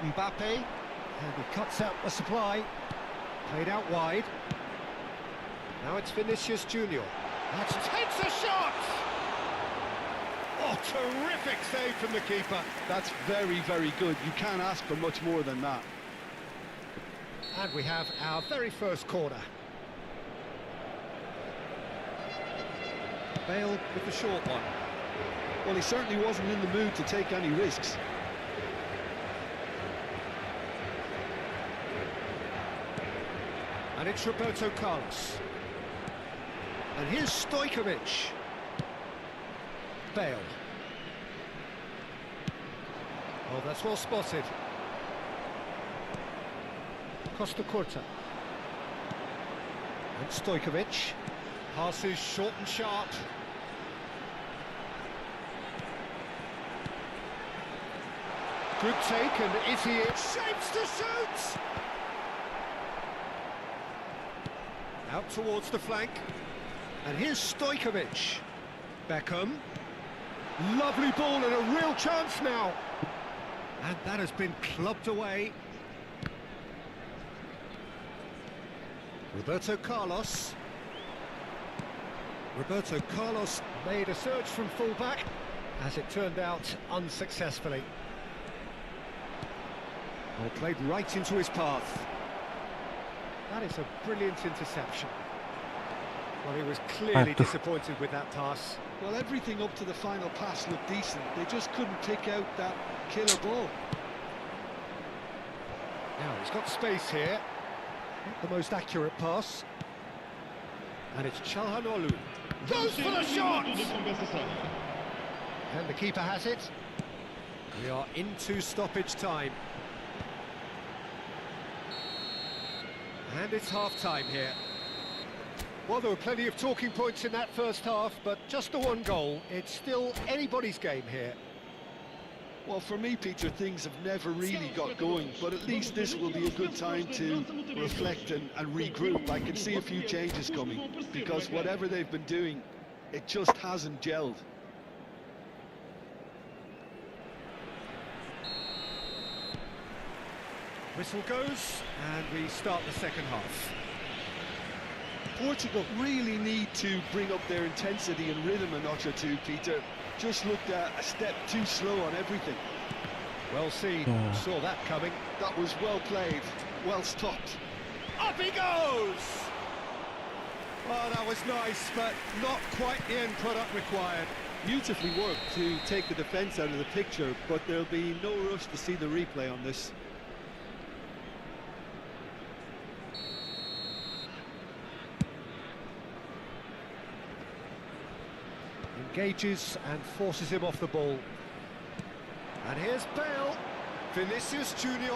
Mbappe. And he cuts out the supply. Played out wide. Now it's Vinicius Junior. That takes a shot! Oh, terrific save from the keeper. That's very, very good. You can't ask for much more than that. And we have our very first corner. Bale with the short one. Well, he certainly wasn't in the mood to take any risks. And it's Roberto Carlos. And here's Stojkovic. Bale. Oh, that's well spotted. Costa Curta. And Stojkovic. Passes short and sharp. Good take, and is he it? Shapes to shoot! Out towards the flank. And here's Stojkovic. Beckham. Lovely ball and a real chance now. And that has been clubbed away. Roberto Carlos. Roberto Carlos made a surge from fullback, as it turned out unsuccessfully. Well, played right into his path. That is a brilliant interception. Well, he was clearly disappointed with that pass. Well, everything up to the final pass looked decent. They just couldn't pick out that killer ball. Now, he's got space here. Not the most accurate pass. And it's Çalhanoğlu. Goes for the shot! And the keeper has it. We are into stoppage time. And it's half-time here. Well, there were plenty of talking points in that first half, but just the one goal. It's still anybody's game here. Well, for me, Peter, things have never really got going, but at least this will be a good time to reflect and regroup. I can see a few changes coming, because whatever they've been doing, it just hasn't gelled. Whistle goes, and we start the second half. Portugal really need to bring up their intensity and rhythm a notch or two, Peter. Just looked a step too slow on everything. Well seen, saw that coming. That was well played, well stopped. Up he goes! Oh, that was nice, but not quite the end product required. Beautifully worked to take the defence out of the picture, but there'll be no rush to see the replay on this. Engages and forces him off the ball. And here's Bale. Vinicius Junior.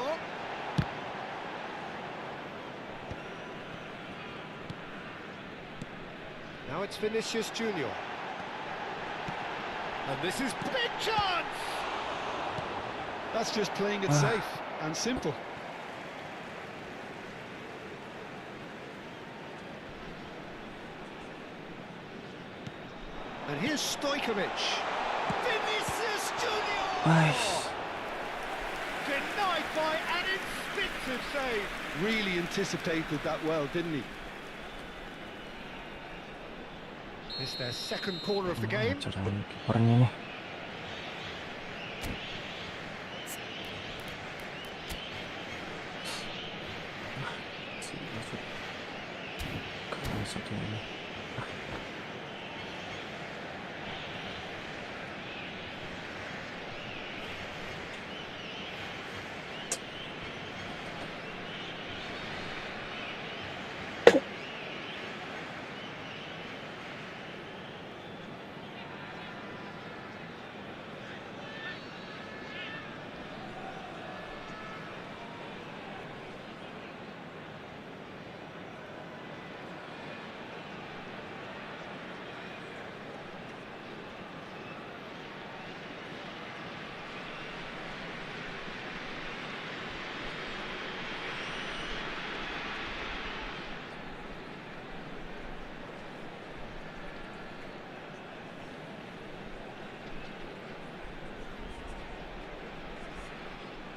Now it's Vinicius Junior. And this is big chance! That's just playing it safe and simple. And here's Stojkovic. Vinicius Junior! Nice. Denied by an instinctive save. Really anticipated that well, didn't he? It's their second corner of the game. Cadangan kipernya nih. Satu ini.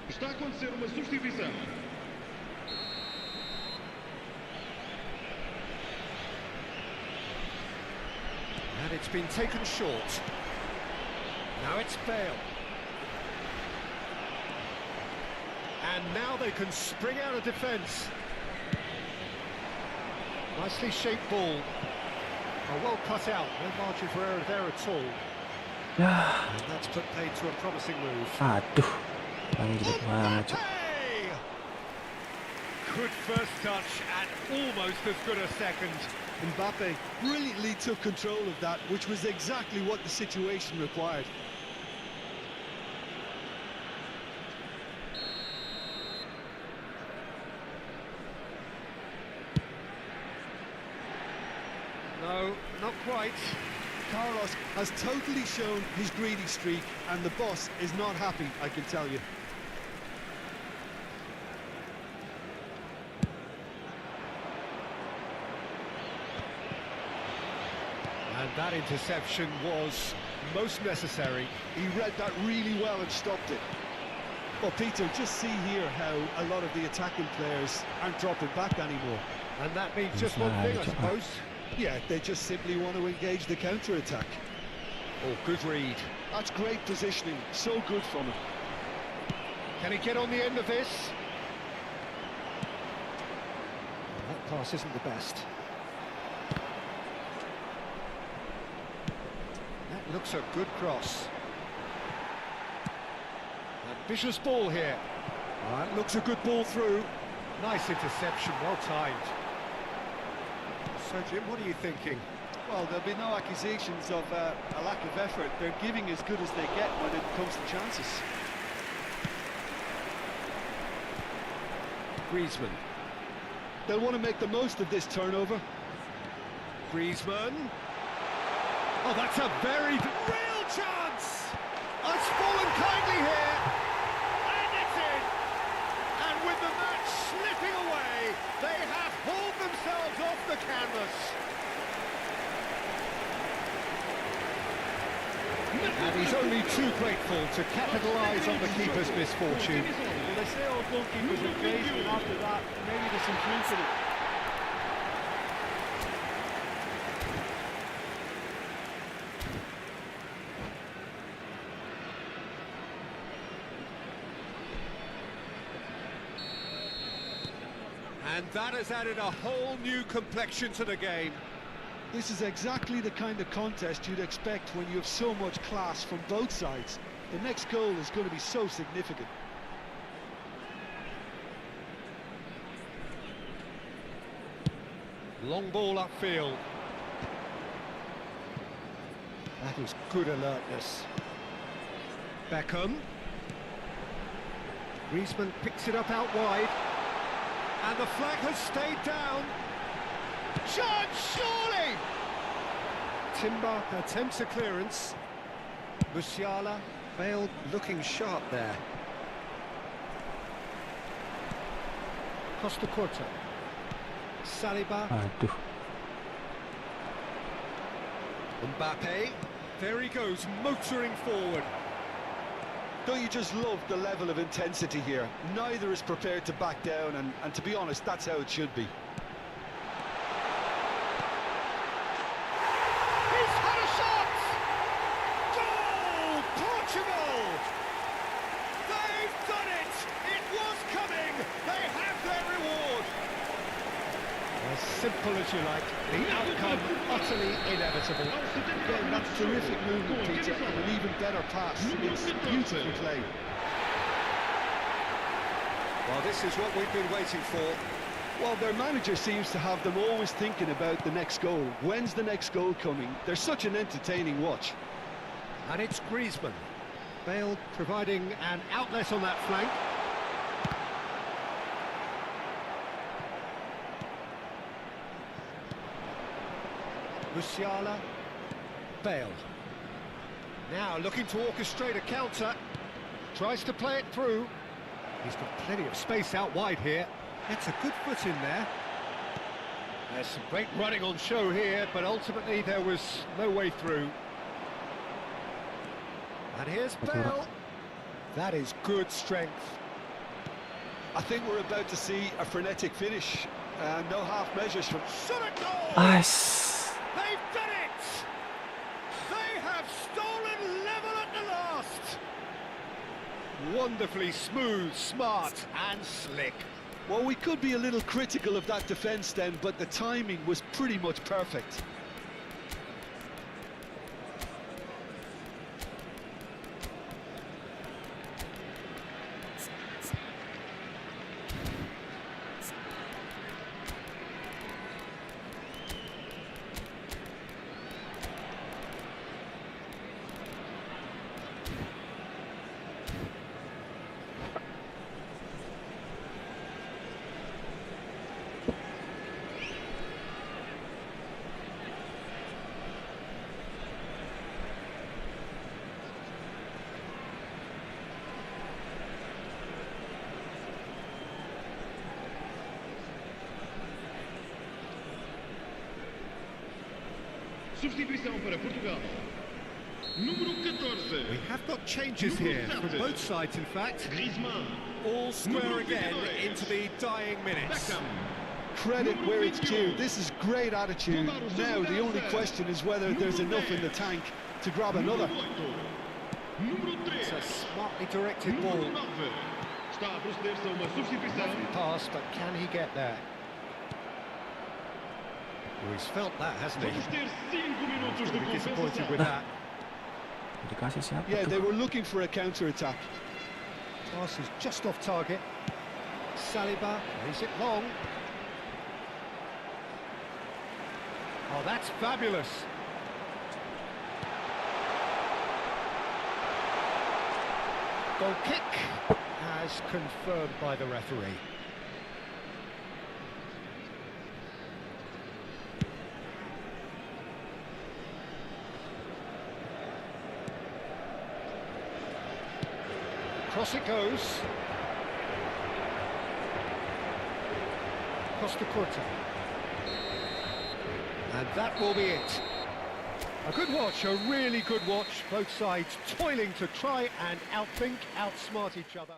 Está a acontecer uma substituição. And it's been taken short. Now it's Bale. And now they can spring out of defence. Nicely shaped ball. Oh, well cut out. No margin for error there at all. And that's put paid to a promising move. Aduh. Jelek banget. Good first touch and almost as good a second. Mbappe brilliantly took control of that, which was exactly what the situation required. No, not quite. Carlos has totally shown his greedy streak, and the boss is not happy, I can tell you. And that interception was most necessary. He read that really well and stopped it. Well, Peter, just see here how a lot of the attacking players aren't dropping back anymore. And that means just one thing, I suppose. Yeah, they just simply want to engage the counter-attack. Oh, good read. That's great positioning, so good from him. Can he get on the end of this? Well, that pass isn't the best. That looks a good cross. Ambitious ball here. That looks a good ball through. Nice interception, well timed. So, Jim, what are you thinking? Well, there'll be no accusations of a lack of effort. They're giving as good as they get when it comes to chances. Griezmann. They'll want to make the most of this turnover. Griezmann. Oh, that's a very real chance! It's fallen kindly here. And it's in. And with the match slipping away, they have hauled themselves off the canvas. And he's only too grateful to capitalise on the keeper's misfortune. they say all goalkeepers are crazy, and after that, maybe there's some truth in it. And that has added a whole new complexion to the game. This is exactly the kind of contest you'd expect when you have so much class from both sides. The next goal is going to be so significant. Long ball upfield. That is good alertness. Beckham. Griezmann picks it up out wide. And the flag has stayed down. Chance, surely! Timber attempts a clearance. Musiala, Bale looking sharp there. Costa Curta. Saliba. Aduh. Mbappe. There he goes, motoring forward. Don't you just love the level of intensity here? Neither is prepared to back down, and to be honest, that's how it should be. He's had a shot! Goal! Portugal! They've done it! It was coming! They have their reward! As simple as you like, the outcome utterly inevitable. Again, that's terrific movement, Peter, and an even better pass. It's beautiful play. Well, this is what we've been waiting for. Well, their manager seems to have them always thinking about the next goal. When's the next goal coming? They're such an entertaining watch. And it's Griezmann. Bale providing an outlet on that flank. Musiala, Bale. Now looking to orchestrate a counter. Tries to play it through. He's got plenty of space out wide here. Gets a good foot in there. There's some great running on show here, but ultimately there was no way through. And here's Bale. That is good strength. I think we're about to see a frenetic finish. No half measures from... Shot at goal! As. They've done it! They have stolen level at the last! Wonderfully smooth, smart and slick. Well, we could be a little critical of that defence then, but the timing was pretty much perfect. Substituição para Portugal. Número 14. We have got changes here from both sides, in fact. Griezmann. All square again into the dying minutes. Beckham. Credit where it's due. This is great attitude. Now the only question is whether there's enough in the tank to grab another. It's a smartly directed ball. Está a proceder-se a uma substituição. Lovely pass, but can he get there? Well, he's felt that, hasn't he? Vamos ter 5 minutos de Be disappointed compensação. with that. Dikasih siapa Yeah, tuh? they were looking for a counter-attack. Pass is just off target. Saliba plays it long. Oh, that's fabulous. Goal kick as confirmed by the referee. Across it goes. Costa Curta. And that will be it. A good watch, a really good watch. Both sides toiling to try and outthink, outsmart each other.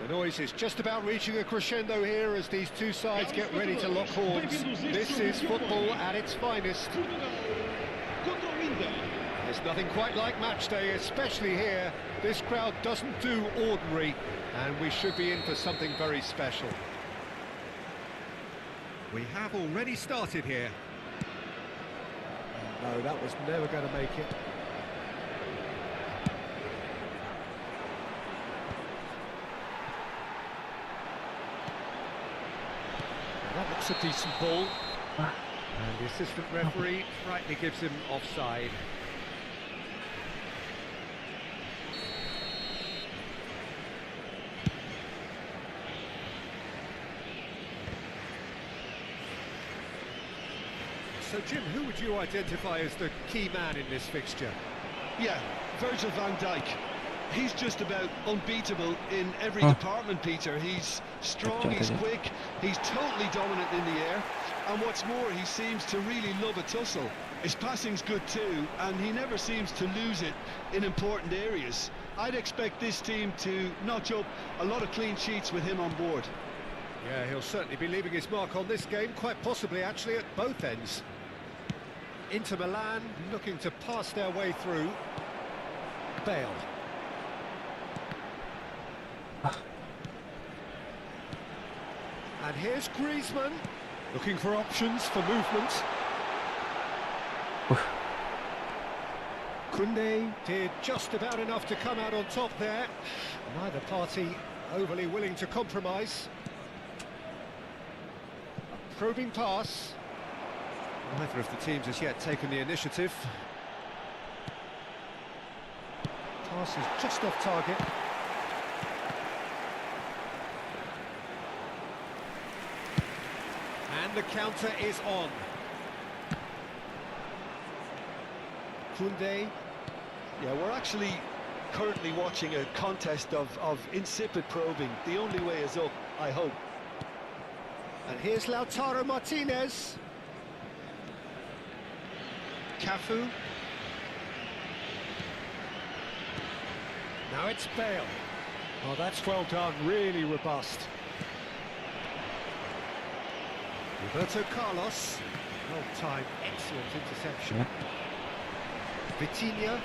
The noise is just about reaching a crescendo here as these two sides get ready to lock horns. This is football at its finest. There's nothing quite like match day, especially here. This crowd doesn't do ordinary, and we should be in for something very special. We have already started here. No, that was never going to make it. That looks a decent ball. And the assistant referee rightly gives him offside. So, Jim, who would you identify as the key man in this fixture? Yeah, Virgil van Dijk. He's just about unbeatable in every department, Peter. He's strong, he's quick, he's totally dominant in the air. And what's more, he seems to really love a tussle. His passing's good too, and he never seems to lose it in important areas. I'd expect this team to notch up a lot of clean sheets with him on board. Yeah, he'll certainly be leaving his mark on this game, quite possibly actually at both ends. Inter Milan looking to pass their way through. Bale. And here's Griezmann, looking for options for movement. Koundé did just about enough to come out on top there. Neither party overly willing to compromise. A probing pass. Neither of the teams has yet taken the initiative. Pass is just off target. And the counter is on. Koundé. Yeah, we're actually currently watching a contest of insipid probing. The only way is up, I hope. And here's Lautaro Martinez. Cafu. Now it's Bale. Oh, that's well done, really robust. Roberto Carlos. Well timed, excellent interception. Vitinha.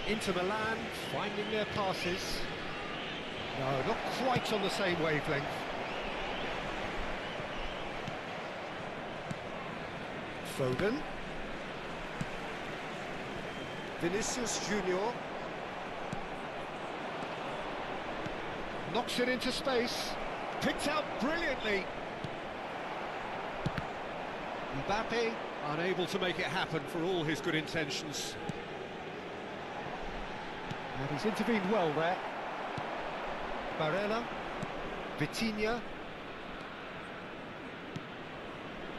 Inter Milan finding their passes. No, not quite on the same wavelength. Foden. Vinicius Junior. Knocks it into space. Picked out brilliantly. Mbappe unable to make it happen for all his good intentions. And he's intervened well there. Barella. Vitinha.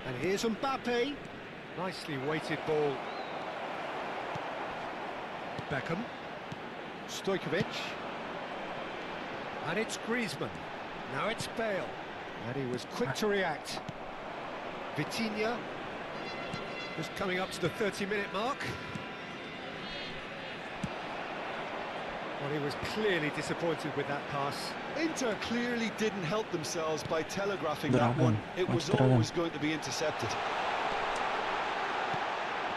And here's Mbappe. Nicely weighted ball. Beckham. Stojkovic. And it's Griezmann. Now it's Bale. And he was quick to react. Vitinha. Just coming up to the 30-minute mark. Well, he was clearly disappointed with that pass. Inter clearly didn't help themselves by telegraphing that one. It was always going to be intercepted.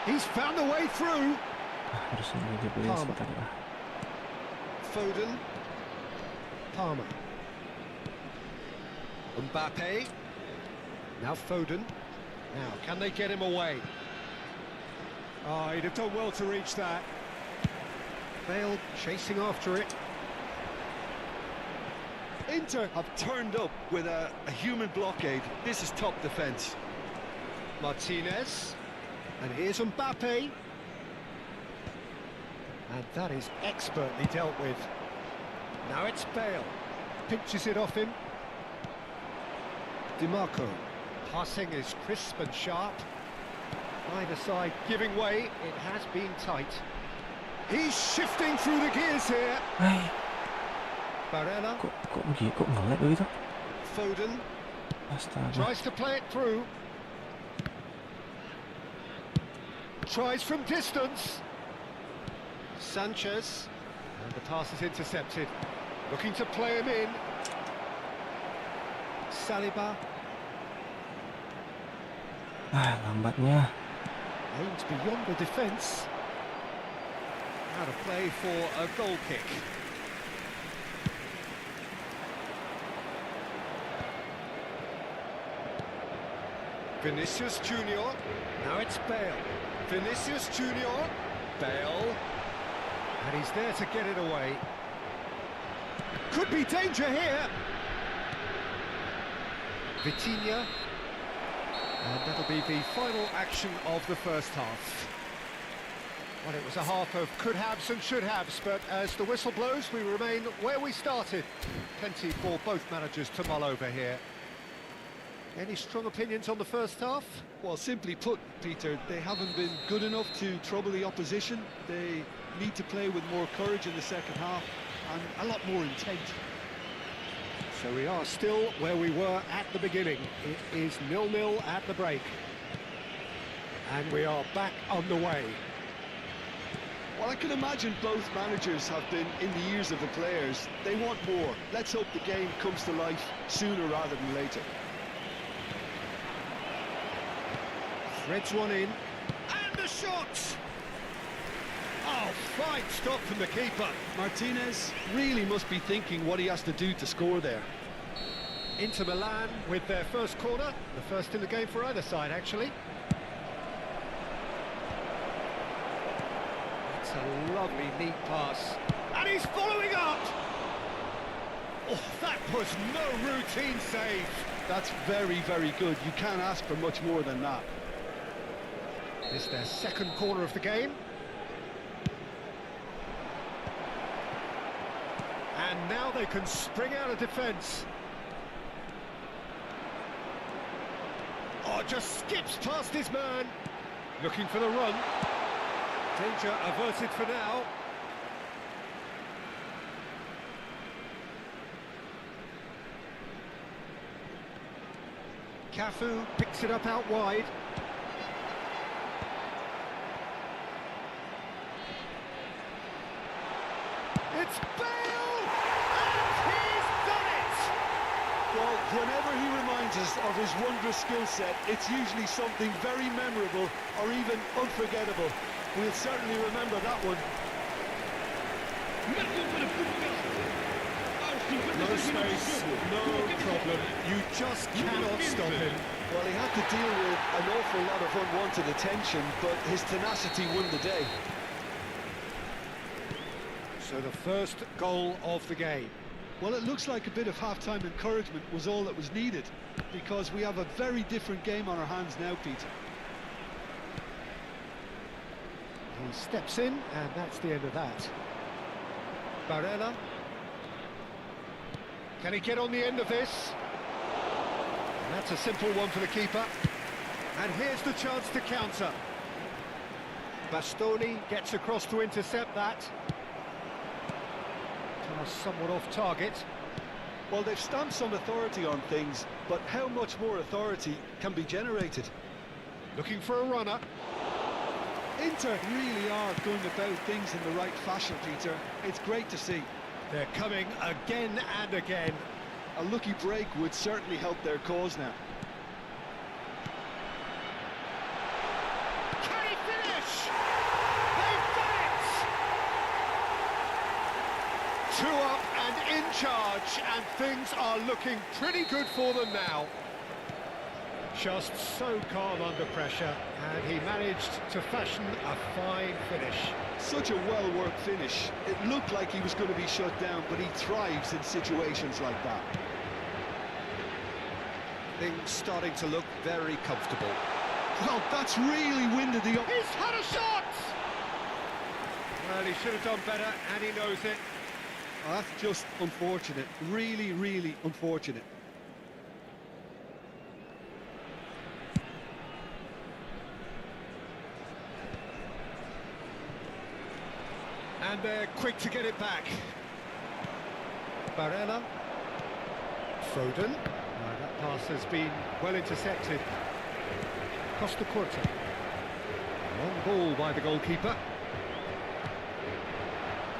He's found a way through. Palmer. Foden. Palmer. Mbappe. Now Foden. Now, can they get him away? Oh, he'd have done well to reach that. Bale chasing after it. Inter have turned up with a human blockade. This is top defence. Martinez. And here's Mbappe. And that is expertly dealt with. Now it's Bale. Pinches it off him. DiMarco. Passing is crisp and sharp. Either side giving way. It has been tight. He's shifting through the gears here. Barella. Kok nge-lag begitu? Foden. Astaga. Tries to play it through. Tries from distance. Sanchez. And the pass is intercepted. Looking to play him in. Saliba. Lambatnya. Aimed beyond the defence. Out of play for a goal kick. Vinicius Junior. Now it's Bale. Vinicius Junior. Bale. And he's there to get it away. Could be danger here. Vitinha. And that'll be the final action of the first half. Well, it was a half of could-haves and should-haves, but as the whistle blows, we remain where we started. Plenty for both managers to mull over here. Any strong opinions on the first half? Well, simply put, Peter, they haven't been good enough to trouble the opposition. They need to play with more courage in the second half and a lot more intent. So we are still where we were at the beginning. It is 0-0 at the break. And we are back on the way. Well, I can imagine both managers have been in the ears of the players. They want more. Let's hope the game comes to life sooner rather than later. Threads one in. And the shot! Oh, fine stop from the keeper. Martinez really must be thinking what he has to do to score there. Inter Milan with their first corner. The first in the game for either side, actually. It's a lovely, neat pass. And he's following up! Oh, that was no routine save. That's very, very good. You can't ask for much more than that. It's their second corner of the game. And now they can spring out of defence. Oh, just skips past his man. Looking for the run. Danger averted for now. Cafu picks it up out wide. It's Bale! And he's done it! Well, whenever he reminds us of his wondrous skill set, it's usually something very memorable or even unforgettable. We'll certainly remember that one. No space, no problem. You just cannot stop him. Well, he had to deal with an awful lot of unwanted attention, but his tenacity won the day. So the first goal of the game. Well, it looks like a bit of half-time encouragement was all that was needed, because we have a very different game on our hands now, Peter. He steps in, and that's the end of that. Barella. Can he get on the end of this? And that's a simple one for the keeper. And here's the chance to counter. Bastoni gets across to intercept that. Somewhat off target. Well, they've stamped some authority on things, but how much more authority can be generated? Looking for a runner. Inter really are going about things in the right fashion, Peter. It's great to see. They're coming again and again. A lucky break would certainly help their cause now. Can he finish? They've done it! 2 up and in charge, and things are looking pretty good for them now. Just so calm under pressure, and he managed to fashion a fine finish. Such a well-worked finish. It looked like he was going to be shut down, but he thrives in situations like that. Things starting to look very comfortable. Well, that's really winded the... He's had a shot! Well, he should have done better, and he knows it. Oh, that's just unfortunate. Really, really unfortunate. And they're quick to get it back. Barella. Foden. That pass has been well intercepted. Costa Curta. Long ball by the goalkeeper.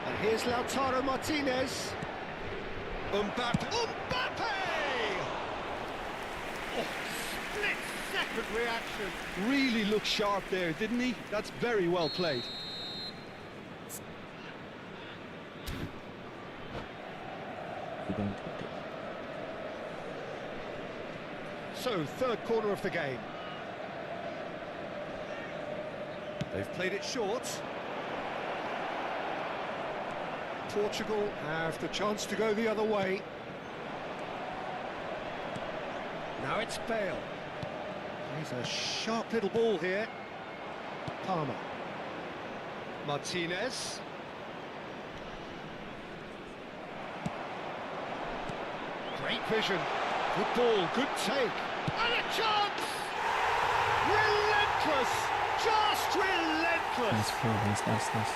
And here's Lautaro Martinez. Mbappe! Oh, split-second reaction. Really looked sharp there, didn't he? That's very well played. So, third corner of the game. They've played it short. Portugal have the chance to go the other way. Now it's Bale. He's a sharp little ball here. Palmer. Martinez. Great vision. Good ball, good take. And a chance! Relentless! Just relentless! Nice.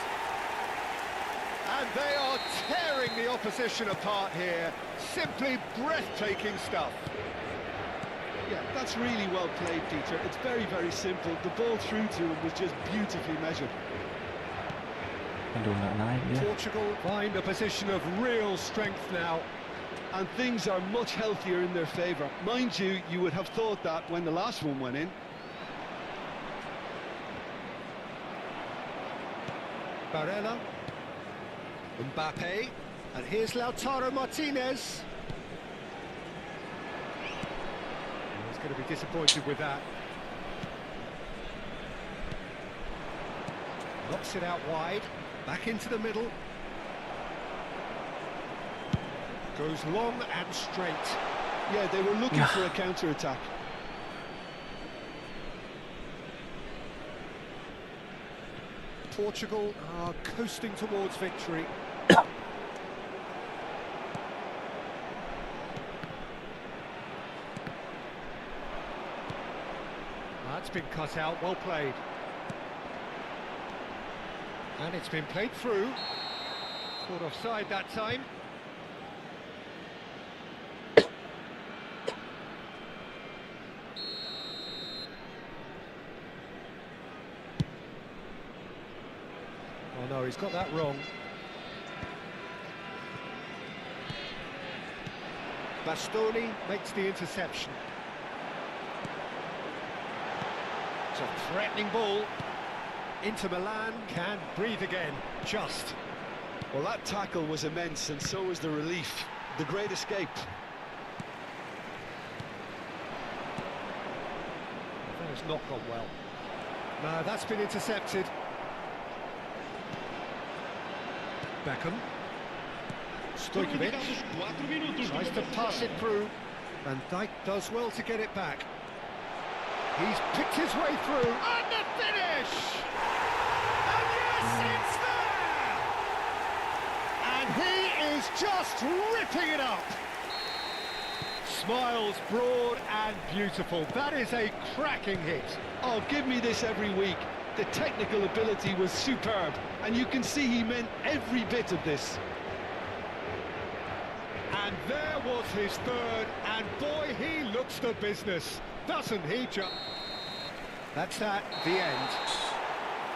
And they are tearing the opposition apart here. Simply breathtaking stuff. Yeah, that's really well played, Peter. It's very, very simple. The ball through to him was just beautifully measured. Portugal find a position of real strength now. And things are much healthier in their favour. Mind you, you would have thought that when the last one went in. Barella. Mbappe. And here's Lautaro Martinez. He's going to be disappointed with that. Knocks it out wide. Back into the middle. Goes long and straight. Yeah, they were looking for a counter-attack. Portugal are coasting towards victory. That's been cut out, well played. And it's been played through. Caught offside that time. Oh no, he's got that wrong. Bastoni makes the interception. It's a threatening ball. Inter Milan can breathe again, just. Well, that tackle was immense, and so was the relief. The great escape. That has not gone well. No, that's been intercepted. Beckham. Stojkovic tries to pass it through. Van Dijk does well to get it back. He's picked his way through. And the finish! And yes, it's there! And he is just ripping it up. Smiles broad and beautiful. That is a cracking hit. Oh, give me this every week. The technical ability was superb, and you can see he meant every bit of this. And there was his third, and boy, he looks the business, doesn't he, Joe? That's at the end.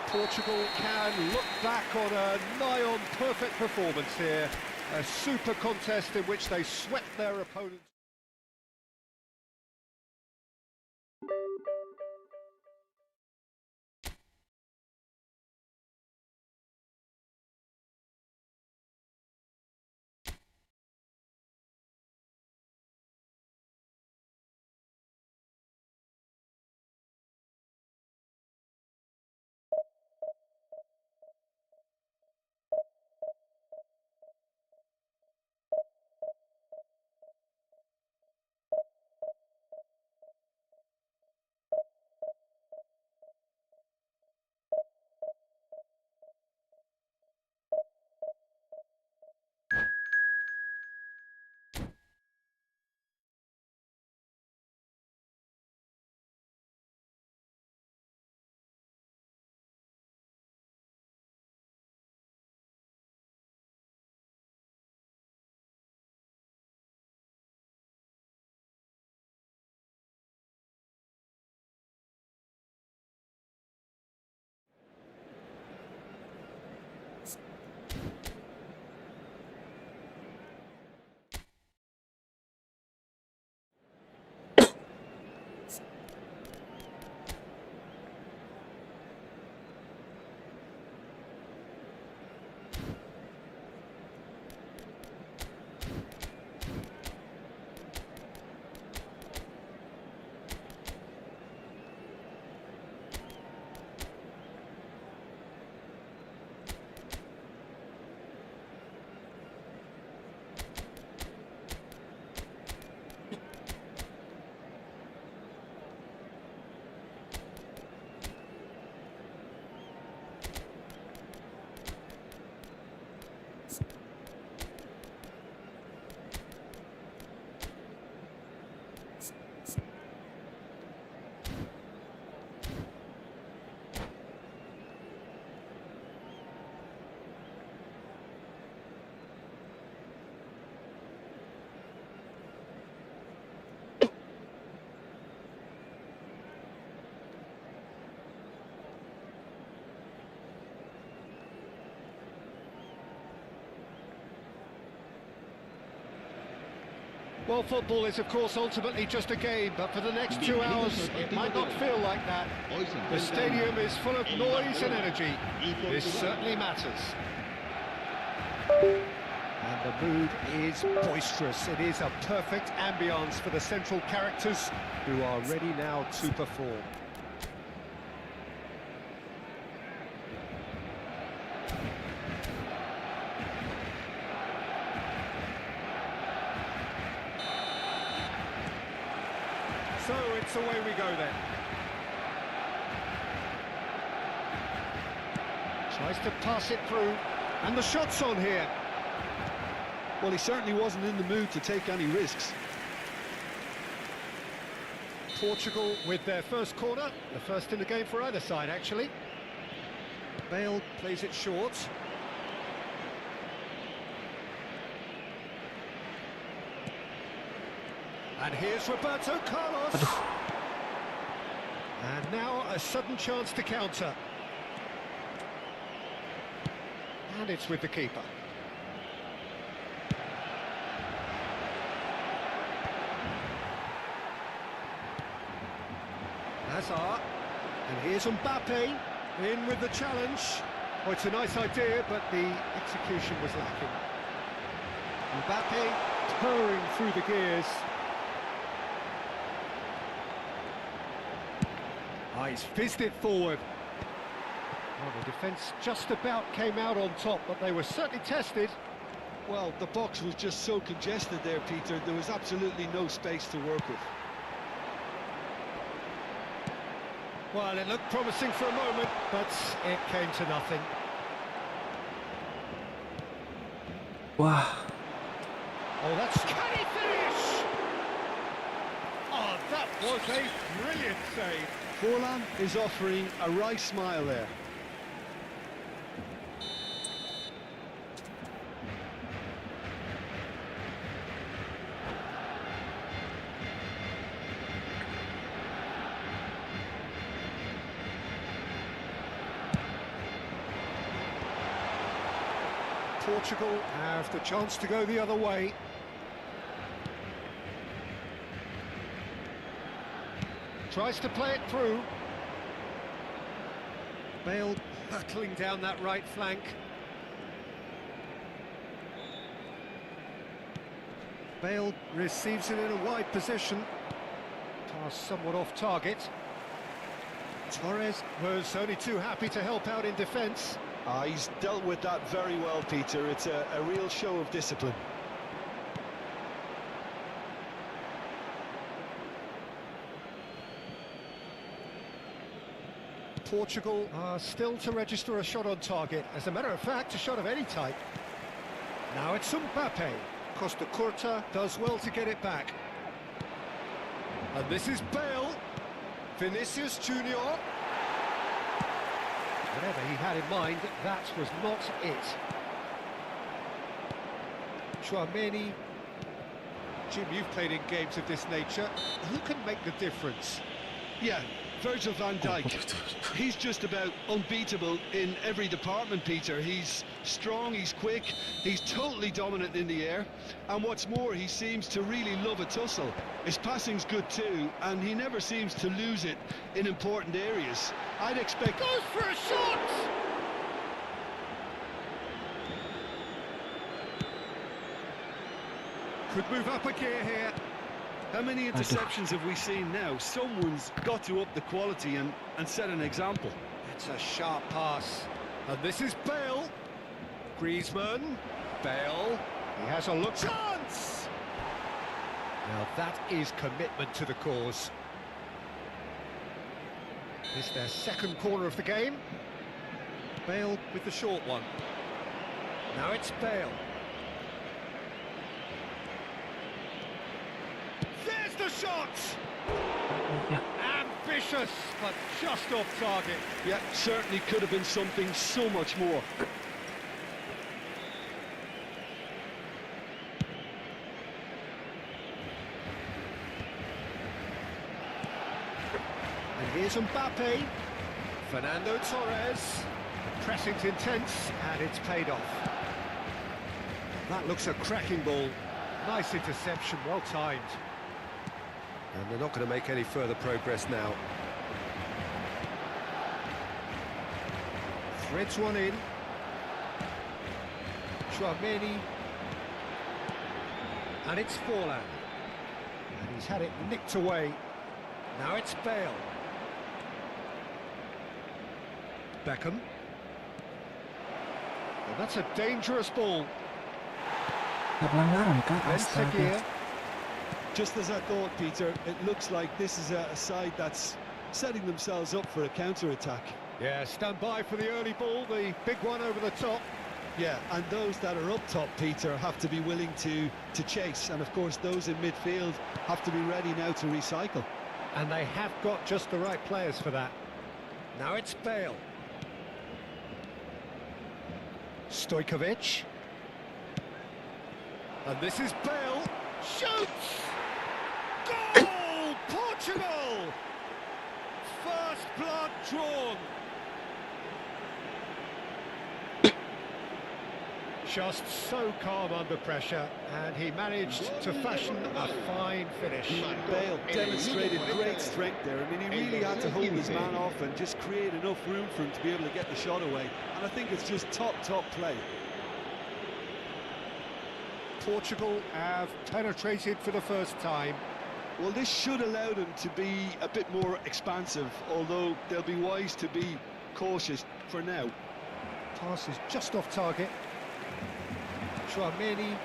Portugal can look back on a nigh-on perfect performance here. A super contest in which they swept their opponents. Well, football is, of course, ultimately just a game, but for the next 2 hours, it might not feel like that. The stadium is full of noise and energy. This certainly matters. And the mood is boisterous. It is a perfect ambience for the central characters who are ready now to perform. So it's away we go then. Tries to pass it through, and the shot's on here. Well, he certainly wasn't in the mood to take any risks. Portugal with their first corner, the first in the game for either side, actually. Bale plays it short. And here's Roberto Carlos. And now a sudden chance to counter. And it's with the keeper. Hazard. And here's Mbappe in with the challenge. Oh, it's a nice idea, but the execution was lacking. Mbappe purring through the gears. Oh, he's fizzed it forward. Well, the defence just about came out on top, but they were certainly tested. Well, the box was just so congested there, Peter. There was absolutely no space to work with. Well, it looked promising for a moment, but it came to nothing. Wah. Oh, that's... Can he finish? Oh, that was a brilliant save. Forlan is offering a wry smile there. Portugal have the chance to go the other way. Tries to play it through. Bale hurtling down that right flank. Bale receives it in a wide position. Pass somewhat off target. Torres was only too happy to help out in defence. He's dealt with that very well, Peter. It's a real show of discipline. Portugal are still to register a shot on target. As a matter of fact, a shot of any type. Now it's Mbappe. Costa Curta does well to get it back. And this is Bale. Vinicius Junior. Whatever he had in mind, that was not it. Chouameni. Jim, you've played in games of this nature. Who can make the difference? Yeah, Virgil van Dijk. He's just about unbeatable in every department, Peter. He's strong, he's quick, he's totally dominant in the air. And what's more, he seems to really love a tussle. His passing's good too, and he never seems to lose it in important areas. I'd expect... Goes for a shot! Could move up a gear here. How many interceptions have we seen now? Someone's got to up the quality and set an example. It's a sharp pass. And this is Bale. Griezmann. Bale. He has a look. Chance! Now that is commitment to the cause. It's their second corner of the game. Bale with the short one. Now it's Bale. There's the shot! Ambitious, but just off target. Yeah, certainly could have been something so much more. And here's Mbappe. Fernando Torres. Pressing's intense, and it's paid off. That looks a cracking ball. Nice interception, well timed. And they're not going to make any further progress now. Threads one in. Chouameni. And it's Forlan. And he's had it nicked away. Now it's Bale. Beckham. Well, that's a dangerous ball. Seru. Just as I thought, Peter, it looks like this is a side that's setting themselves up for a counter-attack. Yeah, stand by for the early ball, the big one over the top. Yeah, and those that are up top, Peter, have to be willing to chase. And, of course, those in midfield have to be ready now to recycle. And they have got just the right players for that. Now it's Bale. Stojkovic. And this is Bale. Shoots! Goal! Portugal! First blood drawn. Just so calm under pressure, and he managed to fashion a fine finish. Bale demonstrated great strength there. I mean, he really had to hold his man off and just create enough room for him to be able to get the shot away. And I think it's just top play. Portugal have penetrated for the first time. Well, this should allow them to be a bit more expansive, although they'll be wise to be cautious for now. Pass is just off target. Chouameni.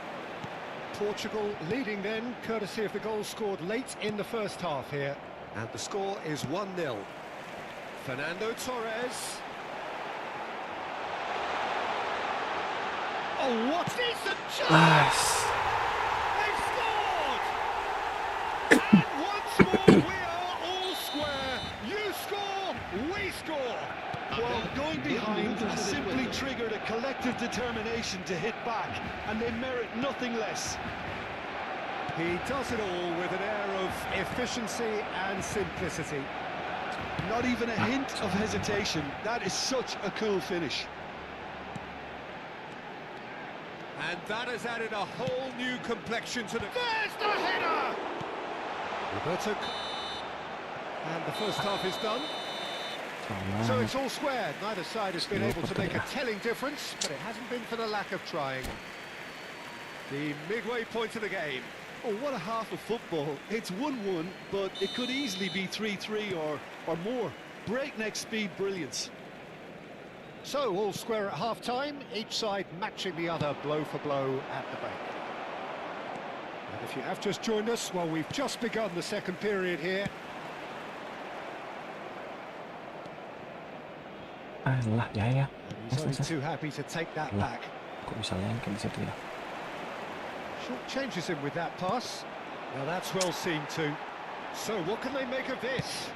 Portugal leading then, courtesy of the goal scored late in the first half here. And the score is 1-0. Fernando Torres. Oh, what is the chance? Nice. They've scored! And once more, we are all square. You score, we score. Well, going behind has simply triggered a collective determination to hit back, and they merit nothing less. He does it all with an air of efficiency and simplicity. Not even a hint of hesitation. That is such a cool finish. And that has added a whole new complexion to the... There's the header! Roberto. And the first half is done. So it's all square. Neither side has been able to make a telling difference, but it hasn't been for the lack of trying. The midway point of the game. Oh, what a half of football. It's 1-1, but it could easily be 3-3 or more. Breakneck speed brilliance. So, all square at half-time, each side matching the other blow for blow at the back. And if you have just joined us, well, we've just begun the second period here. Alah, ya. He's only too happy to take that back. Kok bisa lengket di situ ya? Short changes him with that pass. Now that's well seen too. So what can they make of this?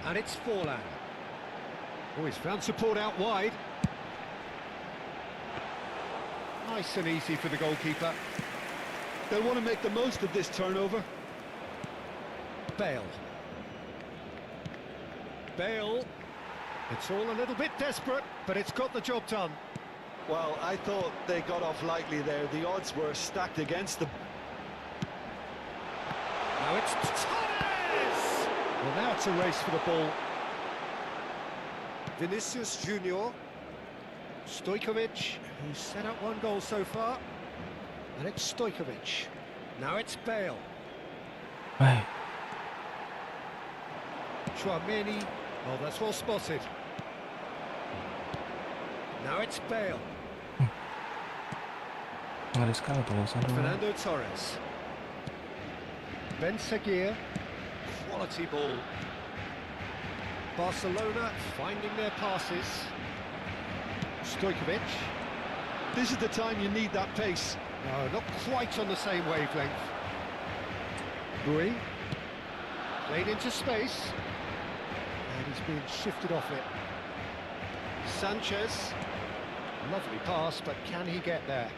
And it's Forlan. Oh, he's found support out wide. Nice and easy for the goalkeeper. They'll want to make the most of this turnover. Bale. Bale. It's all a little bit desperate, but it's got the job done. Well, I thought they got off lightly there. The odds were stacked against them. Now it's Torres! Well, now it's a race for the ball. Vinicius Junior. Stojkovic, who's set up one goal so far. And it's Stojkovic. Now it's Bale. Right. Chouameni. Oh, that's well spotted. Now it's Bale. Ngeri sekali tulisan. Fernando Torres. Ben Seguir. Quality ball. Barcelona finding their passes. Stojkovic. This is the time you need that pace. No, not quite on the same wavelength. Skuy. Played into space. And he's being shifted off it. Sanchez. Lovely pass, but can he get there?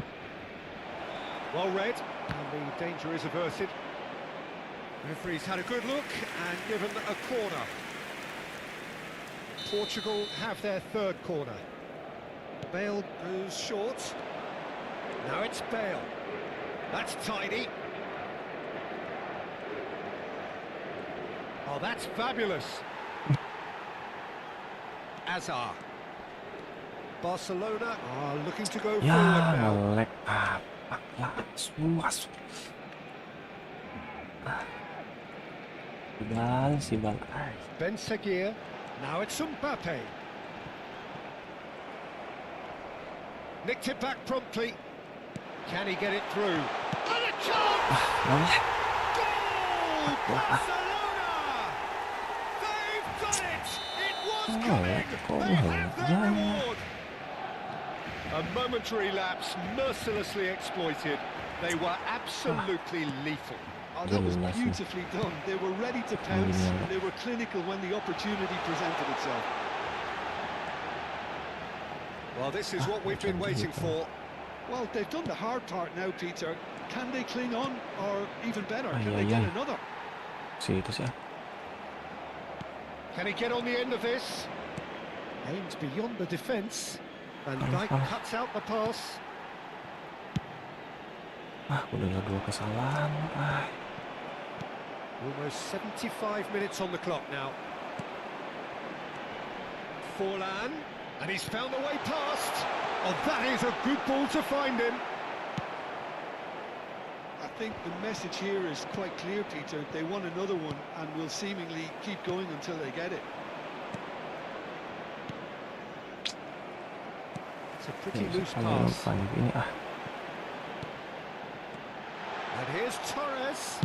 Well read, and the danger is averted. Referee's had a good look and given a corner. Portugal have their third corner. Bale goes short. Now it's Bale. That's tidy. Oh, that's fabulous. Azar. Barcelona are looking to go forward now. Nge-lag apa? Langsung masuk. Sibal. Ben Seguir. Now it's Mbappe. Nicked it back promptly. Can he get it through? And a chance! Goal! Barcelona! They've done it! It was coming! They have their reward! A momentary lapse mercilessly exploited. They were absolutely lethal. Oh, that was beautifully done. They were ready to pounce, and they were clinical when the opportunity presented itself. Well, this is what we've been waiting for. Well, they've done the hard part now, Peter. Can they cling on, or even better, can they get another? Can he get on the end of this? Aims beyond the defence. Van Dijk cuts out the pass. Udah 2 kesalahan. Almost 75 minutes on the clock now. Forlan, and he's found the way past. Oh, that is a good ball to find him. I think the message here is quite clear, Peter. They want another one and will seemingly keep going until they get it. It's a pretty loose pass. And here's Torres.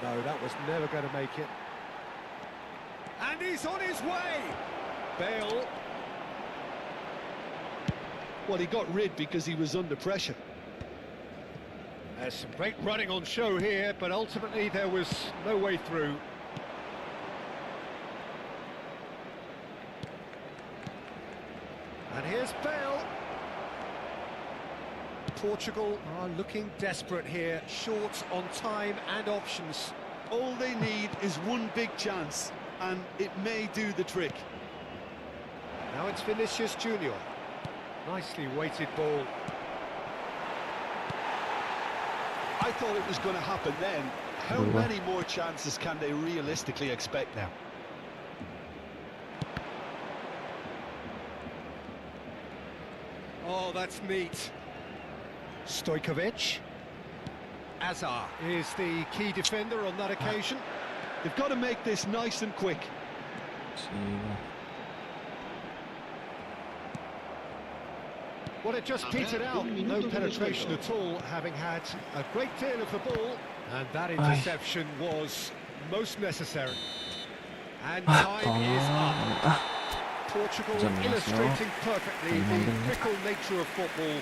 No, that was never going to make it. And he's on his way! Bale. Well, he got rid because he was under pressure. There's some great running on show here, but ultimately there was no way through. And here's Bale. Portugal are looking desperate here, short on time and options. All they need is one big chance, and it may do the trick. Now it's Vinicius Junior. Nicely weighted ball. I thought it was going to happen then. How many more chances can they realistically expect now? Oh, that's neat. Stojkovic. Azar is the key defender on that occasion. They've got to make this nice and quick. Well, it just petered out. No penetration at all, having had a great deal of the ball. And that interception was most necessary. And time is up. Portugal illustrating perfectly the fickle nature of football.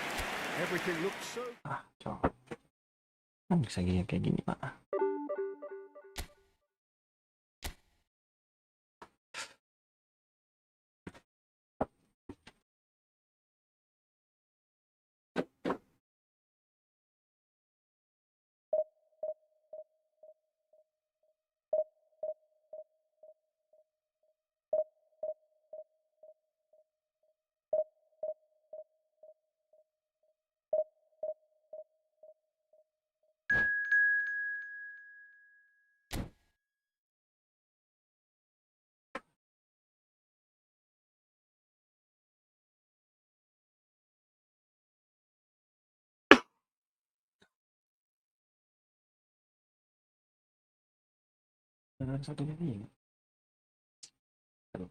Everything looked so... Kan bisa gini kayak gini, Pak. Dan satunya ini. Aduh.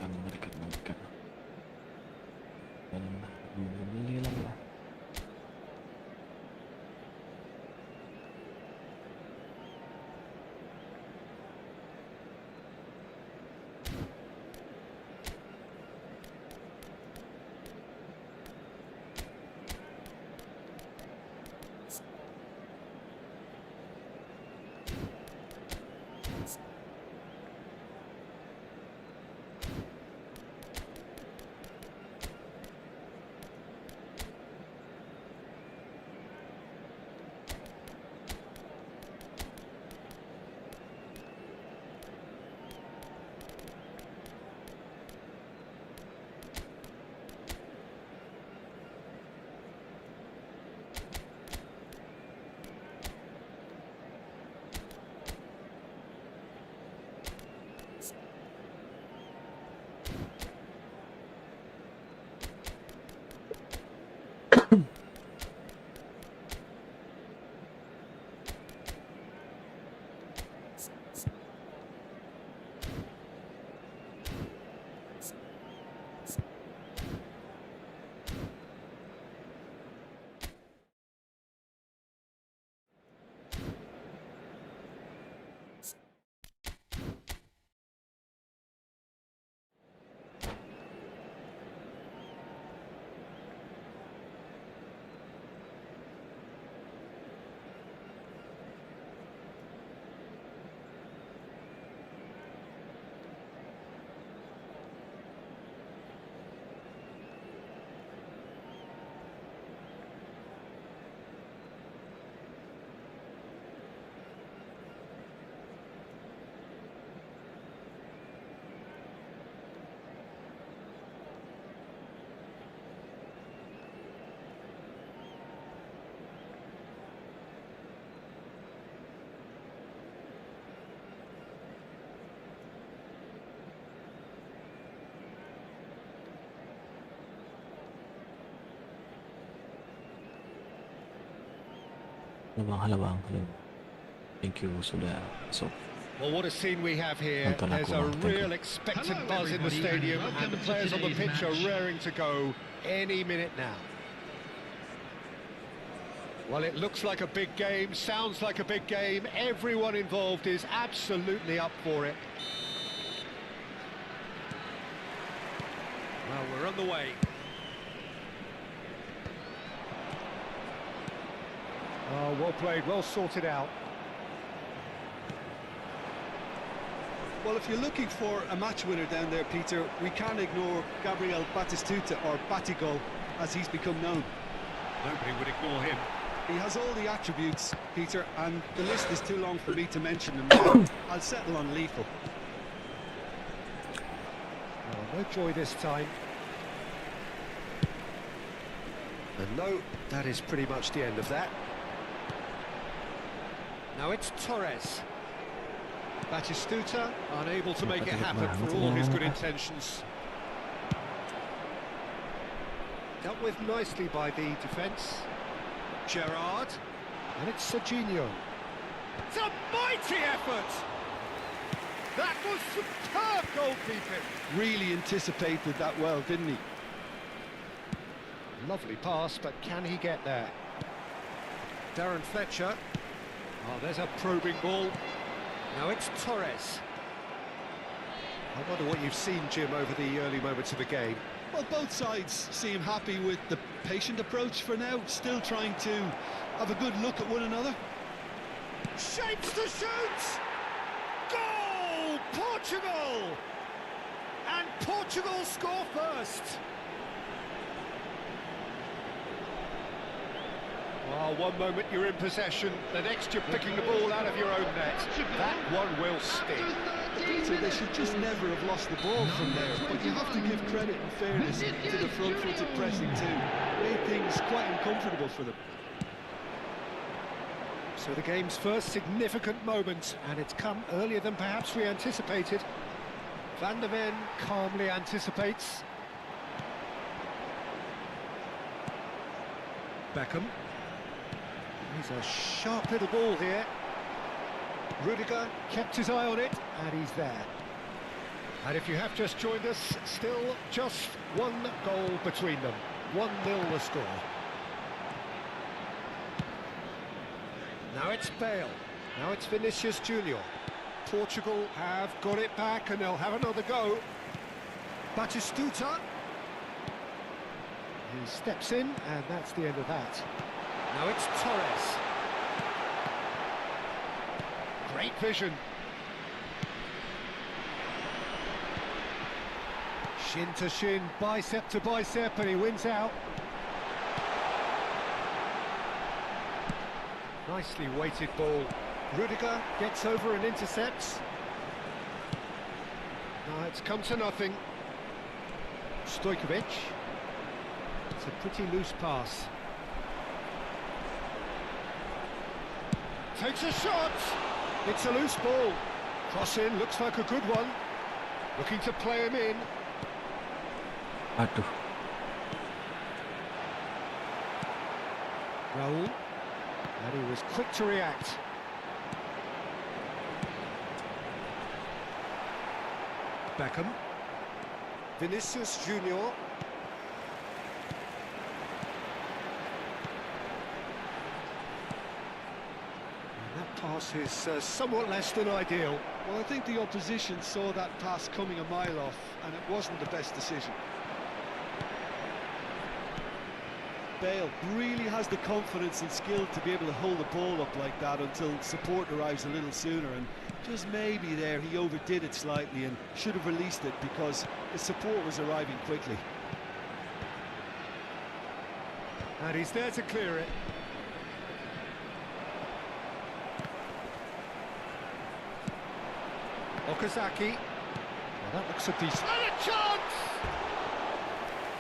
Mereka. Dan beli lah. Halabang. Thank you sudah masuk. Well, what a scene we have here. There's a real expectant buzz in the stadium, and the players on the pitch are raring to go any minute now. Well, it looks like a big game, sounds like a big game. Everyone involved is absolutely up for it. Well, we're on the way. Oh, well played, well sorted out. Well, if you're looking for a match winner down there, Peter, we can't ignore Gabriel Batistuta, or Batigol, as he's become known. Nobody would ignore him. He has all the attributes, Peter, and the list is too long for me to mention them now. I'll settle on lethal. Oh, no joy this time. And no, that is pretty much the end of that. Now it's Torres. Batistuta unable to make it happen for all his good intentions. Dealt with nicely by the defence. Gerrard. And it's Serginho. It's a mighty effort! That was superb goalkeeping. Really anticipated that well, didn't he? Lovely pass, but can he get there? Darren Fletcher. Oh, there's a probing ball. Now it's Torres. I wonder what you've seen, Jim, over the early moments of the game. Well, both sides seem happy with the patient approach for now, still trying to have a good look at one another. Shapes to shoot! Goal! Portugal! And Portugal score first! Oh, one moment you're in possession, the next you're picking the ball out of your own net. That one will sting. So they should just never have lost the ball from there, but you have to give credit and fairness to the front-footed pressing too. Made things quite uncomfortable for them. So the game's first significant moment, and it's come earlier than perhaps we anticipated. Van der Ven calmly anticipates. Beckham. He's a sharp little ball here. Rudiger kept his eye on it, and he's there. And if you have just joined us, still just one goal between them. 1-0 the score. Now it's Bale. Now it's Vinicius Junior. Portugal have got it back, and they'll have another go. Batistuta. He steps in, and that's the end of that. Now it's Torres. Great vision. Shin to shin, bicep to bicep, and he wins out. Nicely weighted ball. Rudiger gets over and intercepts. Now it's come to nothing. Stojkovic. It's a pretty loose pass. Takes a shot! It's a loose ball. Cross in, looks like a good one. Looking to play him in. Aduh. Raul. And he was quick to react. Beckham. Vinicius Junior. Pass is somewhat less than ideal. Well, I think the opposition saw that pass coming a mile off, and it wasn't the best decision. Bale really has the confidence and skill to be able to hold the ball up like that until support arrives a little sooner, and just maybe there he overdid it slightly and should have released it because the support was arriving quickly. And he's there to clear it. Okazaki. Well, that looks a decent... And a chance!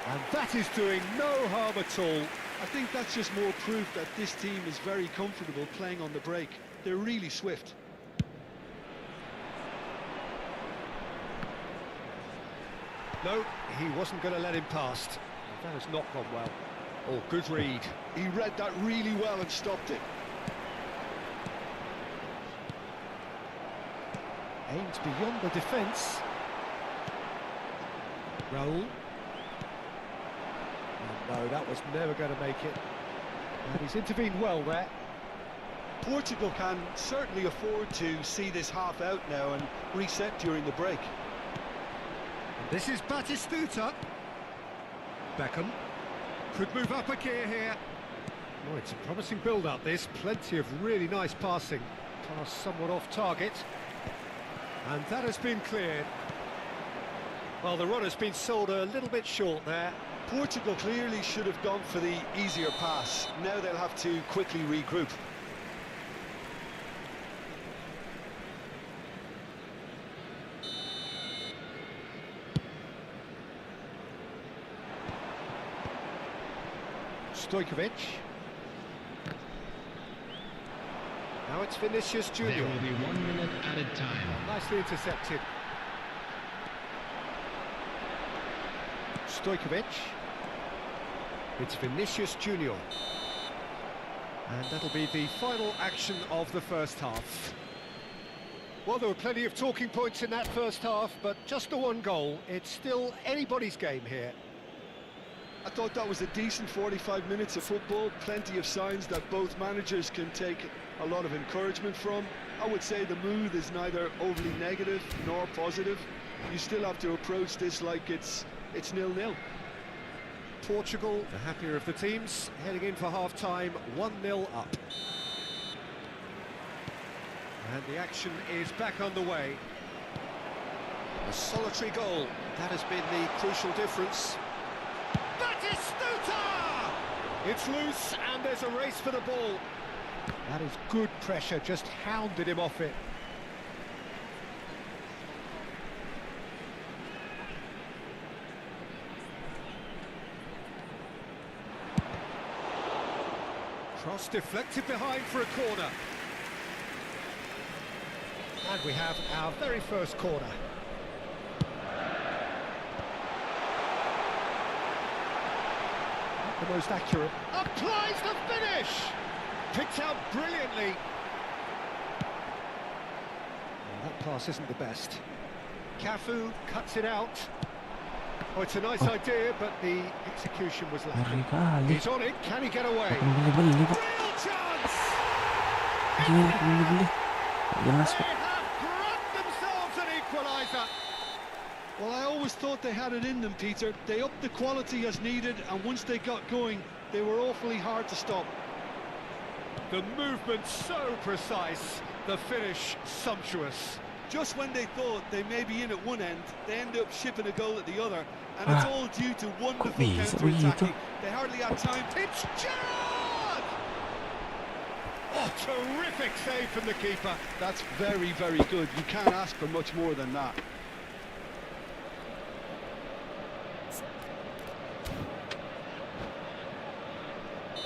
And that is doing no harm at all. I think that's just more proof that this team is very comfortable playing on the break. They're really swift. No, he wasn't going to let him past. That has not gone well. Oh, good read. He read that really well and stopped it. Aimed beyond the defence. Raul. Oh, no, that was never going to make it. And he's intervened well there. Portugal can certainly afford to see this half out now and reset during the break. And this is Batistuta. Beckham could move up a gear here. Oh, it's a promising build-up, this. Plenty of really nice passing. Pass somewhat off target. And that has been cleared. Well, the run has been sold a little bit short there. Portugal clearly should have gone for the easier pass. Now they'll have to quickly regroup. Stojkovic. Now it's Vinicius Junior. There will be 1 minute added time. Nicely intercepted. Stojkovic. It's Vinicius Junior. And that'll be the final action of the first half. Well, there were plenty of talking points in that first half, but just the one goal. It's still anybody's game here. I thought that was a decent 45 minutes of football. Plenty of signs that both managers can take a lot of encouragement from. I would say the mood is neither overly negative nor positive. You still have to approach this like it's 0-0. Portugal, the happier of the teams, heading in for half-time, 1-0 up. And the action is back underway. A solitary goal, that has been the crucial difference. Batistuta! It's loose and there's a race for the ball. That is good pressure, just hounded him off it. Cross deflected behind for a corner. And we have our very first corner. Not the most accurate. Applies the finish! Picked out brilliantly. Well, that pass isn't the best. Cafu cuts it out. Oh, it's a nice idea, but the execution was lacking. He's on it, can he get away? Real chance! They have grabbed themselves an equaliser. Well, I always thought they had it in them, Peter. They upped the quality as needed, and once they got going, they were awfully hard to stop. The movement so precise, the finish sumptuous. Just when they thought they may be in at one end, they end up shipping a goal at the other, and it's all due to wonderful counter-attacking. They hardly had time. It's Gerrard! Oh, terrific save from the keeper. That's very, very good. You can't ask for much more than that.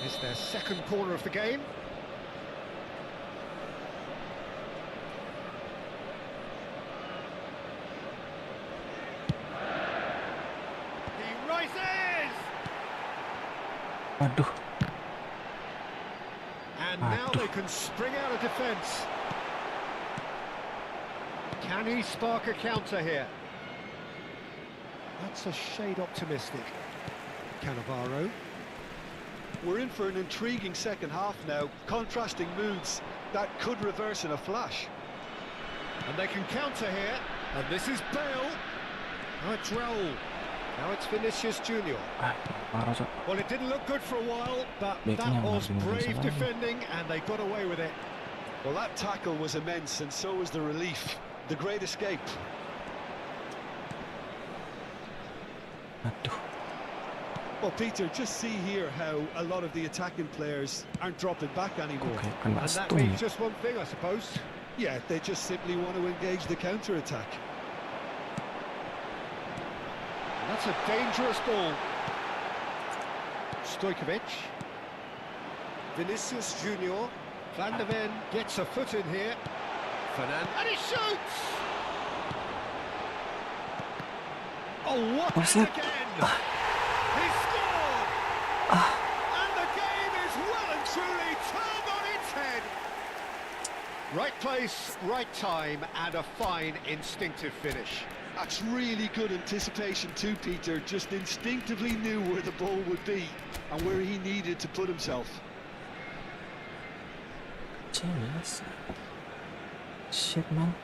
It's their second corner of the game. He rises! Aduh. And now they can spring out of defence. Can he spark a counter here? That's a shade optimistic. Cannavaro. We're in for an intriguing second half now. Contrasting moods that could reverse in a flash. And they can counter here. And this is Bale. Now it's Raul. Now it's Vinicius Junior. Well, it didn't look good for a while, but that was brave defending and they got away with it. Well, that tackle was immense, and so was the relief. The great escape. Well, Peter, just see here how a lot of the attacking players aren't dropping back anymore. And that means just one thing, I suppose. Yeah, they just simply want to engage the counter-attack. That's a dangerous ball. Stojkovic. Vinicius Junior. Van der Ven gets a foot in here. Fernand, and he shoots! Oh, what again! He scored! And the game is well and truly turned on its head. Right place, right time, and a fine instinctive finish. That's really good anticipation too, Peter. Just instinctively knew where the ball would be and where he needed to put himself. Jelas. Shit, man.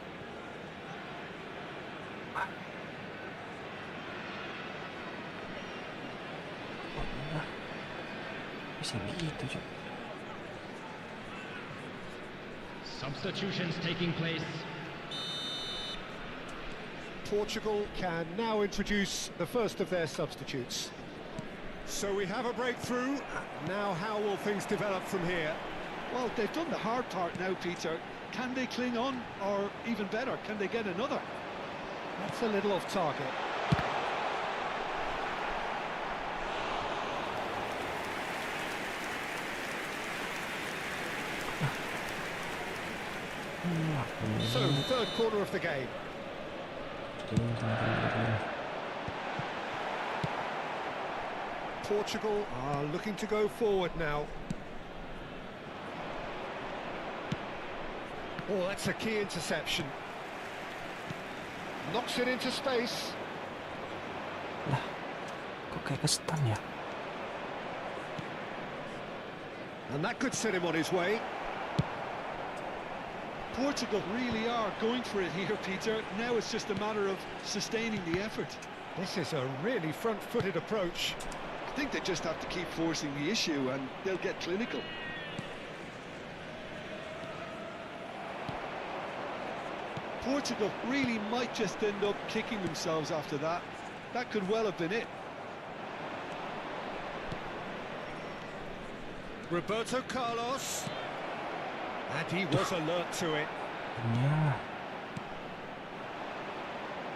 Bisa begitu, Cok. Substitutions taking place. Portugal can now introduce the first of their substitutes. So we have a breakthrough. Now how will things develop from here? Well, they've done the hard part now, Peter. Can they cling on, or even better, can they get another? That's a little off target. So, third quarter of the game. Portugal are looking to go forward now. Oh, that's a key interception. Knocks it into space. Lah, kok kayak ke-stun ya? And that could set him on his way. Portugal really are going for it here, Peter. Now it's just a matter of sustaining the effort. This is a really front-footed approach. I think they just have to keep forcing the issue and they'll get clinical. Portugal really might just end up kicking themselves after that. That could well have been it. Roberto Carlos. And he was alert to it. Yeah.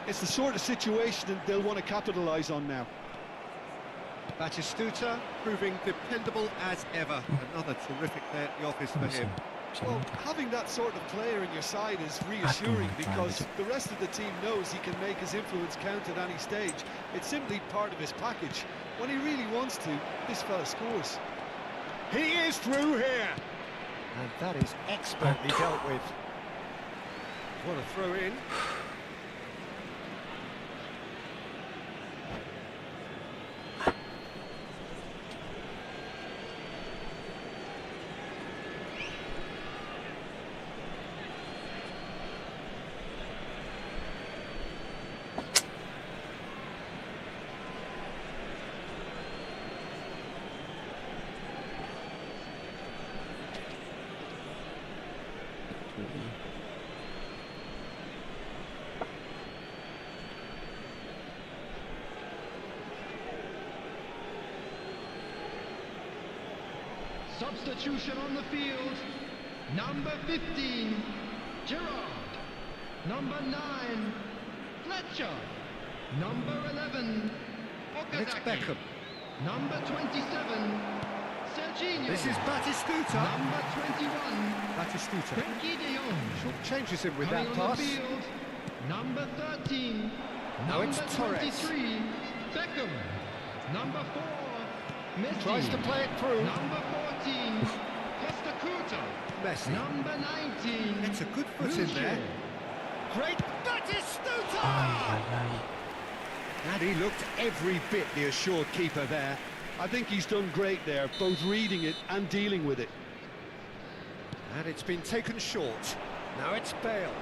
It's the sort of situation that they'll want to capitalise on now. Batistuta proving dependable as ever. Another terrific day at the office for him. Well, having that sort of player in your side is reassuring because the rest of the team knows he can make his influence count at any stage. It's simply part of his package. When he really wants to, this fella scores. He is through here. And that is expertly dealt with. What a throw in. Substitution on the field. Number 15, Gerard. Number 9, Fletcher. Number 11, It's Okazaki. Beckham. Number 27, Serginho. This is Batistuta. Number 21, Batistuta. Frenkie de Jong. Short changes him with Coming that on pass. the field, number 13, Now number it's Torres. 23, Beckham. Number 4, Messi. Tries to play it through. Number 14, Costa Curta. Messi. Number 19. It's a good foot in there. Great Batistuta! And he looked every bit the assured keeper there. I think he's done great there, both reading it and dealing with it. And it's been taken short. Now it's Bale.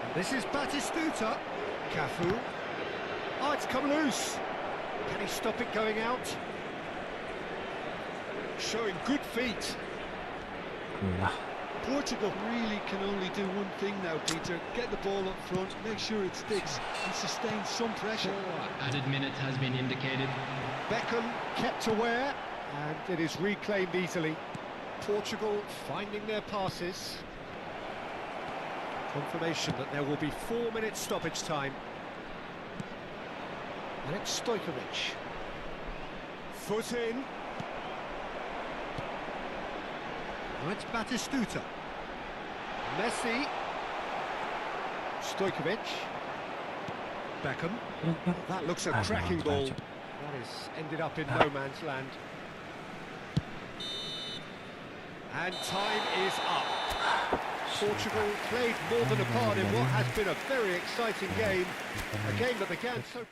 And this is Batistuta. Cafu. Oh, it's come loose. Can he stop it going out? Showing good feet. Nah. Portugal really can only do one thing now, Peter. Get the ball up front, make sure it sticks, and sustain some pressure. Added minute has been indicated. Beckham kept aware, and it is reclaimed easily. Portugal finding their passes. Confirmation that there will be 4 minutes stoppage time. And it's Stojkovic. Foot in. Now it's Batistuta. Messi. Stojkovic. Beckham. That looks a cracking ball. That is ended up in no man's land. And time is up. Portugal played more than a part in what has been a very exciting game. A game that began so...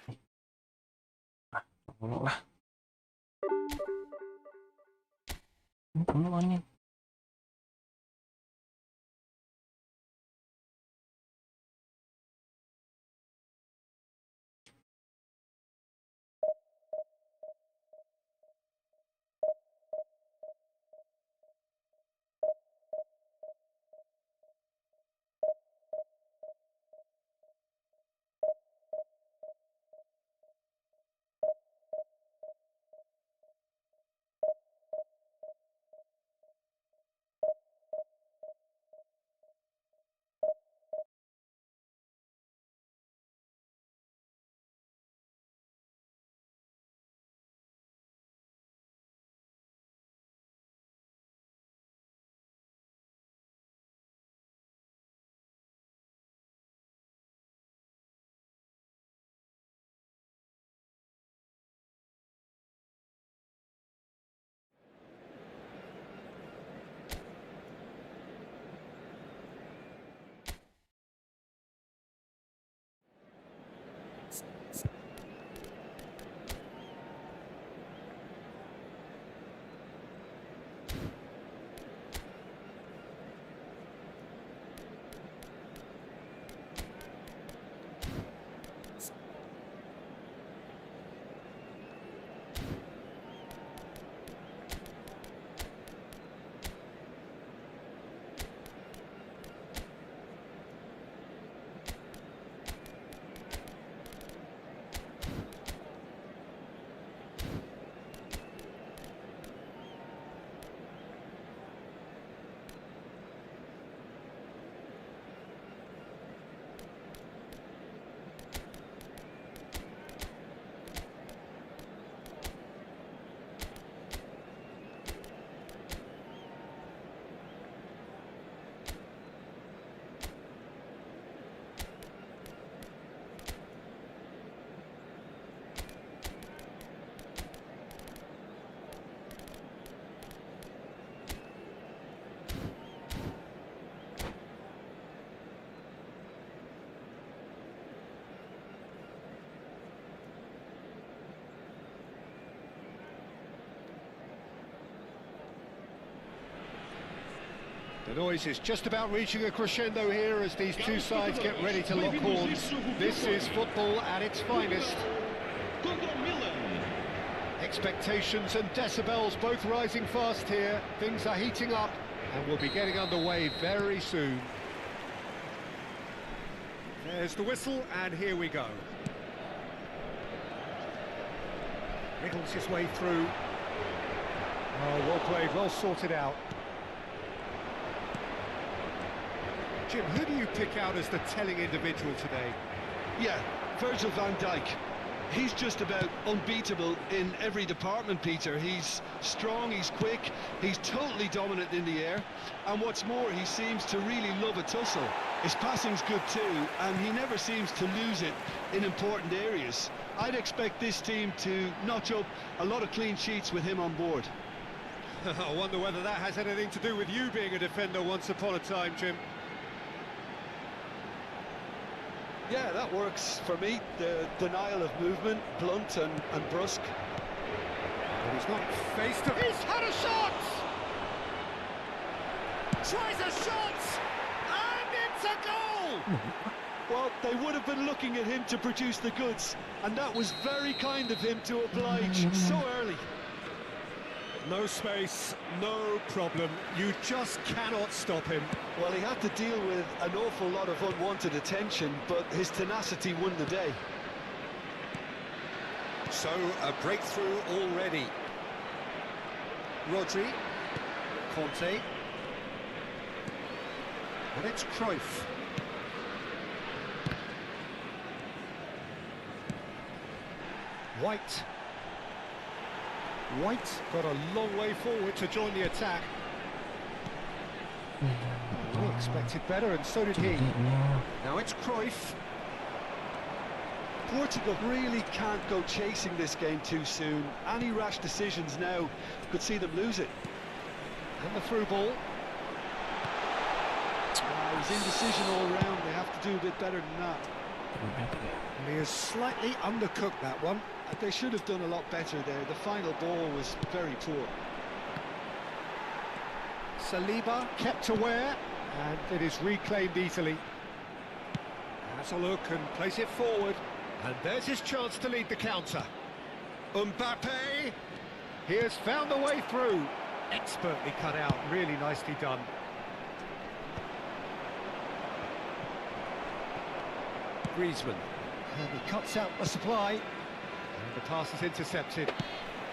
The noise is just about reaching a crescendo here as these two sides get ready to lock horns. This is football at its finest. Expectations and decibels both rising fast here. Things are heating up and we'll be getting underway very soon. There's the whistle and here we go. Wriggles his way through. Oh, well played, well sorted out. Jim, who do you pick out as the telling individual today? Yeah, Virgil van Dijk. He's just about unbeatable in every department, Peter. He's strong, he's quick, he's totally dominant in the air. And what's more, he seems to really love a tussle. His passing's good too, and he never seems to lose it in important areas. I'd expect this team to notch up a lot of clean sheets with him on board. I wonder whether that has anything to do with you being a defender once upon a time, Jim. Yeah, that works for me. The denial of movement, blunt and brusque. But he's not faced to... He's had a shot! Tries a shot! And it's a goal! Well, they would have been looking at him to produce the goods, and that was very kind of him to oblige so early. No space, no problem. You just cannot stop him. Well, he had to deal with an awful lot of unwanted attention, but his tenacity won the day. So, a breakthrough already. Rodri. Conte. And it's Cruyff. White. White got a long way forward to join the attack. We expected better, and so did he. Now it's Cruyff. Portugal really can't go chasing this game too soon. Any rash decisions now could see them lose it. And the through ball. It was indecision all round. They have to do a bit better than that. And he has slightly undercooked that one. They should have done a lot better there. The final ball was very poor. Saliba kept aware, and it is reclaimed easily. Has a look and plays it forward. And there's his chance to lead the counter. Mbappe! He has found a way through. Expertly cut out, really nicely done. Griezmann. And he cuts out the supply. And the pass is intercepted.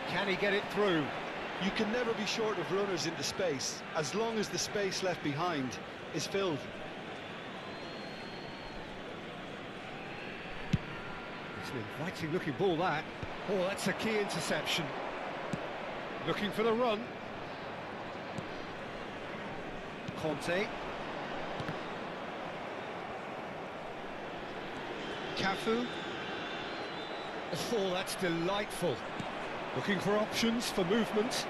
Can he get it through? You can never be short of runners into space, as long as the space left behind is filled. It's an inviting looking ball, that. Oh, that's a key interception. Looking for the run. Conte. Cafu. Oh, that's delightful. Looking for options for movement.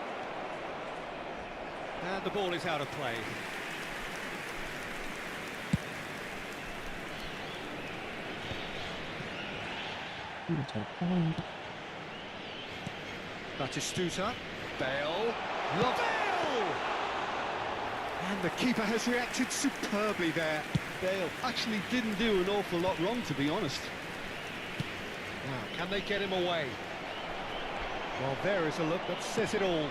And the ball is out of play. Batistuta. Bale. Lavelle! And the keeper has reacted superbly there. Bale actually didn't do an awful lot wrong, to be honest. Now, can they get him away? Well, there is a look that says it all.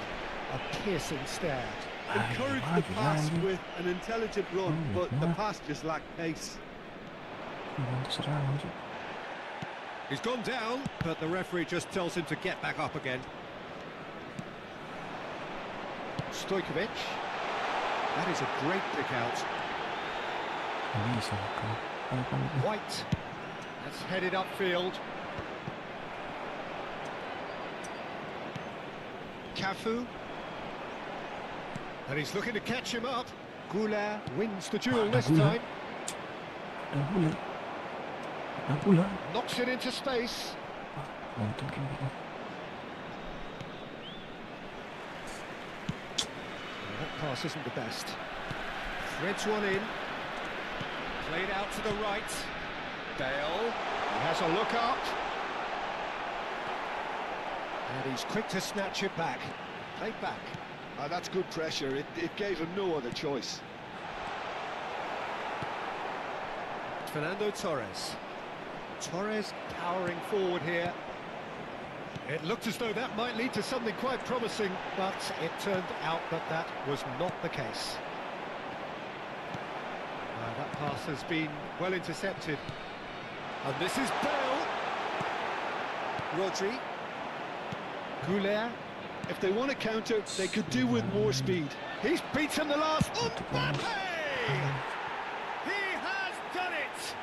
A piercing stare. Encouraged the pass with an intelligent run, but the pass just lacked pace. He's gone down, but the referee just tells him to get back up again. Stojkovic. That is a great pick out. White. That's headed upfield. Cafu. And he's looking to catch him up. Goulart wins the duel this time. Knocks it into space. That pass isn't the best. Threads one in. Played out to the right. Bale. He has a look up. And he's quick to snatch it back. Played back. That's good pressure. It gave him no other choice. Fernando Torres. Torres powering forward here. It looked as though that might lead to something quite promising, but it turned out that that was not the case. That pass has been well intercepted. And this is Bale. Rodri. Goulart. If they want to counter, they could do with more speed. He's beaten the last. Mbappe! He has done it!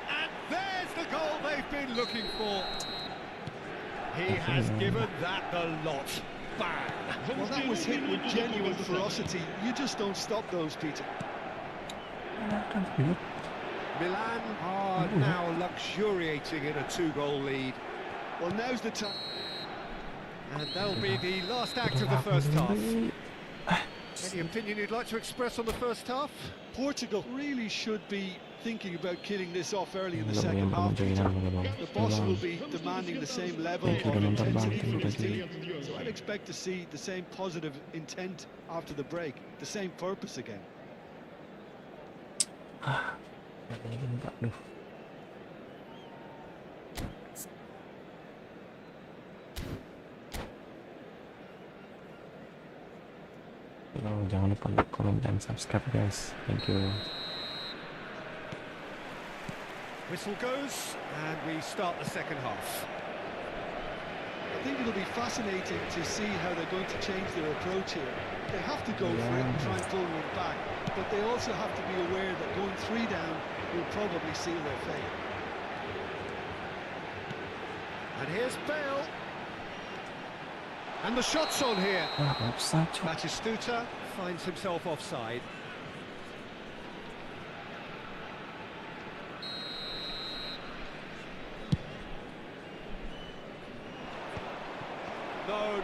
And there's the goal they've been looking for. He has given that the lot. Bang! Well, that was hit with genuine ferocity. You just don't stop those, Peter. Milan are now luxuriating in a 2-goal lead. Well, now's the time. And that'll be the last act of the first half. Any opinion you'd like to express on the first half? Portugal really should be thinking about killing this off early in the second half. The boss will be demanding the same level of intensity from his team, so I'd expect to see the same positive intent after the break, the same purpose again. Jangan lupa like, comment, dan subscribe guys. Thank you. Whistle goes, and we start the second half. I think it'll be fascinating to see how they're going to change their approach here. They have to go for it and try and pull one back, but they also have to be aware that going 3 down will probably seal their fate. And here's Bale. And the shot's on here. Batistuta finds himself offside.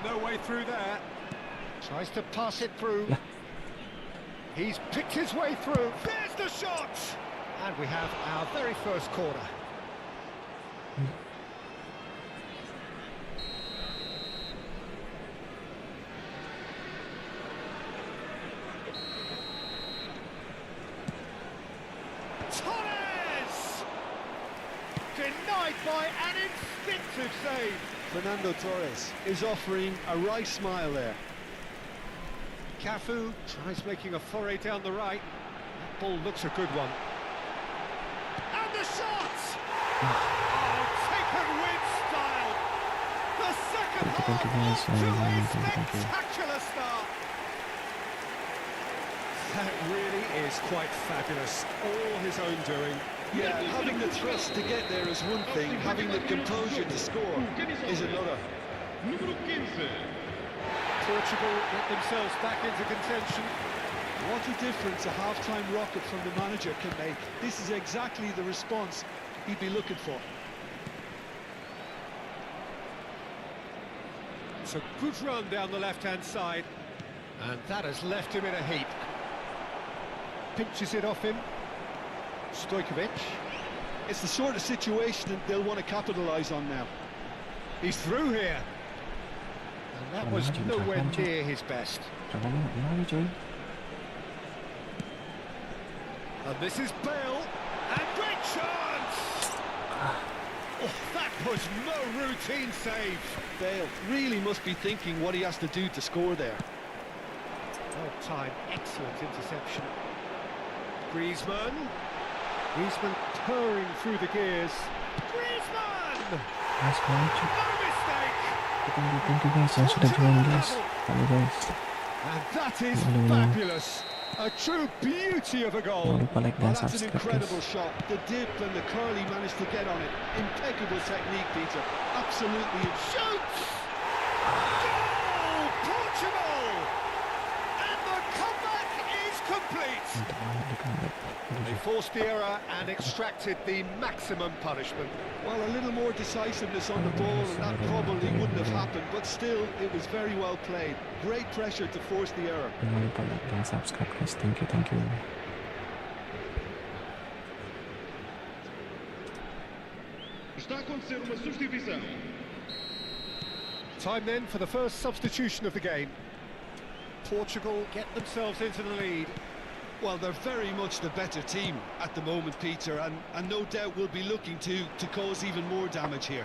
No way through there. Tries to pass it through. He's picked his way through. There's the shot! And we have our very first corner. Torres! Denied by an instinctive save. Fernando Torres is offering a wry smile there. Cafu tries making a foray down the right. That ball looks a good one. And the shot! Oh, taken with style. The second half to a spectacular start. That really is quite fabulous. All his own doing. Yeah, having the thrust to get there is one thing, having the composure to score is another. Número 15. Portugal get themselves back into contention. What a difference a half-time rocket from the manager can make. This is exactly the response he'd be looking for. It's a good run down the left-hand side. And that has left him in a heap. Pinches it off him. Stojkovic. It's the sort of situation that they'll want to capitalise on now. He's through here. And that was nowhere near his best. And this is Bale. And great chance! Oh, that was no routine save. Bale really must be thinking what he has to do to score there. Well timed, excellent interception. Griezmann. Griezmann purring through the gears. Griezmann! No mistake! Thank you guys yang sudah join guys. Halo guys. And that is fabulous. A true beauty of a goal. Jangan lupa like dan That's an subscribe incredible guys. shot. The dip and the curl he managed to get on it. Impeccable technique, Peter. Absolutely. Shoots! Goal! Portugal! And the comeback is complete. Mantap banget di comeback. They forced the error and extracted the maximum punishment. Well, a little more decisiveness on the ball and that probably wouldn't have happened, but still, it was very well played. Great pressure to force the error. Jangan lupa like dan subscribe guys. Thank you, thank you. Está a acontecer uma substituição. Time then for the first substitution of the game. Portugal get themselves into the lead. Well, they're very much the better team at the moment, Peter, and no doubt will be looking to cause even more damage here.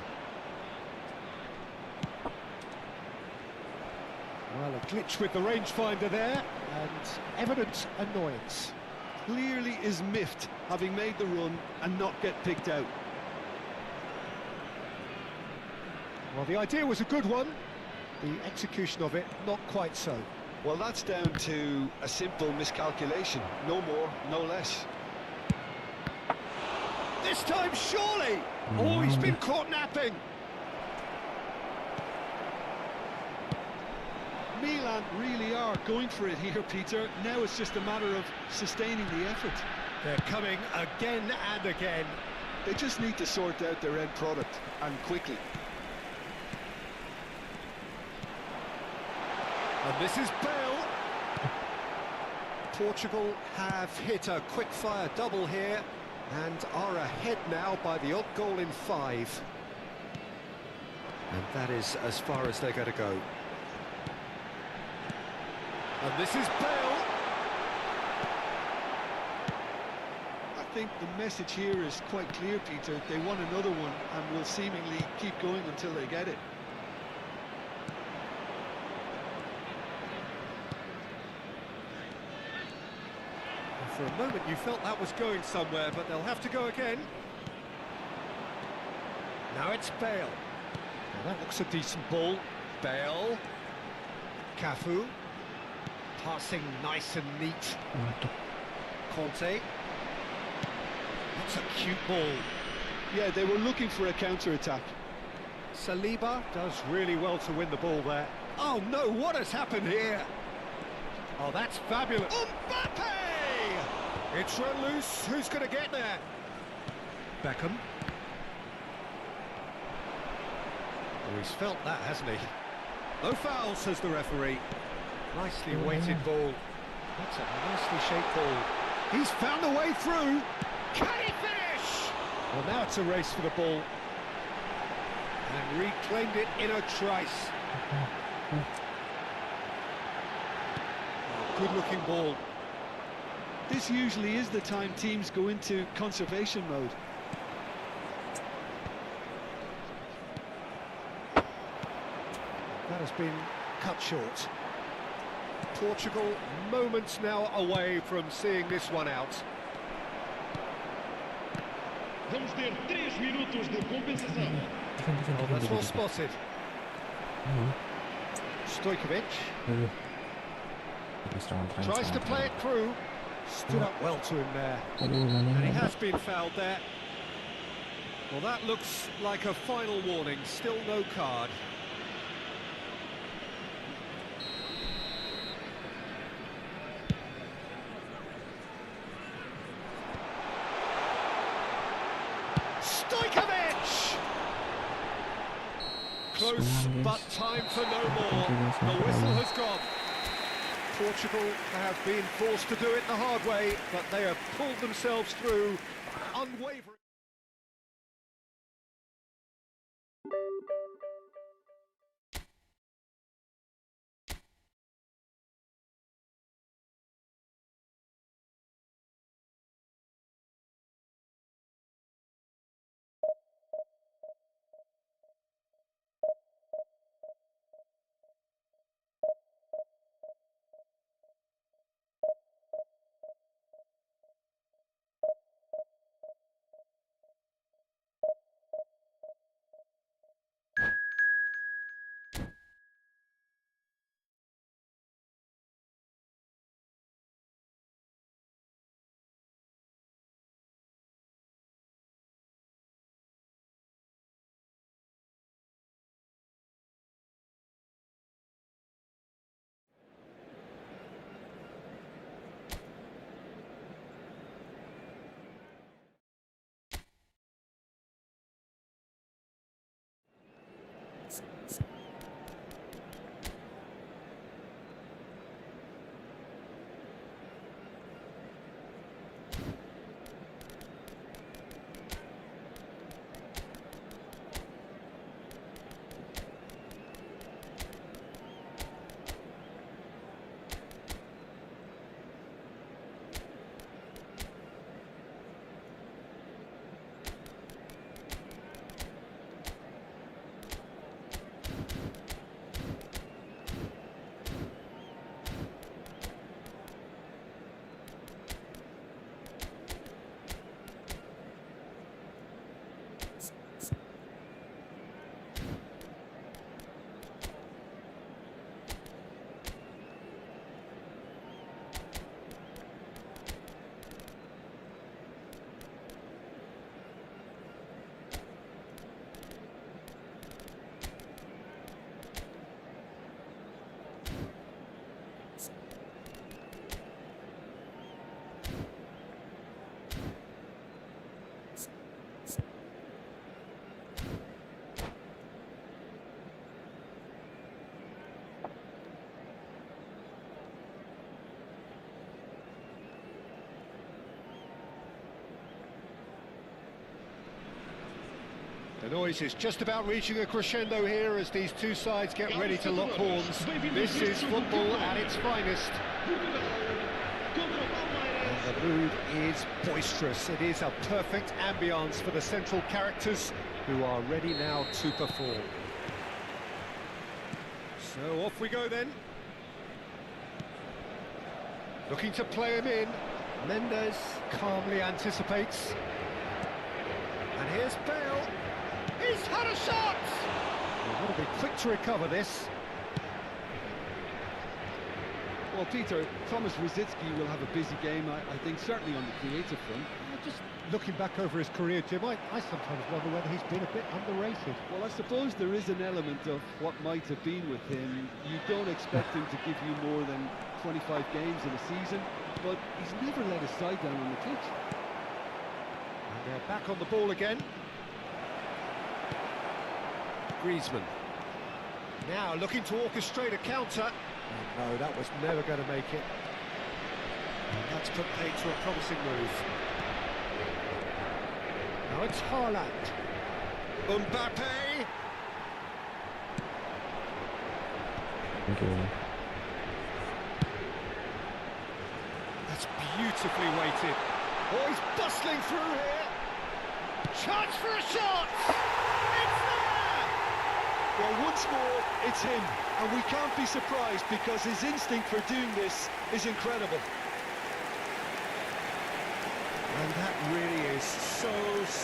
Well, a glitch with the rangefinder there, and evident annoyance. Clearly is miffed, having made the run and not get picked out. Well, the idea was a good one. The execution of it, not quite so. Well, that's down to a simple miscalculation. No more, no less. This time, surely! Oh, he's been caught napping. Milan really are going for it here, Peter. Now it's just a matter of sustaining the effort. They're coming again and again. They just need to sort out their end product, and quickly. And this is Bale. Portugal have hit a quick-fire double here and are ahead now by the odd goal in 5. And that is as far as they're going to go. And this is Bale. I think the message here is quite clear, Peter. They want another one and will seemingly keep going until they get it. For a moment you felt that was going somewhere, but they'll have to go again. Now it's Bale. Now that looks a decent ball. Bale. Cafu. Passing nice and neat. Conte. That's a cute ball. Yeah, they were looking for a counter-attack. Saliba does really well to win the ball there. Oh no, what has happened here? Oh, that's fabulous. Mbappe! It's run loose. Who's going to get there? Beckham. Oh, he's felt that, hasn't he? No foul, says the referee. Nicely weighted ball. That's a nicely shaped ball. He's found a way through. Can he finish? Well, now it's a race for the ball. And reclaimed it in a trice. Good looking ball. This usually is the time teams go into conservation mode. That has been cut short. Portugal moments now away from seeing this one out. Vamos ter 3 minutos de compensação. Oh, that's well spotted. Stojkovic tries to play it through. Stood up well to him there. And he has been fouled there. Well, that looks like a final warning. Still no card. Stojkovic! Close, but time for no more. The whistle has gone. Portugal have been forced to do it the hard way, but they have pulled themselves through, unwavering. The noise is just about reaching a crescendo here as these two sides get ready to lock horns. This is football at its finest. And the mood is boisterous. It is a perfect ambience for the central characters who are ready now to perform. So off we go then. Looking to play him in. Mendes calmly anticipates. And here's Bale. He's had a shot! Well, got to be quick to recover this. Well, Peter, Thomas Rosicki will have a busy game, I think, certainly on the creative front. Just looking back over his career, Jim, I sometimes wonder whether he's been a bit underrated. Well, I suppose there is an element of what might have been with him. You don't expect him to give you more than 25 games in a season, but he's never let his side down on the pitch. And they're back on the ball again. Griezmann. Now looking to orchestrate a counter. No, that was never going to make it. And that's put paid to a promising move. Now it's Haaland. Mbappe. Okay. That's beautifully weighted. Oh, he's bustling through here. Chance for a shot. It's there. Well, once more, it's him. And we can't be surprised because his instinct for doing this is incredible. And that really is so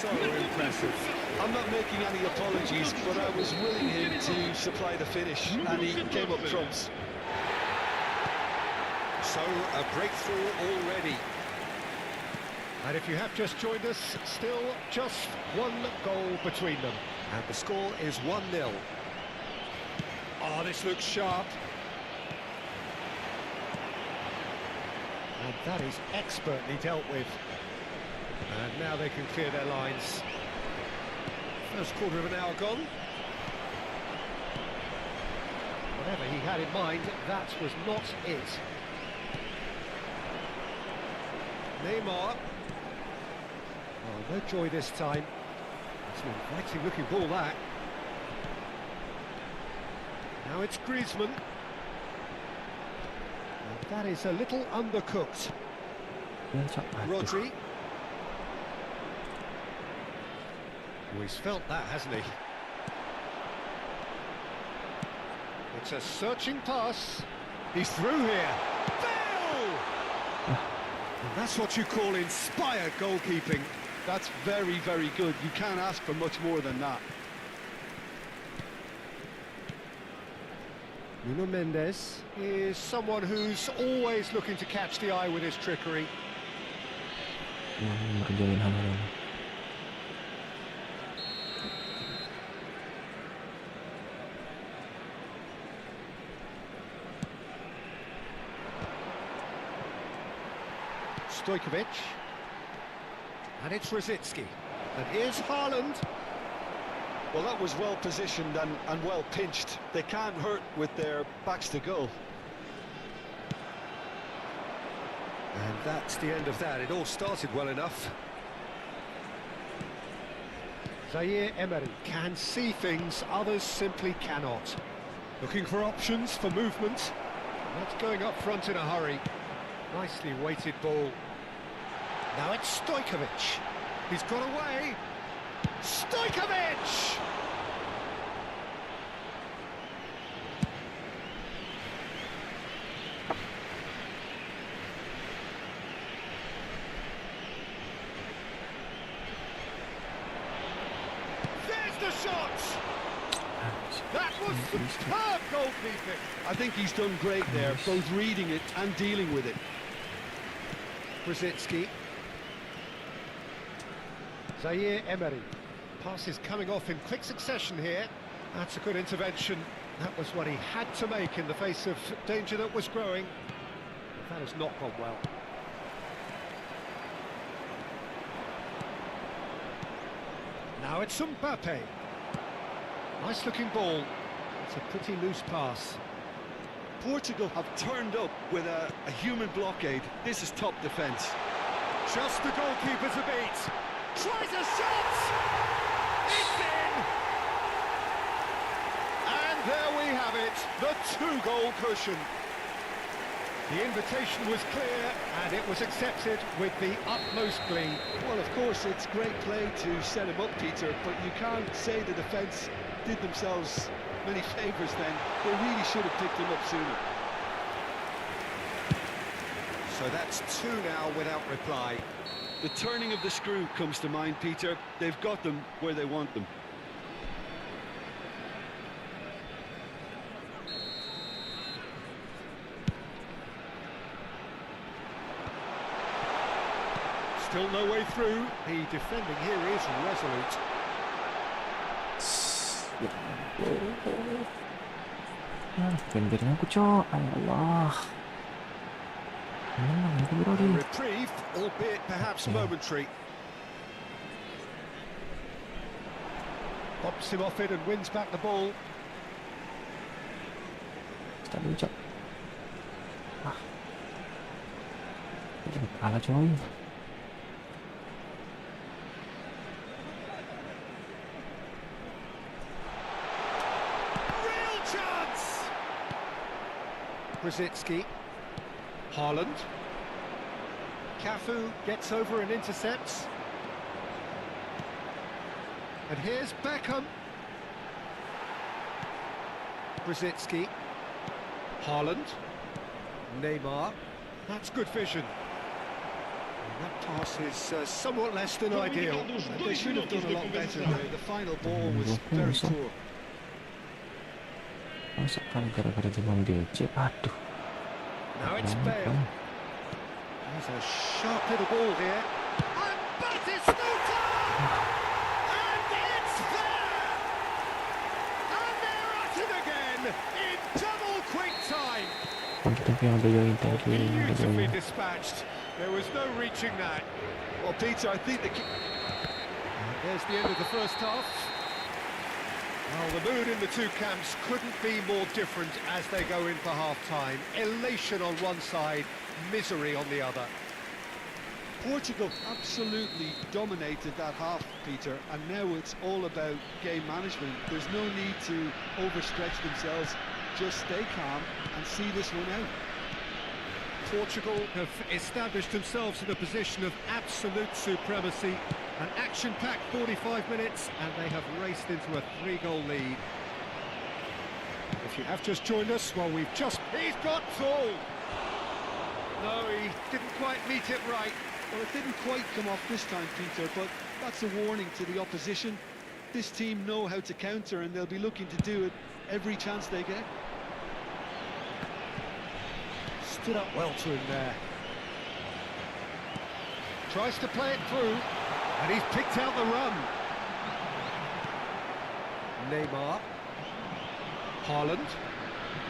impressive. I'm not making any apologies, but I was willing him to supply the finish, and he came up trumps. So, a breakthrough already. And if you have just joined us, still just one goal between them. And the score is 1-0. Oh, this looks sharp. And that is expertly dealt with. And now they can clear their lines. First quarter of an hour gone. Whatever he had in mind, that was not it. Neymar. Oh, no joy this time. It's an inviting looking ball, that. Now it's Griezmann. And that is a little undercooked. Rodri. Oh, he's felt that, hasn't he? It's a searching pass. He's through here. Bale! And that's what you call inspired goalkeeping. That's very, very good. You can't ask for much more than that. Nuno Mendes is someone who's always looking to catch the eye with his trickery. Ngerjain hal-hal. Stojkovic. And it's Rosicki. And here's Haaland. Well, that was well positioned and well pinched. They can't hurt with their backs to goal. And that's the end of that. It all started well enough. Zaire Emery can see things others simply cannot. Looking for options for movement. Not going up front in a hurry. Nicely weighted ball. Now it's Stojkovic. He's got away. Stojkovic! There's the shot! That was superb goalkeeping. I think he's done great there, both reading it and dealing with it. Rosicki. Zaire Emery. Pass is coming off in quick succession here. That's a good intervention. That was what he had to make in the face of danger that was growing. That has not gone well. Now it's Mbappe. Nice looking ball. It's a pretty loose pass. Portugal have turned up with a human blockade. This is top defence. Just the goalkeeper to beat. Tries a shot! It's in! And there we have it, the two-goal cushion. The invitation was clear, and it was accepted with the utmost glee. Well, of course, it's great play to set him up, Peter, but you can't say the defence did themselves many favours then. They really should have picked him up sooner. So that's two now without reply. The turning of the screw comes to mind, Peter. They've got them where they want them. Still no way through. The defending here is resolute. Gantian aku, Cok. Allah. A reprieve, albeit perhaps momentary. Pops him off it and wins back the ball. Start dulu, Cok. kalah coy. Real chance! Brzezinski. Haaland. Cafu gets over and intercepts. And here's Beckham. Brzezinski. Haaland. Neymar. That's good vision. And that pass is somewhat less than ideal. And they should have done a lot better there. The final ball was very poor. Masa kan gara-gara jebang DC. Aduh. Now it's Bale. There's a sharp little ball here. And Batistuta! And it's there! And they're at it again in double quick time. Beautifully dispatched. There was no reaching that. Well, Peter, I think And there's the end of the first half. Well, the mood in the two camps couldn't be more different as they go in for half-time. Elation on one side, misery on the other. Portugal absolutely dominated that half, Peter, and now it's all about game management. There's no need to overstretch themselves. Just stay calm and see this one out. Portugal have established themselves in a position of absolute supremacy. An action-packed 45 minutes, and they have raced into a 3-goal lead. If you have just joined us, well, he's got Saul! No, he didn't quite meet it right. Well, it didn't quite come off this time, Peter, but that's a warning to the opposition. This team know how to counter, and they'll be looking to do it every chance they get. Stood up well to him there. Tries to play it through, and he's picked out the run. Neymar. Haaland.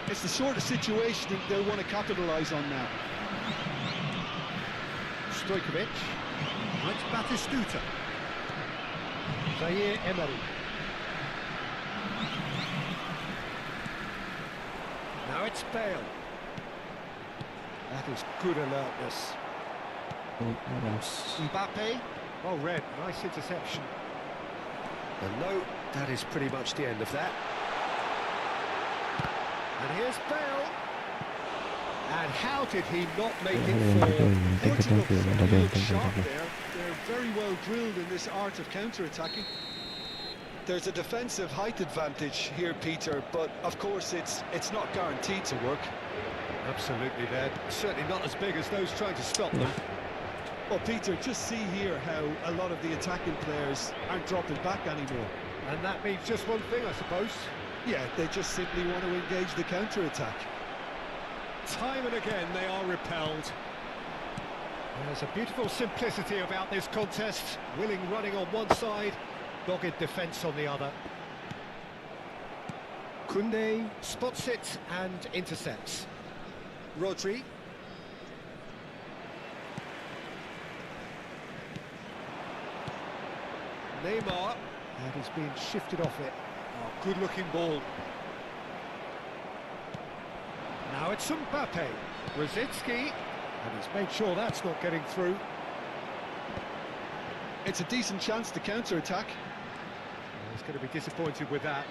It's the sort of situation that they'll want to capitalise on now. Stojkovic. It's Batistuta. Zaire Emery. Now it's Bale. That is good alertness. Mbappe. Well read, nice interception. And no, that is pretty much the end of that. And here's Bale. And how did he not make it fall? Portugal look sharp there. They're very well drilled in this art of counter-attacking. There's a defensive height advantage here, Peter, but of course it's not guaranteed to work. Absolutely, they're certainly not as big as those trying to stop them. Well, Peter, just see here how a lot of the attacking players aren't dropping back anymore. And that means just one thing, I suppose. Yeah, they just simply want to engage the counter-attack. Time and again they are repelled. There's a beautiful simplicity about this contest. Willing running on one side, dogged defence on the other. Koundé spots it and intercepts. Rodri. Neymar. And he's been shifted off it. Oh, good-looking ball. Now it's Mbappe. Brzezinski. And he's made sure that's not getting through. It's a decent chance to counter-attack. He's going to be disappointed with that.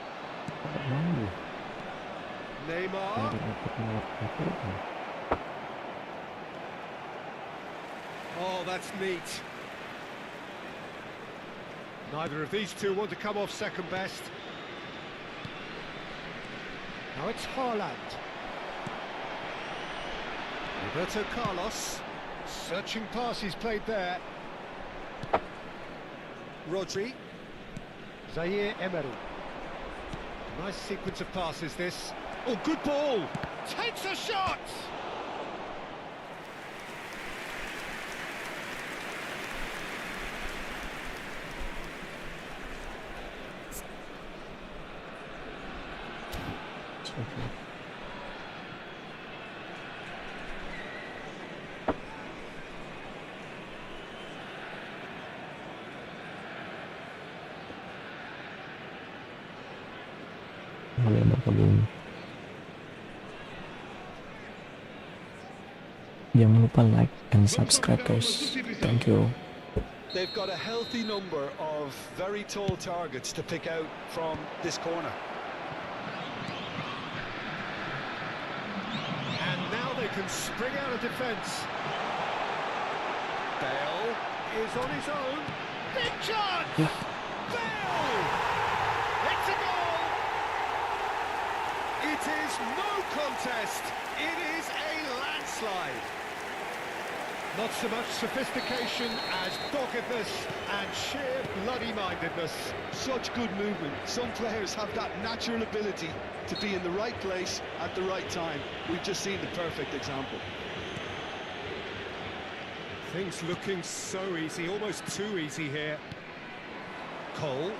Neymar. Oh, that's neat. Neither of these two want to come off second best. Now it's Haaland. Roberto Carlos. Searching pass he's played there. Rodri. Zaire Emery. Nice sequence of passes this. Oh, good ball! Takes a shot! Jangan lupa lupa like and subscribe guys. Thank you. They've got a healthy number of very tall targets to pick out from this corner. And now they can spring out of defence. Bale is on his own. Big chance! Yeah. Bale! It's a goal! It is no contest. It is a landslide. Not so much sophistication as doggedness and sheer bloody-mindedness. Such good movement. Some players have that natural ability to be in the right place at the right time. We've just seen the perfect example. Things looking so easy, almost too easy here. Cole.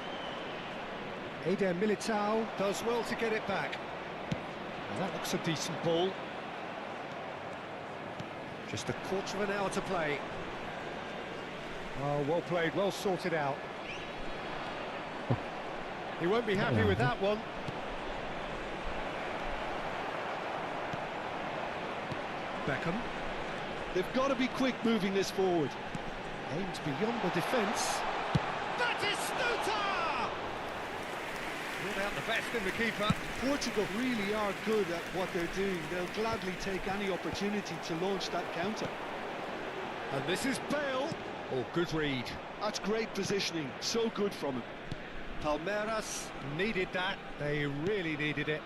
Eder Militao does well to get it back. And that looks a decent ball. Just a quarter of an hour to play. Oh, well played, well sorted out. He won't be happy with that one. Beckham. They've got to be quick moving this forward. Aimed beyond the defence. That is Stuta! Brought out the best in the keeper. Portugal really are good at what they're doing. They'll gladly take any opportunity to launch that counter. And this is Bale. Oh, good read. That's great positioning. So good from him. Palmeiras needed that. They really needed it.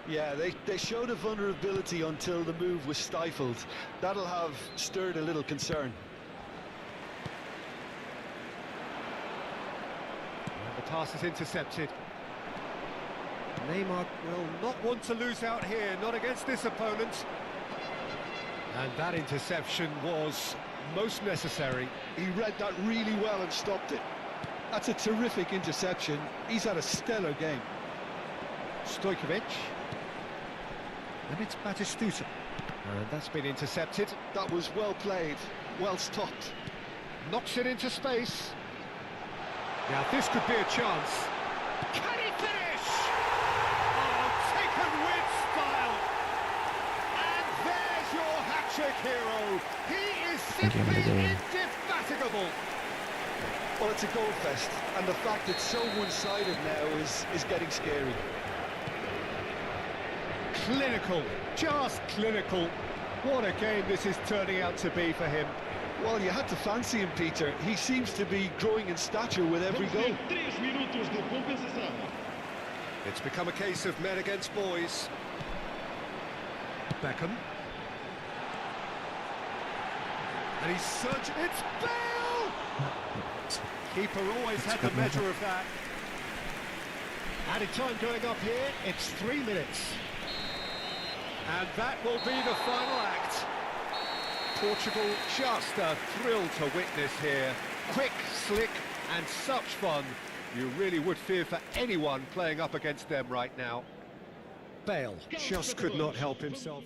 Yeah, they showed a vulnerability until the move was stifled. That'll have stirred a little concern. And the pass is intercepted. Neymar will not want to lose out here, not against this opponent. And that interception was most necessary. He read that really well and stopped it. That's a terrific interception. He's had a stellar game. Stojkovic. And it's Batistuta. And that's been intercepted. That was well played, well stopped. Knocks it into space. Now this could be a chance. Can he finish? Oh, taken with style. And there's your hat-trick hero. He is simply indefatigable. Well, it's a goal fest, and the fact it's so one-sided now is getting scary. Clinical, just clinical. What a game this is turning out to be for him. Well, you had to fancy him, Peter. He seems to be growing in stature with every goal. It's become a case of men against boys. Beckham. And he's searching. It's Bale! Keeper always had the measure of that. Added time going up here, it's 3 minutes. And that will be the final act. Portugal, just a thrill to witness here. Quick, slick, and such fun. You really would fear for anyone playing up against them right now. Bale just could not help himself.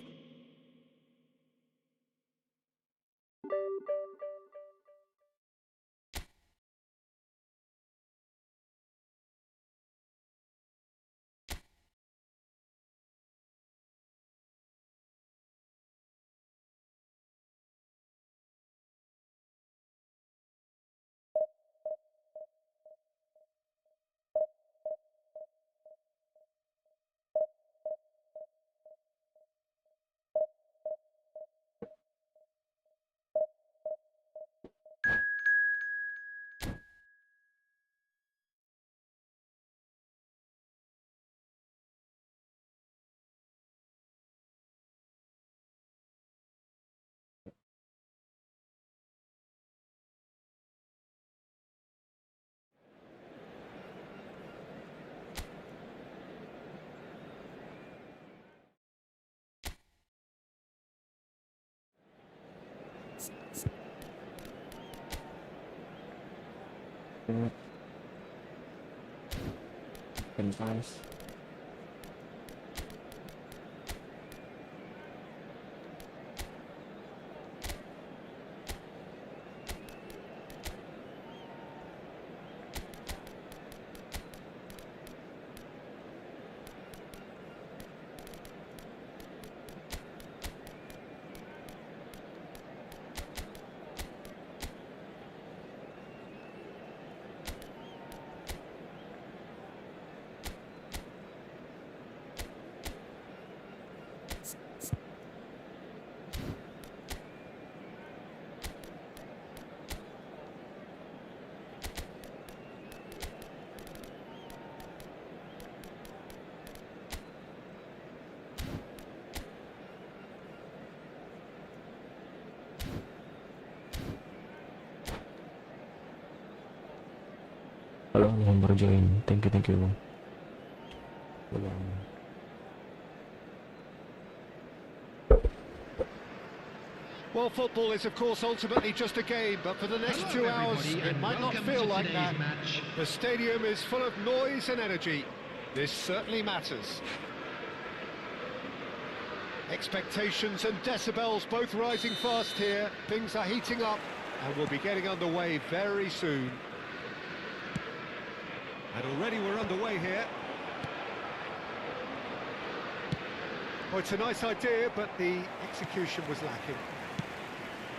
Nice. yang baru join. Thank you bang. Well, football is, of course, ultimately just a game, but for the next 2 hours, it might not feel like that. The stadium is full of noise and energy. This certainly matters. Expectations and decibels both rising fast here. Things are heating up, and we'll be getting underway very soon. And already we're underway here. Oh, it's a nice idea, but the execution was lacking.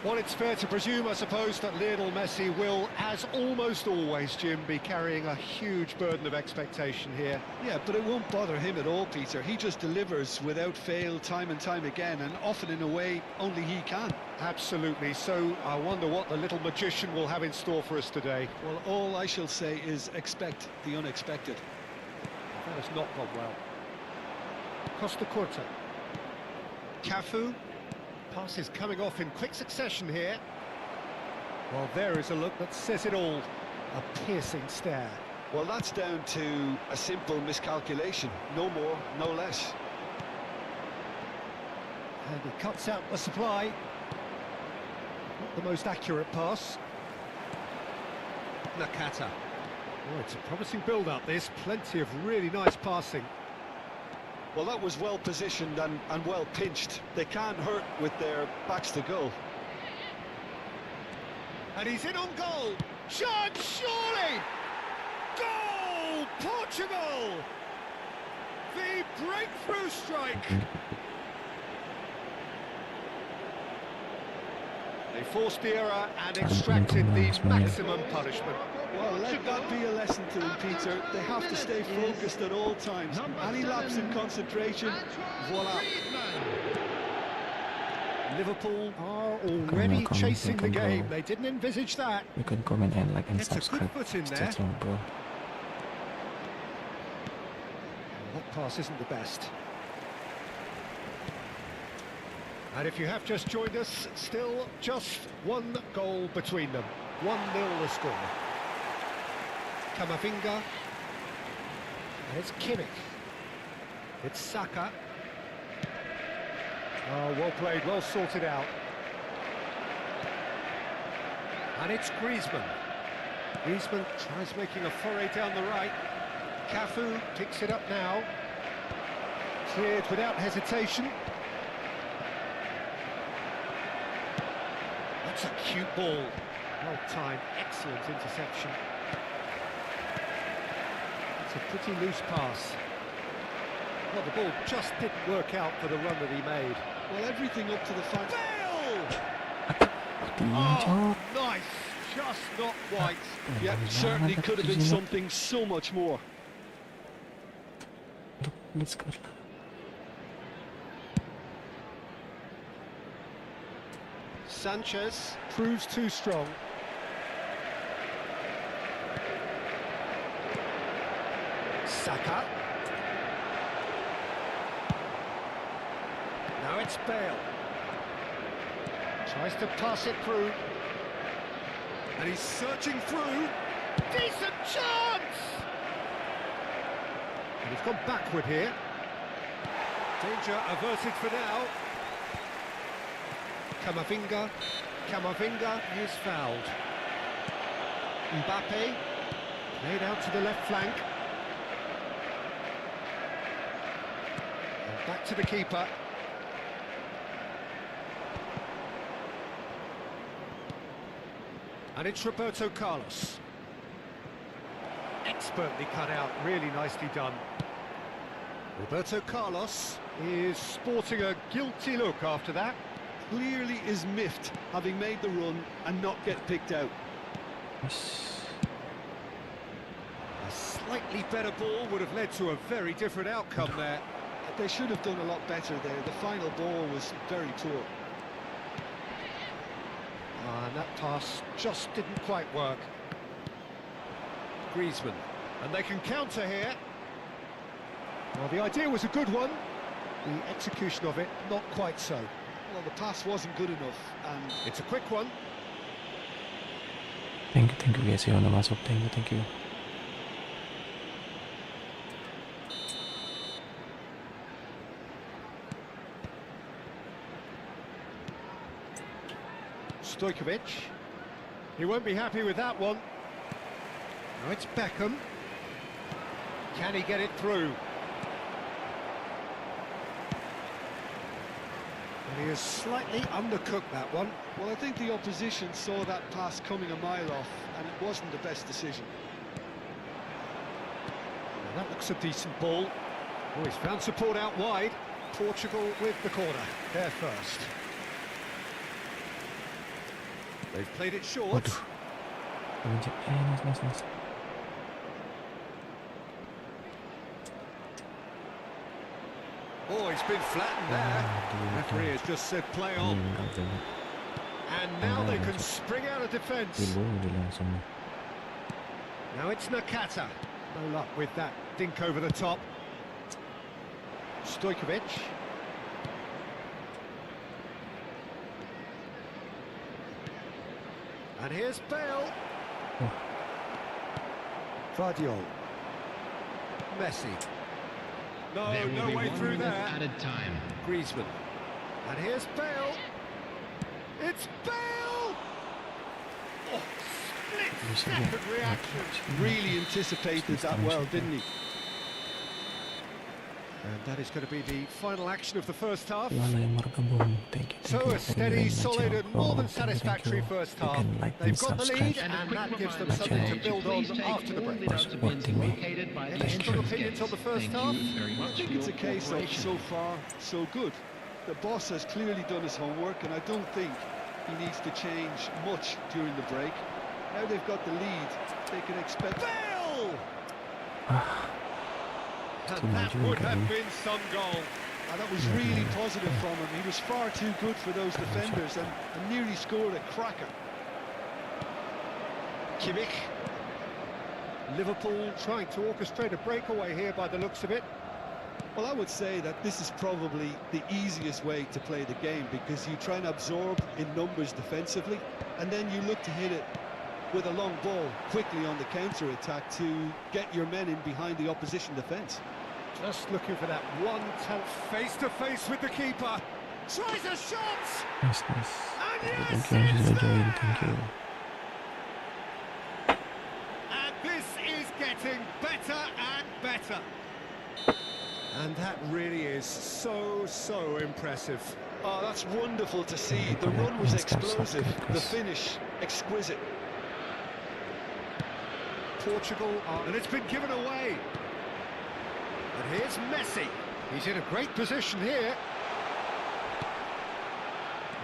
Well, it's fair to presume, I suppose, that Lionel Messi will, as almost always, Jim, be carrying a huge burden of expectation here. Yeah, but it won't bother him at all, Peter. He just delivers without fail time and time again, and often in a way only he can. Absolutely. So I wonder what the little magician will have in store for us today. Well, all I shall say is expect the unexpected. That has not gone well. Costa Curta. Cafu. Pass is coming off in quick succession here. Well, there is a look that says it all. A piercing stare. Well, that's down to a simple miscalculation. No more, no less. And he cuts out the supply. Not the most accurate pass. Nakata. Oh, it's a promising build-up, this. Plenty of really nice passing. Well, that was well positioned and well pinched. They can't hurt with their backs to goal. And he's in on goal. Shot, surely! Goal! Portugal! The breakthrough strike! They forced the error and extracted the maximum punishment. Well, let that be a lesson to them, Peter. They have to stay focused at all times. Any lapse in concentration, voila. Liverpool are already chasing the game. They didn't envisage that. You can comment and like and It's a good subscribe. foot in there. That's all, bro. That pass isn't the best. And if you have just joined us, still just one goal between them. 1-0 the score. Camavinga. And it's Kimmich. It's Saka. Oh, well played, well sorted out. And it's Griezmann. Griezmann tries making a foray down the right. Cafu picks it up now. Cleared without hesitation. That's a cute ball. Well timed, excellent interception. It's a pretty loose pass. Well, the ball just didn't work out for the run that he made. Well, everything up to the fact... Bale! Oh, nice! Just not quite. Yeah, certainly could have been something so much more. Let's go. Sanchez proves too strong. Saka. Now it's Bale. Tries to pass it through. And he's searching through. Decent chance! And he's gone backward here. Danger averted for now. Camavinga is fouled. Mbappe played out to the left flank. And back to the keeper. And it's Roberto Carlos. Expertly cut out, really nicely done. Roberto Carlos is sporting a guilty look after that. Clearly is miffed, having made the run and not get picked out. A slightly better ball would have led to a very different outcome there. They should have done a lot better there. The final ball was very poor. And that pass just didn't quite work. Griezmann. And they can counter here. Well, the idea was a good one. The execution of it, not quite so. Well, the pass wasn't good enough, and it's a quick one. Thank you guys yang udah masuk. Thank you. Stojkovic. He won't be happy with that one. Now it's Beckham. Can he get it through? And he has slightly undercooked that one. Well, I think the opposition saw that pass coming a mile off, and it wasn't the best decision. Well, that looks a decent ball. Oh, he's found support out wide. Portugal with the corner. They're first. They've played it short. Nice. Oh, he's been flattened there. Referee has just said play on. And now they can spring out of defence. Now it's Nakata. No luck with that dink over the top. Stojkovic. And here's Bale. Vardiol. Messi. No way through there. Added time. Griezmann. And here's Bale. It's Bale! Oh, split-second reaction. Really anticipated that well, didn't he? And that is going to be the final action of the first half. Thank you. So a steady, solid and more than satisfactory first half. They've got the lead and that gives them something to build on after the break. Any strong opinions on the first half? I think it's a case of so far, so good. The boss has clearly done his homework, and I don't think he needs to change much during the break. Now they've got the lead, they can expect... Bale! And that would have been some goal. And that was really positive from him. He was far too good for those defenders and nearly scored a cracker. Kimmich. Liverpool trying to orchestrate a breakaway here by the looks of it. Well, I would say that this is probably the easiest way to play the game, because you try and absorb in numbers defensively, and then you look to hit it with a long ball quickly on the counter-attack to get your men in behind the opposition defence. Just looking for that one touch face-to-face with the keeper. Tries a shot! Nice. And yes, Thank you. And this is getting better and better. And that really is so impressive. Oh, that's wonderful to see. The run was explosive, the finish exquisite. Portugal and it's been given away. And here's Messi. He's in a great position here.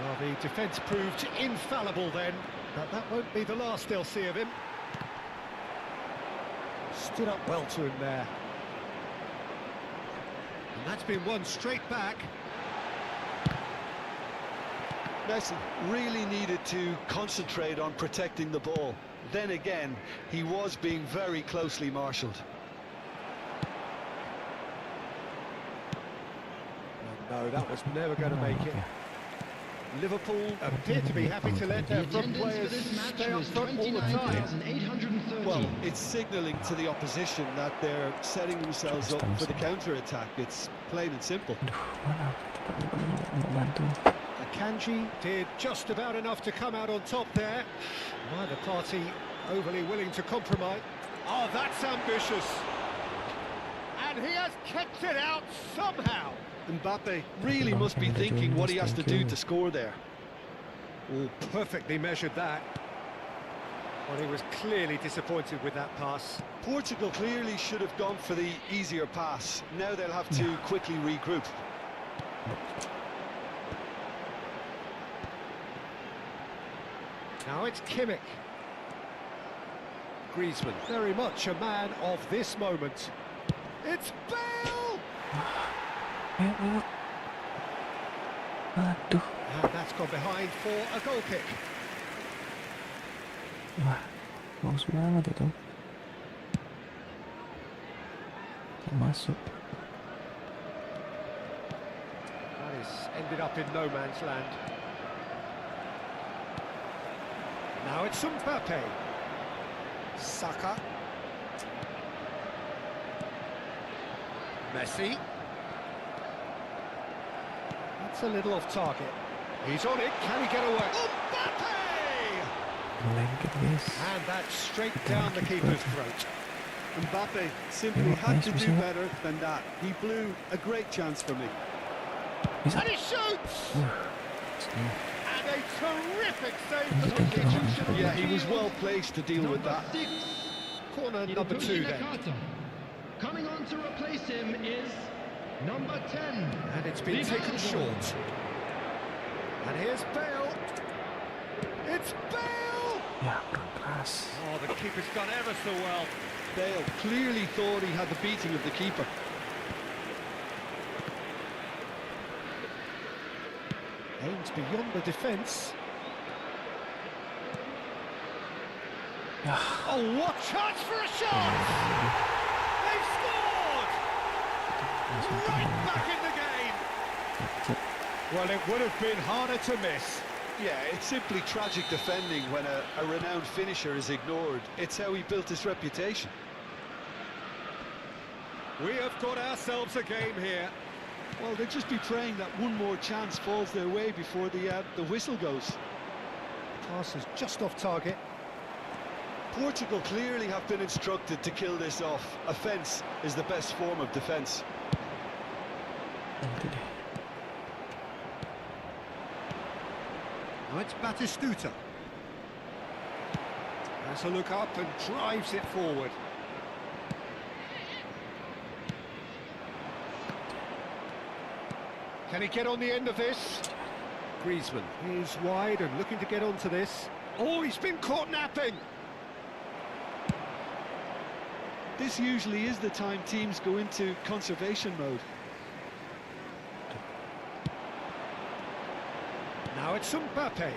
Well, the defence proved infallible then, but that won't be the last they'll see of him. Stood up well to him there. And that's been won straight back. Messi really needed to concentrate on protecting the ball. Then again, he was being very closely marshalled. No, that was never going to make it. Liverpool appear to be happy to let their front players stay up front all the time. Well, it's signalling to the opposition that they're setting themselves up for the counter-attack. It's plain and simple. Akanji did just about enough to come out on top there. Neither party overly willing to compromise. Oh, that's ambitious. And he has kept it out somehow. Mbappe really must be thinking what he has to do to score there. Oh, perfectly measured that. Well, he was clearly disappointed with that pass. Portugal clearly should have gone for the easier pass. Now they'll have to quickly regroup. Now it's Kimmich. Griezmann, very much a man of this moment. It's Bale! And that's gone behind for a goal kick. Wah, bagus banget itu. Masuk. That is ended up in no man's land. Now it's Mbappe. Saka. Messi. That's a little off target. He's on it. Can he get away? Mbappe! Melengket guys. And that's straight down the keeper's throat. Mbappe simply had to do better than that. He blew a great chance for me. And he shoots! And a terrific save for the substitution. Yeah, he was well placed to deal with that. Corner number 2 then. Coming on to replace him is number 10. And it's been taken short. And here's Bale. It's Bale! Ya, kurang keras. Oh, the keeper's done ever so well. Bale clearly thought he had the beating of the keeper. Aims beyond the defence. Oh, what chance for a shot! They've scored! Right back in the game! Well, it would have been harder to miss. Yeah, it's simply tragic defending when a renowned finisher is ignored. It's how he built his reputation. We have got ourselves a game here. Well, they'll just be praying that one more chance falls their way before the whistle goes. Pass is just off target. Portugal clearly have been instructed to kill this off. Offence is the best form of defence. Now it's Batistuta. Has a look up and drives it forward. Can he get on the end of this? Griezmann is wide and looking to get onto this. Oh, he's been caught napping! This usually is the time teams go into conservation mode. Now it's Mbappe.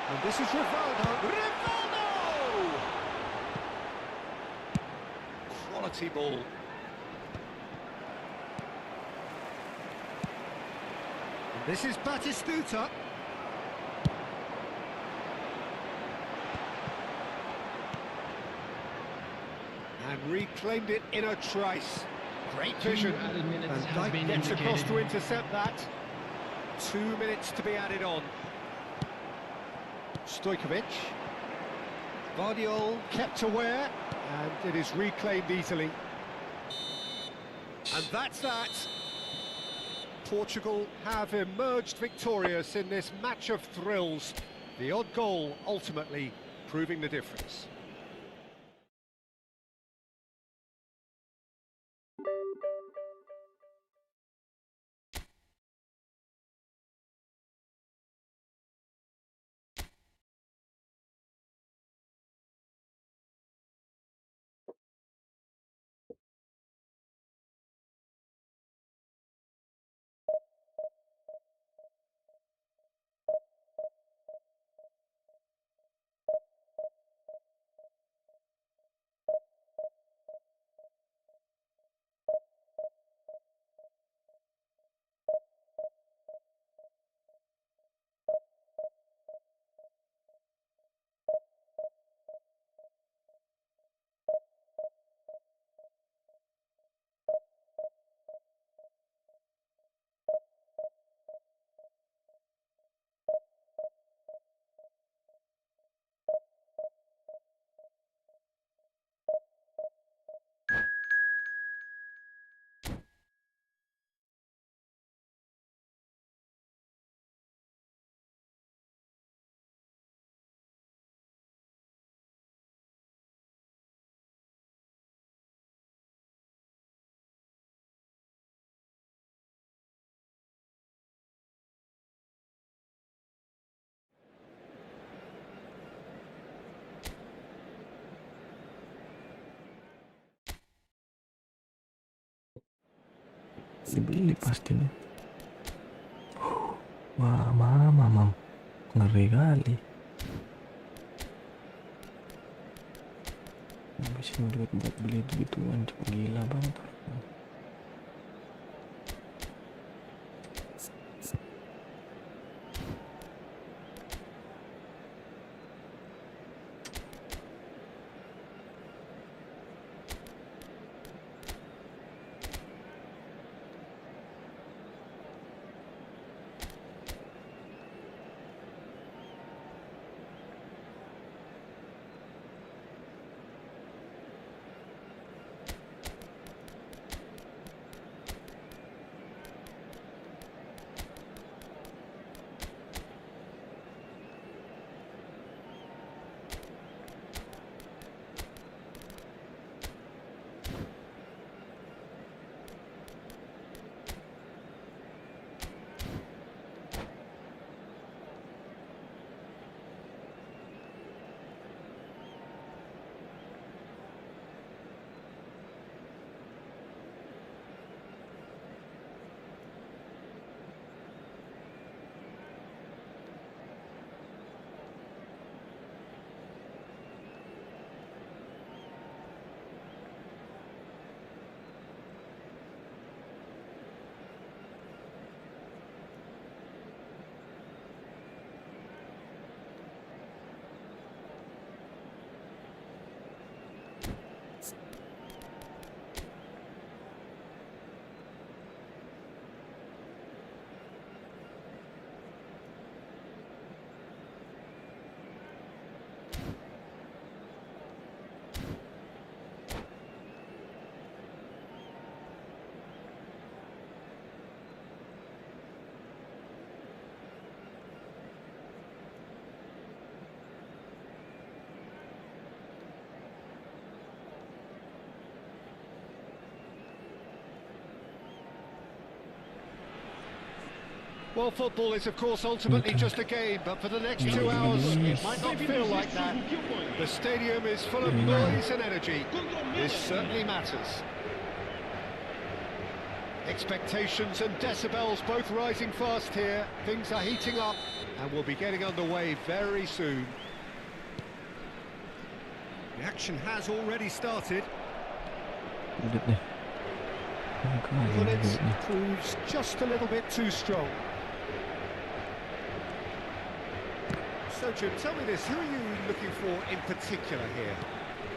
And this is Rivaldo. Rivaldo! Quality ball. And this is Batistuta. And reclaimed it in a trice. Great vision. And Dyke gets across to intercept that. 2 minutes to be added on. Stojkovic. Guardiola kept aware, and it is reclaimed easily. And that's that. Portugal have emerged victorious in this match of thrills. The odd goal ultimately proving the difference. Dibeli pasti nih. Wah, mamam, ngeri kali. Habisin duit buat beli gituan, cuma gila banget. Well, football is, of course, ultimately just a game, but for the next 2 hours, it might not feel like that. The stadium is full of noise and energy. This certainly matters. Expectations and decibels both rising fast here. Things are heating up, and we'll be getting underway very soon. The action has already started. It proves just a little bit too strong. So, Jim, tell me this, who are you looking for in particular here?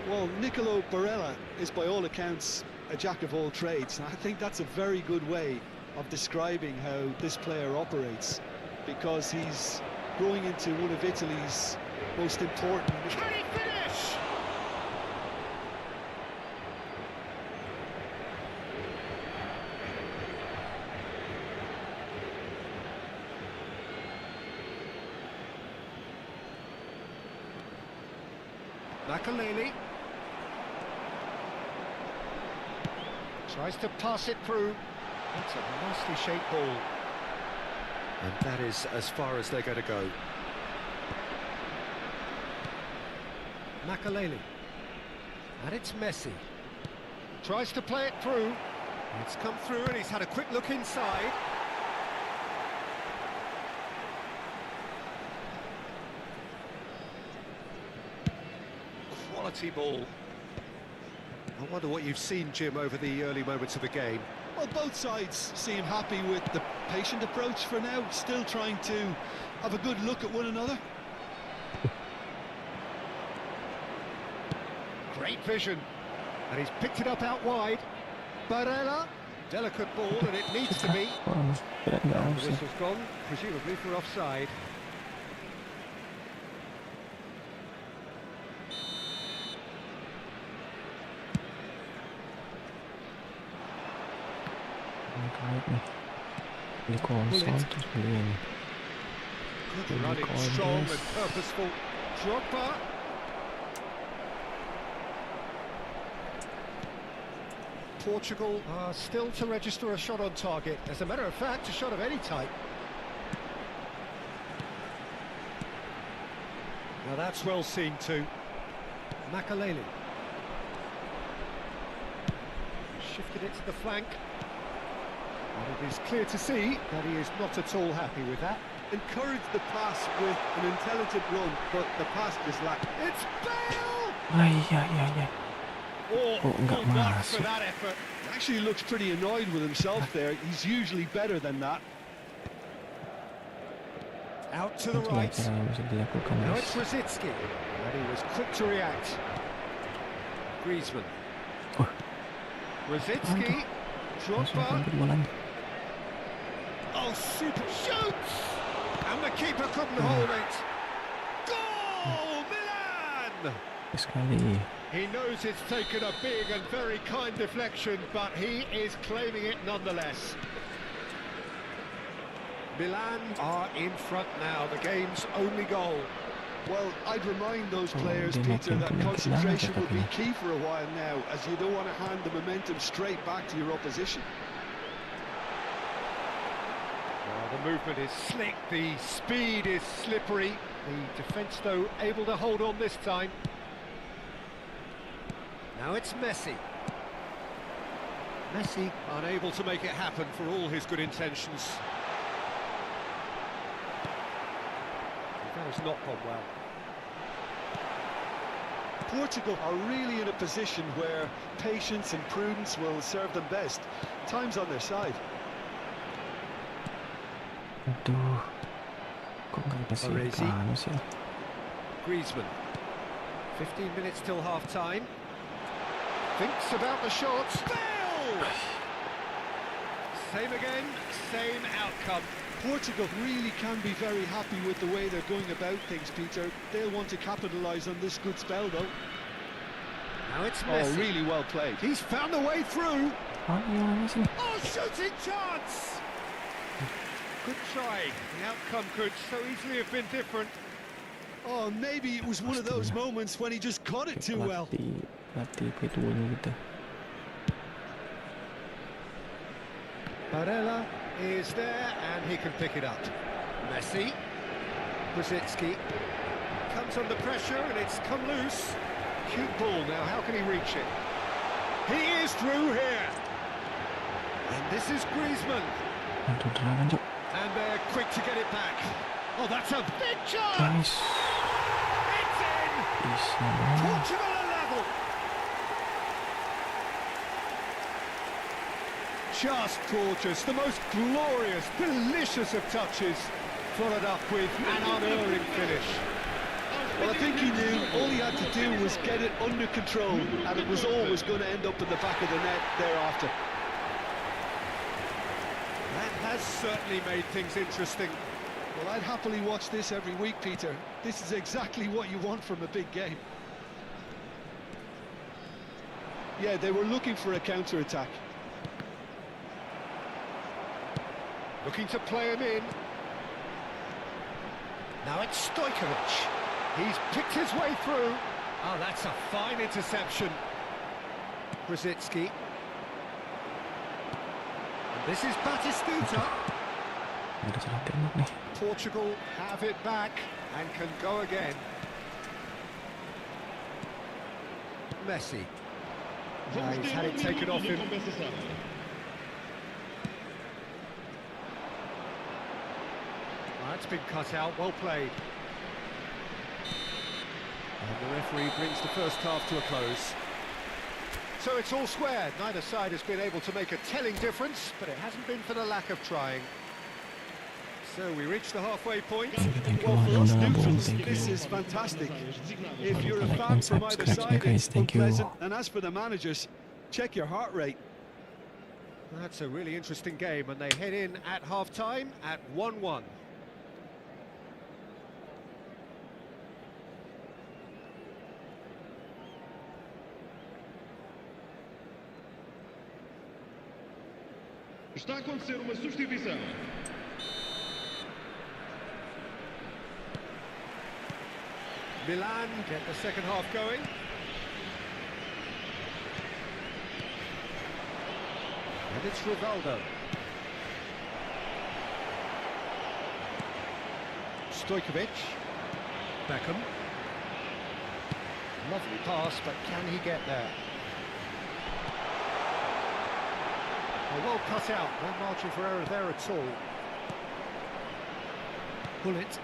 Well, Nicolo Barella is by all accounts a jack of all trades. And I think that's a very good way of describing how this player operates, because he's growing into one of Italy's most important... Can he finish? Makaleli tries to pass it through. That's a nicely shaped ball. And that is as far as they're going to go. Makaleli. And it's Messi. Tries to play it through. It's come through and he's had a quick look inside. Quality ball. I wonder what you've seen, Jim, over the early moments of the game. Well, both sides seem happy with the patient approach for now, still trying to have a good look at one another. Great vision. And he's picked it up out wide. Barella. Delicate ball, and it needs to be. The whistle's gone, presumably for offside. Good running, strong and purposeful. Drogba. Portugal are still to register a shot on target. As a matter of fact, a shot of any type. Now that's well seen too. Makaleli. Shifted it to the flank. And it is clear to see that he is not at all happy with that. Encourage the pass with an intelligent run, but the pass is lacking. It's Bale! Oh, enggak masuk. For that effort. Actually looks pretty annoyed with himself there. He's usually better than that. Out to the right. Now it's Rosicki. And he was quick to react. Griezmann. Rosicki. Drogba. Oh, super shoots! And the keeper couldn't hold it. Goal, Milan! He knows it's taken a big and very kind deflection, but he is claiming it nonetheless. Milan are in front now, the game's only goal. Well, I'd remind those players, Peter, that concentration will be key for a while now, as you don't want to hand the momentum straight back to your opposition. Well, the movement is slick, the speed is slippery. The defence, though, able to hold on this time. Now it's Messi. Messi unable to make it happen for all his good intentions. That has not gone well. Portugal are really in a position where patience and prudence will serve them best. Time's on their side. Aduh, kok nggak kasih iklan sih? Griezmann. 15 minutes till half-time. Thinks about the shot. Bale! Same again, same outcome. Portugal really can be very happy with the way they're going about things, Peter. They'll want to capitalise on this good spell, though. Now it's Messi. Oh, really well played. He's found a way through. Oh, shooting chance! Good try. The outcome could so easily have been different. Oh, maybe it was one of those moments when he just caught it too well. Barella. is there, and he can pick it up. Messi. Brzezinski. Comes under pressure, and it's come loose. Cute ball now, how can he reach it? He is through here. And this is Griezmann. And they're quick to get it back. Oh, that's a big chance! It's in! Portugal are level! Just gorgeous, the most glorious, delicious of touches, followed up with an unerring finish. Well, I think he knew all he had to do was get it under control, and it was always going to end up in the back of the net thereafter. That has certainly made things interesting. Well, I'd happily watch this every week, Peter. This is exactly what you want from a big game. Yeah, they were looking for a counter-attack. Looking to play him in. Now it's Stojkovic. He's picked his way through. Oh, that's a fine interception. Brzezinski. And this is Batistuta. Portugal have it back and can go again. Messi. He's had it taken off him. That's been cut out, well played. And the referee brings the first half to a close. So it's all square. Neither side has been able to make a telling difference, but it hasn't been for the lack of trying. So we reach the halfway point. Well, for us neutrals, this is fantastic. If you're a fan from either side, it's unpleasant. And as for the managers, check your heart rate. That's a really interesting game, and they head in at half-time at 1-1. Está a acontecer uma substituição. Milan get the second half going. And it's Rivaldo. Stojkovic. Beckham. Lovely pass, but can he get there? Well cut out, no margin for error there at all. Bullet.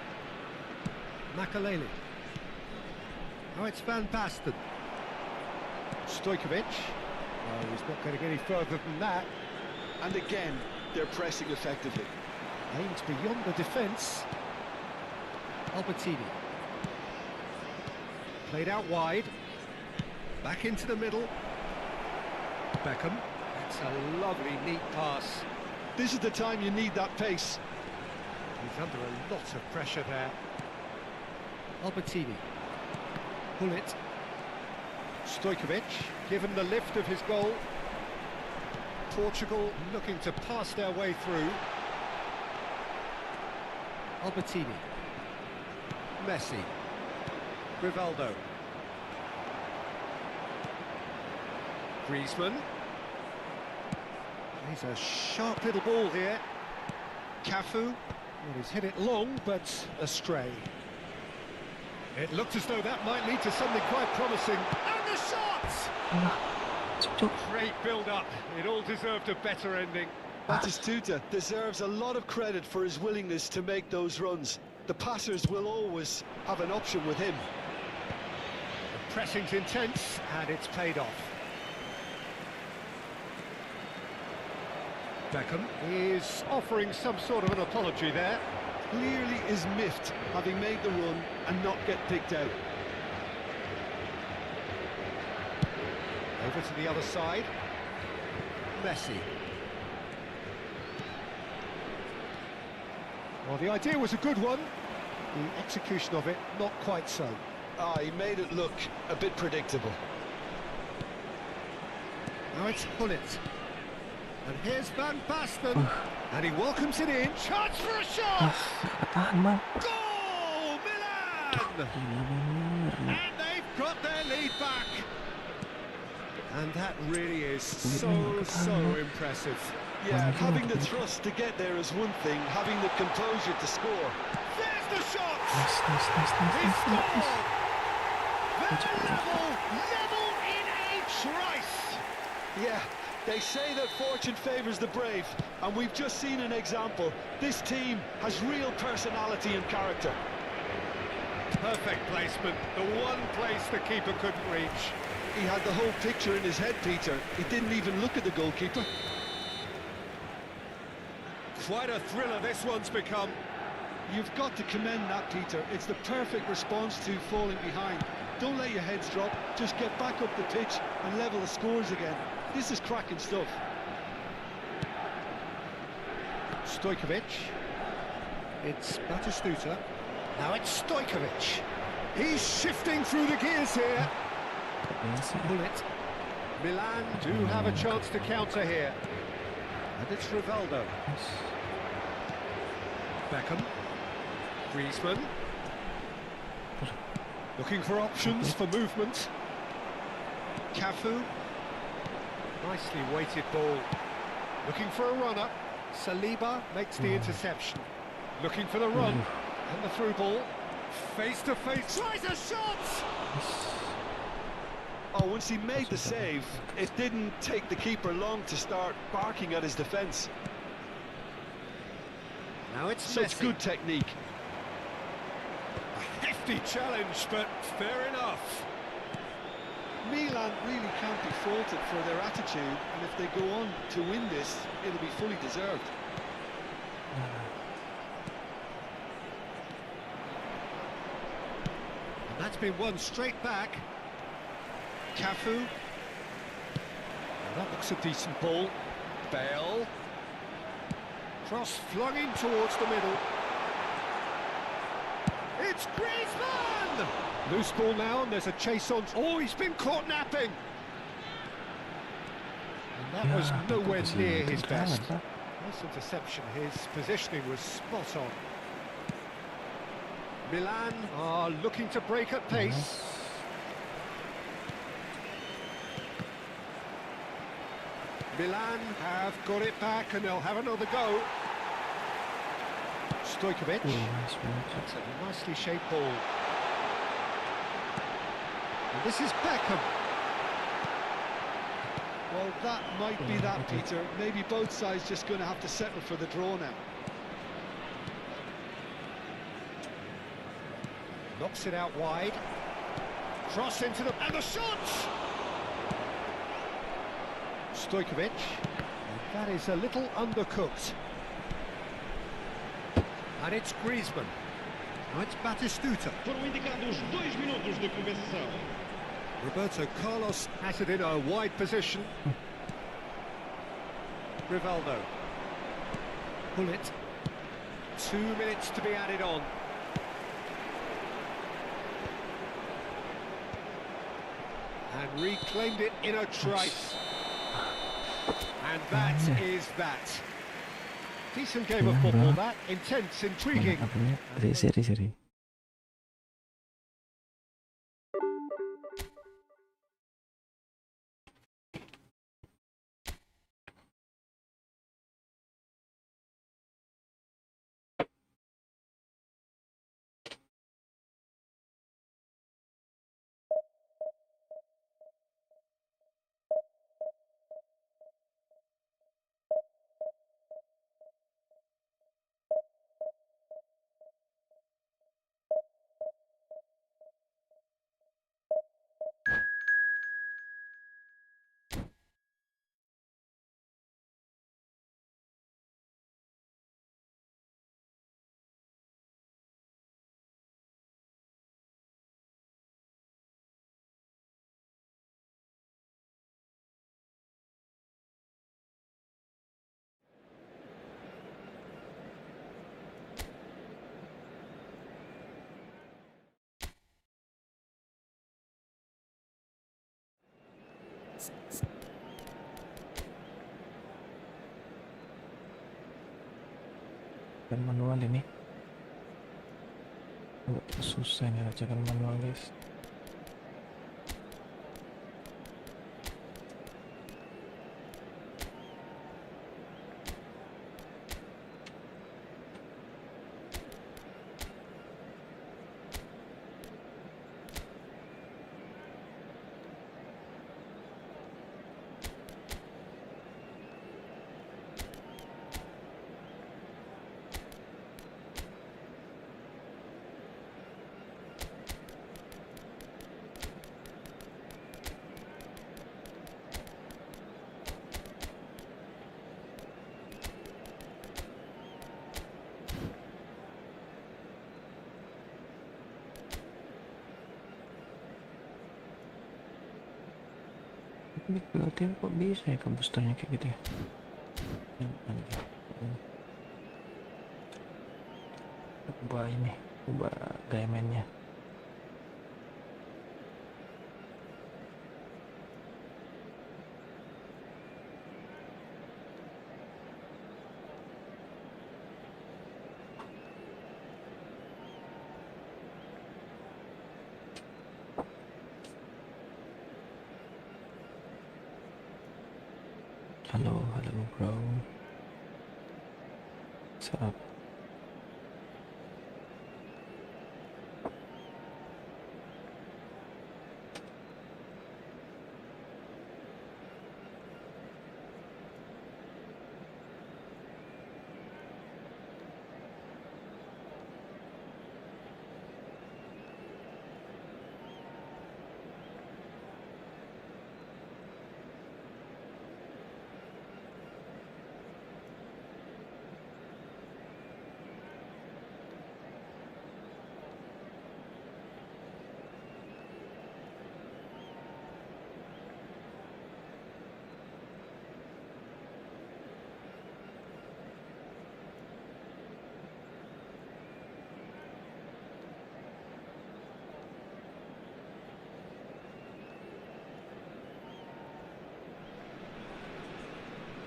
Makaleli. Now it's Van Basten. Stojkovic. Oh, he's not going to get any further than that. And again, they're pressing effectively. Aims beyond the defence. Albertini. Played out wide. Back into the middle. Beckham. That's a lovely, neat pass. This is the time you need that pace. He's under a lot of pressure there. Albertini. Bullet. Stojkovic, given the lift of his goal. Portugal looking to pass their way through. Albertini. Messi. Rivaldo. Griezmann. He's a sharp little ball here. Cafu. Well, he's hit it long, but astray. It looked as though that might lead to something quite promising. And the shot! Great build-up. It all deserved a better ending. Batistuta deserves a lot of credit for his willingness to make those runs. The passers will always have an option with him. The pressing's intense, and it's paid off. Beckham is offering some sort of an apology there. Clearly is miffed, having made the run and not get picked out. Over to the other side. Messi. Well, the idea was a good one. The execution of it, not quite so. Ah, he made it look a bit predictable. Now it's Bullet. And here's Van Basten. And he welcomes it in. Chance for a shot! Goal! Milan! And they've got their lead back. And that really is so impressive. Yeah, having the trust to get there is one thing, having the composure to score. There's the shot! Nice. He scored! Level in a trice! Yeah, they say that fortune favours the brave, and we've just seen an example. This team has real personality and character. Perfect placement, the one place the keeper couldn't reach. He had the whole picture in his head, Peter. He didn't even look at the goalkeeper. Quite a thriller this one's become. You've got to commend that, Peter. It's the perfect response to falling behind. Don't let your heads drop, just get back up the pitch and level the scores again. This is cracking stuff. Stojkovic. It's Batistuta. Now it's Stojkovic. He's shifting through the gears here. Bullet. Milan do have a chance to counter here. And it's Rivaldo. Beckham. Griezmann. Looking for options for movement. Cafu. Nicely weighted ball. Looking for a runner. Saliba makes the interception. Looking for the run. And the through ball. Face to face. Tries a shot! Oh, once he made the save, it didn't take the keeper long to start barking at his defence. Now it's such good technique. A hefty challenge, but fair enough. Milan really can't be faulted for their attitude, and if they go on to win this, it'll be fully deserved. And that's been won straight back. Cafu. Well, that looks a decent ball. Bale. Cross flung in towards the middle. It's Griezmann! Loose ball now, and there's a chase on. Oh, he's been caught napping! And that was nowhere near his best. Nice interception, his positioning was spot on. Milan are looking to break at pace. Milan have got it back and they'll have another go. Stojkovic. That's a nicely shaped ball. And this is Beckham. Well, that might be that, Peter. Maybe both sides just going to have to settle for the draw now. Knocks it out wide. Cross into the... and the shot! Stojkovic. And that is a little undercooked. And it's Griezmann. Now it's Batistuta. Foram indicados 2 minutos de compensação. Roberto Carlos has it in a wide position. Rivaldo. Bullet. 2 minutes to be added on. And reclaimed it in a trice. And that is that. Decent game of football, that. Intense, intriguing. Seri. Kan manual ini. Susah nih racakan manual, guys. Buildup kok bisa ya ke boosternya kayak gitu ya? Ubah ini, ubah gaya mainnya. Halo bro. What's up?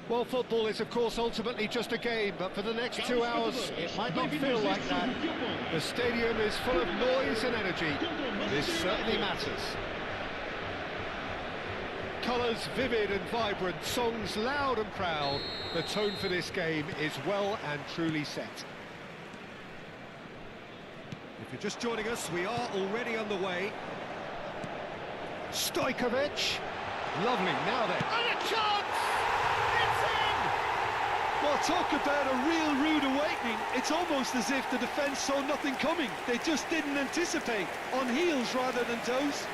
Well, football is, of course, ultimately just a game, but for the next 2 hours, it might not feel like that. The stadium is full of noise and energy. This certainly matters. Colours vivid and vibrant, songs loud and proud. The tone for this game is well and truly set. If you're just joining us, we are already underway. Stojkovic. Lovely, now then. And a chance! Well, talk about a real rude awakening. It's almost as if the defence saw nothing coming. They just didn't anticipate, on heels rather than toes.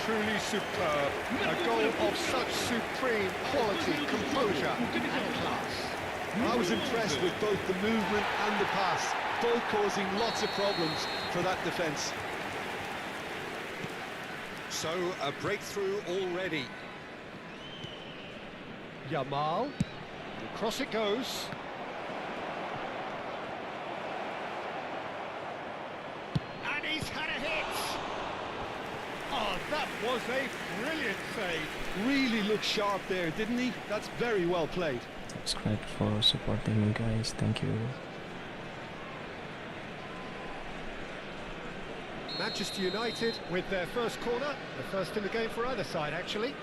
Truly superb. A goal of such supreme quality, composure and class. I was impressed with both the movement and the pass, both causing lots of problems for that defence. So, a breakthrough already. Yamal. Across it goes. And he's had a hit! Oh, that was a brilliant save. Really looked sharp there, didn't he? That's very well played. Subscribe for supporting me, guys. Thank you. Manchester United with their first corner. The first in the game for either side, actually.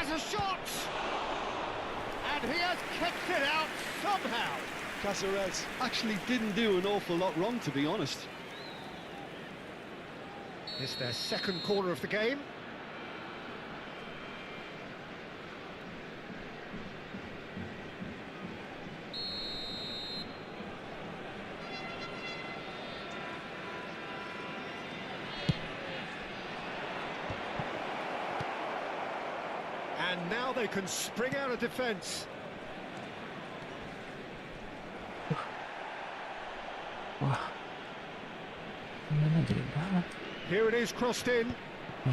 A shot, and he has kicked it out somehow. Caceres actually didn't do an awful lot wrong, to be honest. It's their second corner of the game. And now they can spring out of defence. Wah, mana jelek banget. Here it is, crossed in.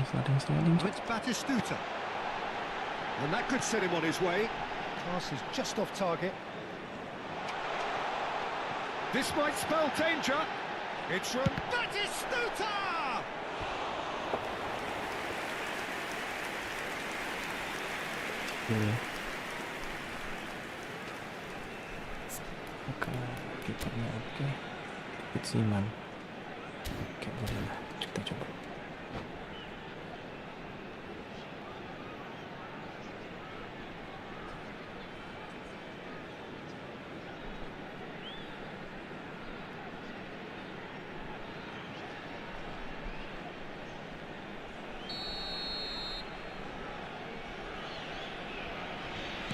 Sliding. It's Batistuta. And that could set him on his way. Pass is just off target. This might spell danger. It's from Batistuta! Oke, kipernya oke. Siman. Oke, boleh lah. Kita coba.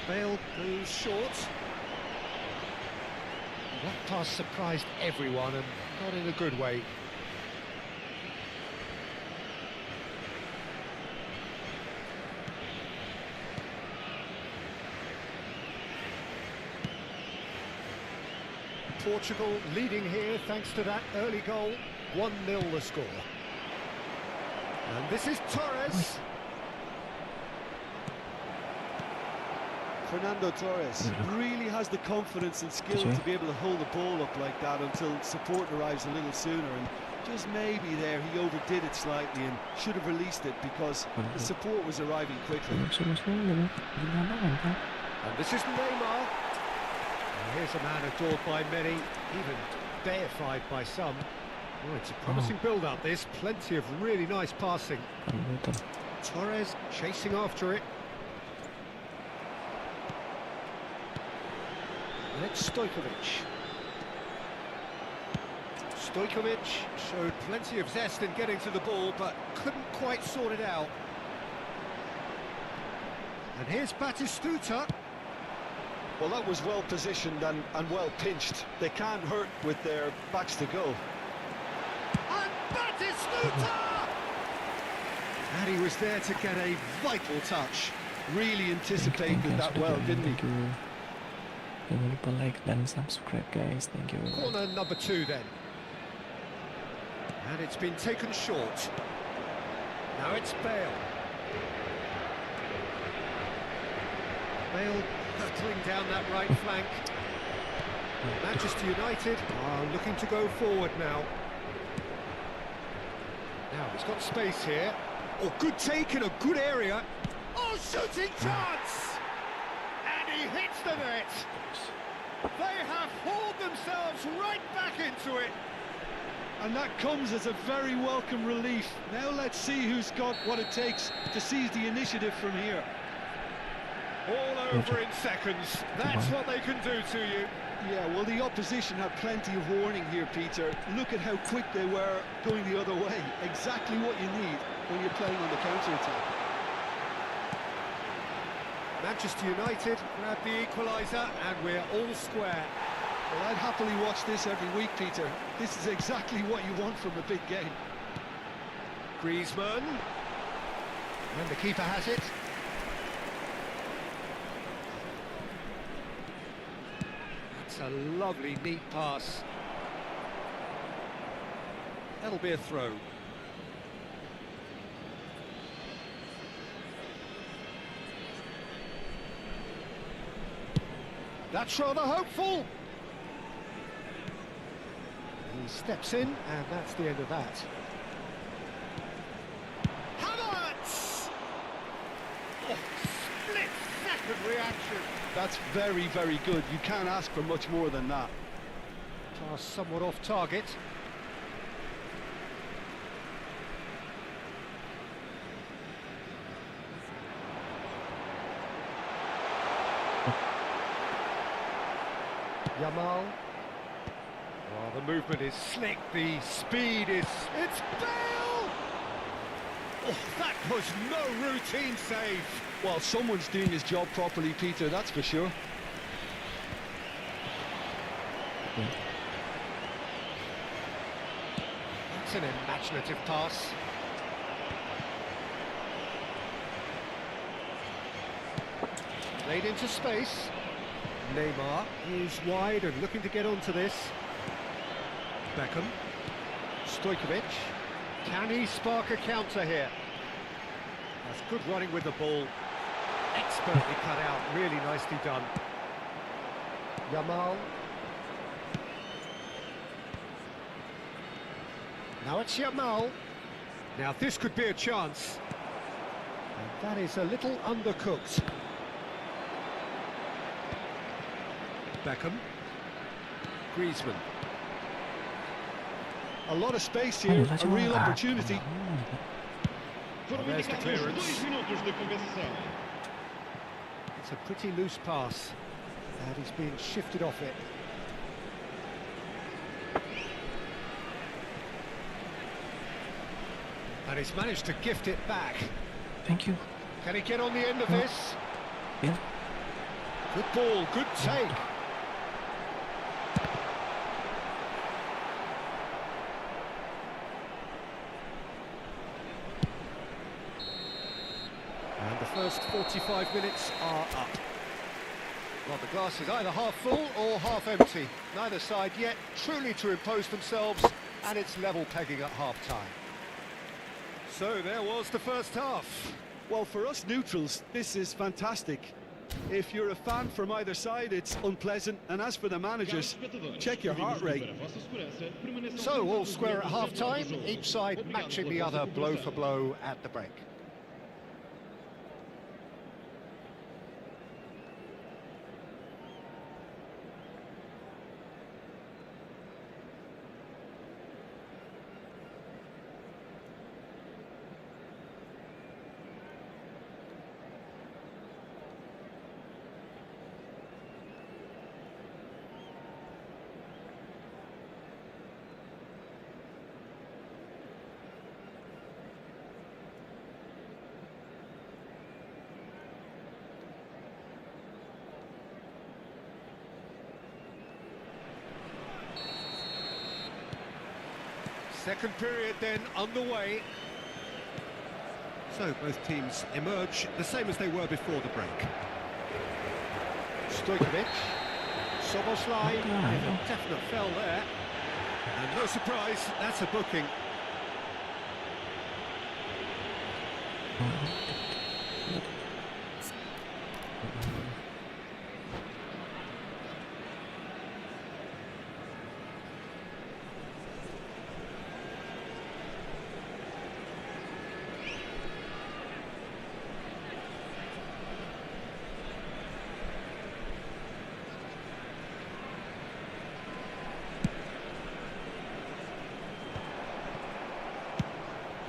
Bale goes short. That pass surprised everyone, and not in a good way. Portugal leading here thanks to that early goal. 1-0 the score. And this is Torres. Fernando Torres really has the confidence and skill to be able to hold the ball up like that until support arrives a little sooner, and just maybe there he overdid it slightly and should have released it because the support was arriving quickly. And this is Neymar. And here's a man adored by many, even deified by some. Oh, it's a promising build-up this, plenty of really nice passing. Torres chasing after it. And it's Stojkovic. Stojkovic showed plenty of zest in getting to the ball, but couldn't quite sort it out. And here's Batistuta. Well, that was well positioned and well pinched. They can't hurt with their backs to goal. And Batistuta! And he was there to get a vital touch. Really anticipated that well, didn't he? Jangan lupa like dan subscribe, guys. Thank you. Corner number 2 then. And it's been taken short. Now it's Bale. Bale hurtling down that right flank. Manchester United are looking to go forward now. Now he's got space here. Oh, good take in a good area. Oh, shooting chance! And he hits the net. They have hauled themselves right back into it. And that comes as a very welcome relief. Now let's see who's got what it takes to seize the initiative from here. All over in seconds. That's what they can do to you. Yeah, well, the opposition had plenty of warning here, Peter. Look at how quick they were going the other way. Exactly what you need when you're playing on the counter-attack. Manchester United grab the equaliser and we're all square. Well, I'd happily watch this every week, Peter. This is exactly what you want from a big game. Griezmann. And the keeper has it. That's a lovely, neat pass. That'll be a throw. That's rather hopeful. He steps in, and that's the end of that. Havertz! Oh, split-second reaction. That's very, very good. You can't ask for much more than that. Pass somewhat off target. Yamal. Oh, the movement is slick, the speed is... It's Bale! Oh, that was no routine save. Well, someone's doing his job properly, Peter, that's for sure. That's an imaginative pass. Played into space. Neymar is wide and looking to get onto this. Beckham. Stojkovic. Can he spark a counter here? That's good running with the ball. Expertly cut out, really nicely done. Yamal. Now it's Yamal. Now this could be a chance. And that is a little undercooked. Beckham. Griezmann. A lot of space here, a real opportunity. Well, there's the clearance. It's a pretty loose pass, and he's being shifted off it. And he's managed to gift it back. Thank you. Can he get on the end of this? Yeah. Good ball, good take. And the first 45 minutes are up. Well, the glass is either half full or half empty. Neither side yet truly to impose themselves, and it's level pegging at half-time. So there was the first half. Well, for us neutrals, this is fantastic. If you're a fan from either side, it's unpleasant. And as for the managers, check your heart rate. So all square at half-time, each side matching the other blow for blow at the break. Second period then underway. So both teams emerge the same as they were before the break. Stojkovic, Soboslai, a definite fell there. And no surprise, that's a booking.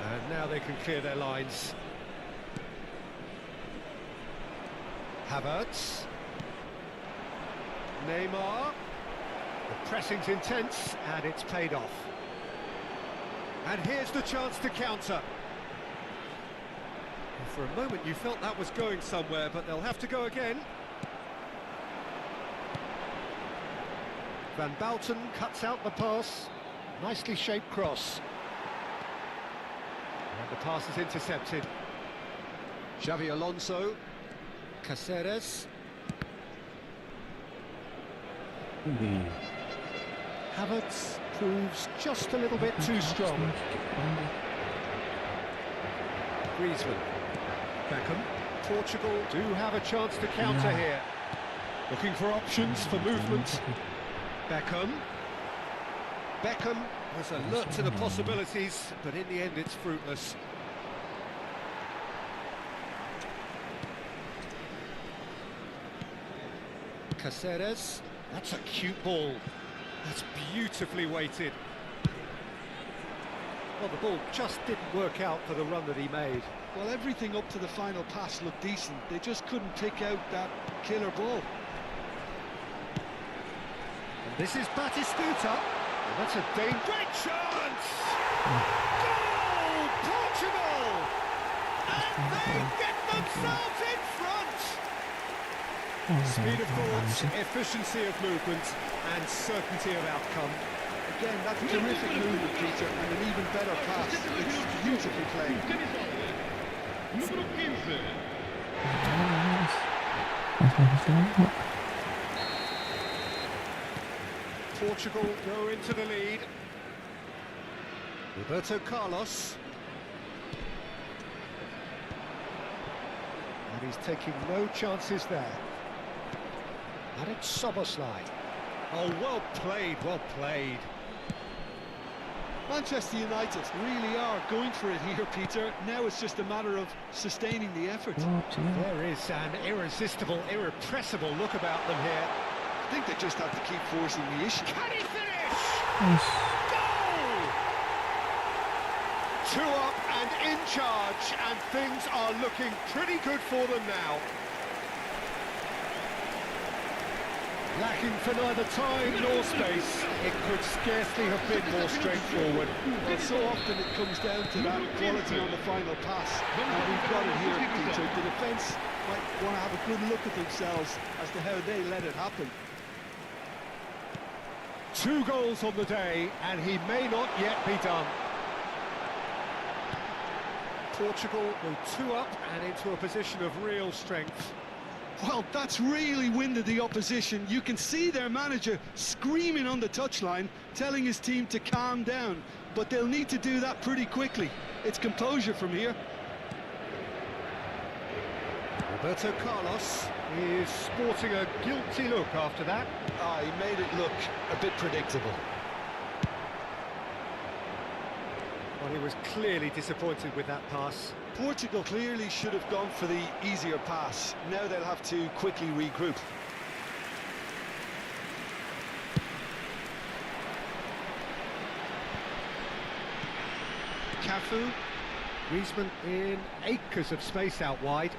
And now they can clear their lines. Havertz. Neymar. The pressing's intense and it's paid off. And here's the chance to counter. For a moment you felt that was going somewhere, but they'll have to go again. Van Bouten cuts out the pass. Nicely shaped cross. And the pass is intercepted. Xavi Alonso. Caceres. Havertz proves just a little bit too strong. Griezmann. Beckham. Portugal do have a chance to counter here. Looking for options for movement. Beckham. Beckham was alert to the possibilities, but in the end it's fruitless. Caceres. That's a cute ball. That's beautifully weighted. Well, the ball just didn't work out for the run that he made. Well, everything up to the final pass looked decent. They just couldn't pick out that killer ball. And this is Batistuta. And that's a great chance! Goal! Portugal! And they get themselves in front! Speed of thought, efficiency of movement, and certainty of outcome. Again, that's terrific movement, Peter, and an even better pass. It's beautifully played. Numero 15. Portugal go into the lead. Roberto Carlos. And he's taking no chances there. And it's Soboslai. Oh, well played, well played. Manchester United really are going for it here, Peter. Now it's just a matter of sustaining the effort. There is an irresistible, irrepressible look about them here. I think they just have to keep forcing the issue. Can he finish? Goal! 2 up and in charge, and things are looking pretty good for them now. Lacking for neither time nor space, it could scarcely have been more straightforward. Well, so often it comes down to that quality on the final pass, and we've got it here, Peter. The defence might want to have a good look at themselves as to how they let it happen. 2 goals on the day, and he may not yet be done. Portugal go 2 up and into a position of real strength. Well, that's really winded the opposition. You can see their manager screaming on the touchline, telling his team to calm down. But they'll need to do that pretty quickly. It's composure from here. Roberto Carlos is sporting a guilty look after that. He made it look a bit predictable. Well, he was clearly disappointed with that pass. Portugal clearly should have gone for the easier pass. Now they'll have to quickly regroup. Cafu. Griezmann in acres of space out wide.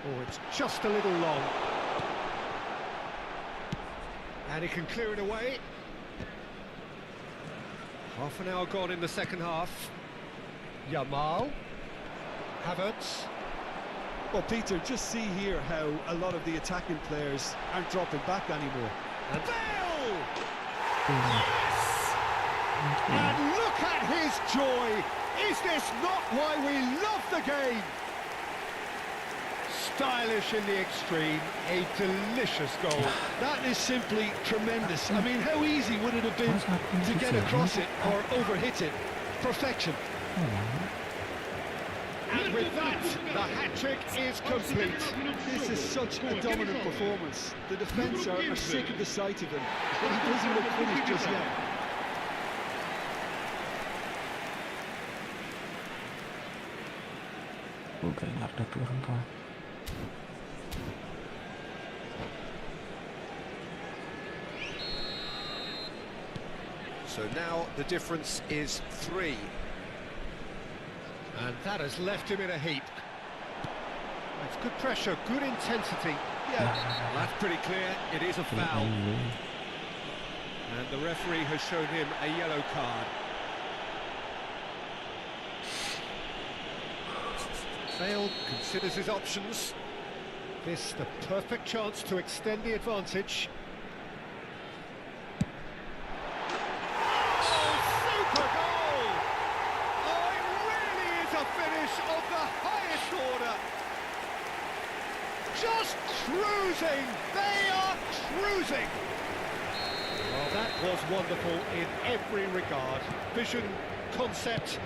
Oh, it's just a little long. And he can clear it away. Half an hour gone in the second half. Yamal. Havertz. Well, Peter, just see here how a lot of the attacking players aren't dropping back anymore. And Bale! Yes! And look at his joy! Is this not why we love the game? Stylish in the extreme, a delicious goal. That is simply tremendous. I mean, how easy would it have been to get across it or overhit it? Perfection. And with that, the hat-trick is complete. This is such a dominant performance. The defence are sick of the sight of him, but he doesn't look finished just yet. So now the difference is 3. And that has left him in a heap. That's good pressure, good intensity. Yeah, that's pretty clear. It is a foul. And the referee has shown him a yellow card. Failed, considers his options. This the perfect chance to extend the advantage. Of the highest order. Just cruising. They are cruising. Well, that was wonderful in every regard. Vision, concept,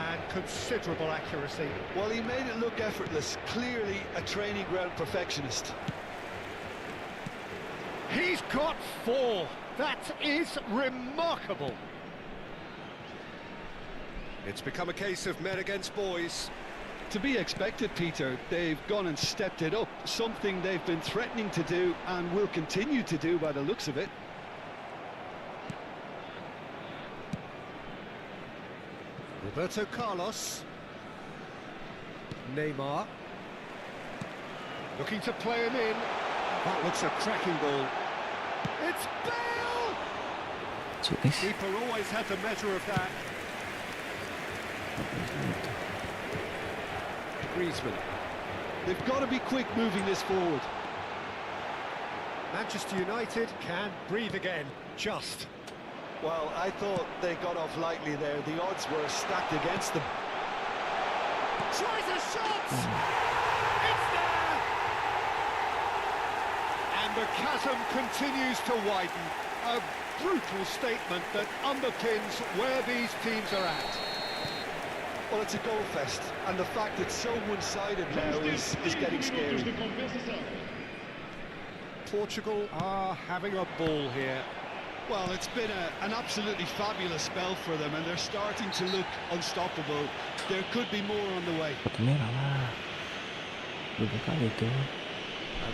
and considerable accuracy. Well, he made it look effortless. Clearly a training ground perfectionist. He's got 4. That is remarkable. It's become a case of men against boys. To be expected, Peter. They've gone and stepped it up, something they've been threatening to do and will continue to do by the looks of it. Roberto Carlos. Neymar. Looking to play him in. That looks a cracking ball. It's Bale! Keeper always had the measure of that. Griezmann. They've got to be quick moving this forward. Manchester United can breathe again, just. Well, I thought they got off lightly there. The odds were stacked against them. Tries a shot! It's there! And the chasm continues to widen. A brutal statement that underpins where these teams are at. Well, it's a goal fest, and the fact it's so one-sided now is getting scary. Portugal are having a ball here. Well, it's been an absolutely fabulous spell for them, and they're starting to look unstoppable. There could be more on the way. And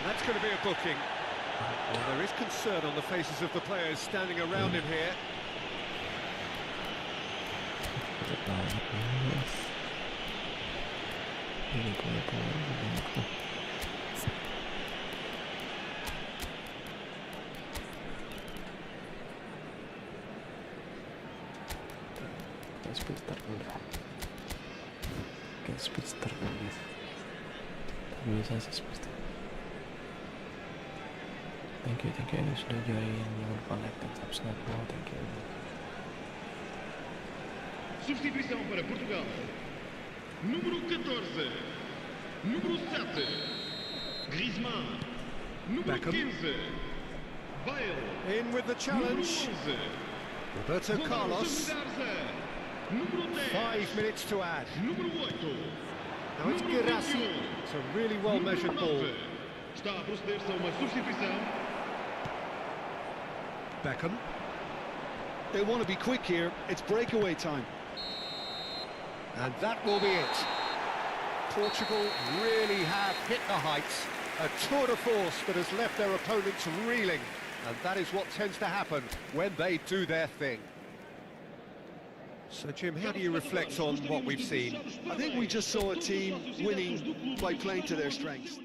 that's going to be a booking. Well, there is concern on the faces of the players standing around him here. Thank you ini sudah join, jangan lupa like dan subscribe. Thank you. Substituição para Portugal. Número 14. Número 7. Griezmann. Numero Beckham. 15. Bale. In with the challenge. Roberto Carlos. Numero 10. 5 minutes to add. Numero 8. Now it's Girassi. It's a really well measured ball. Está a proceder-se a uma substituição. Beckham. They want to be quick here. It's breakaway time. And that will be it. Portugal really have hit the heights. A tour de force that has left their opponents reeling. And that is what tends to happen when they do their thing. So, Jim, how do you reflect on what we've seen? I think we just saw a team winning by playing to their strengths.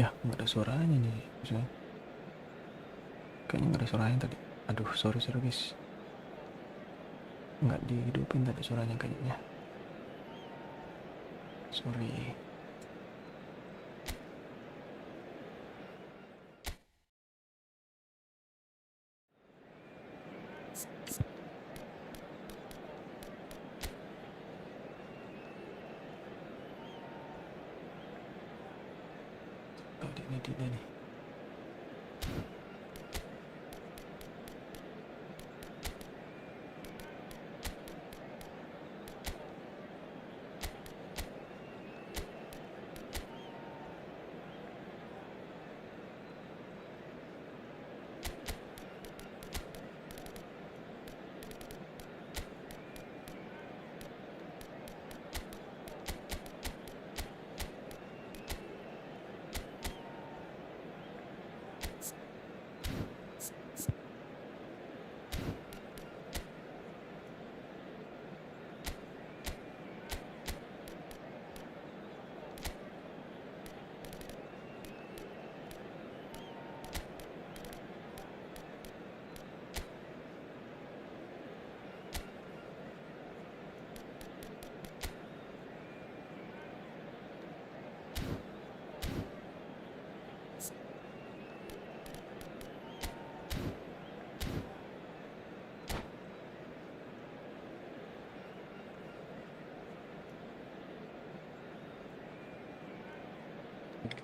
Ya, nggak ada suaranya nih. Kayaknya nggak ada suaranya tadi. Aduh, sorry guys. Nggak dihidupin tadi suaranya kayaknya. Sorry. Ini dia nih.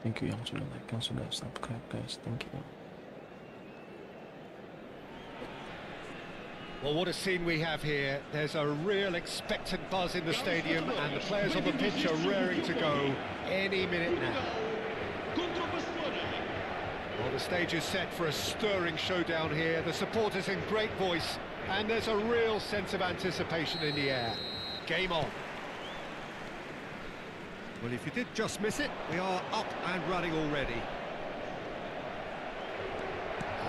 Thank you yang sudah like, yang sudah subscribe guys, thank you. Well, what a scene we have here. There's a real expectant buzz in the stadium and the players on the pitch are raring to go any minute now. Well, the stage is set for a stirring showdown here. The supporters in great voice and there's a real sense of anticipation in the air. Game on. Well, if you did just miss it, we are up and running already.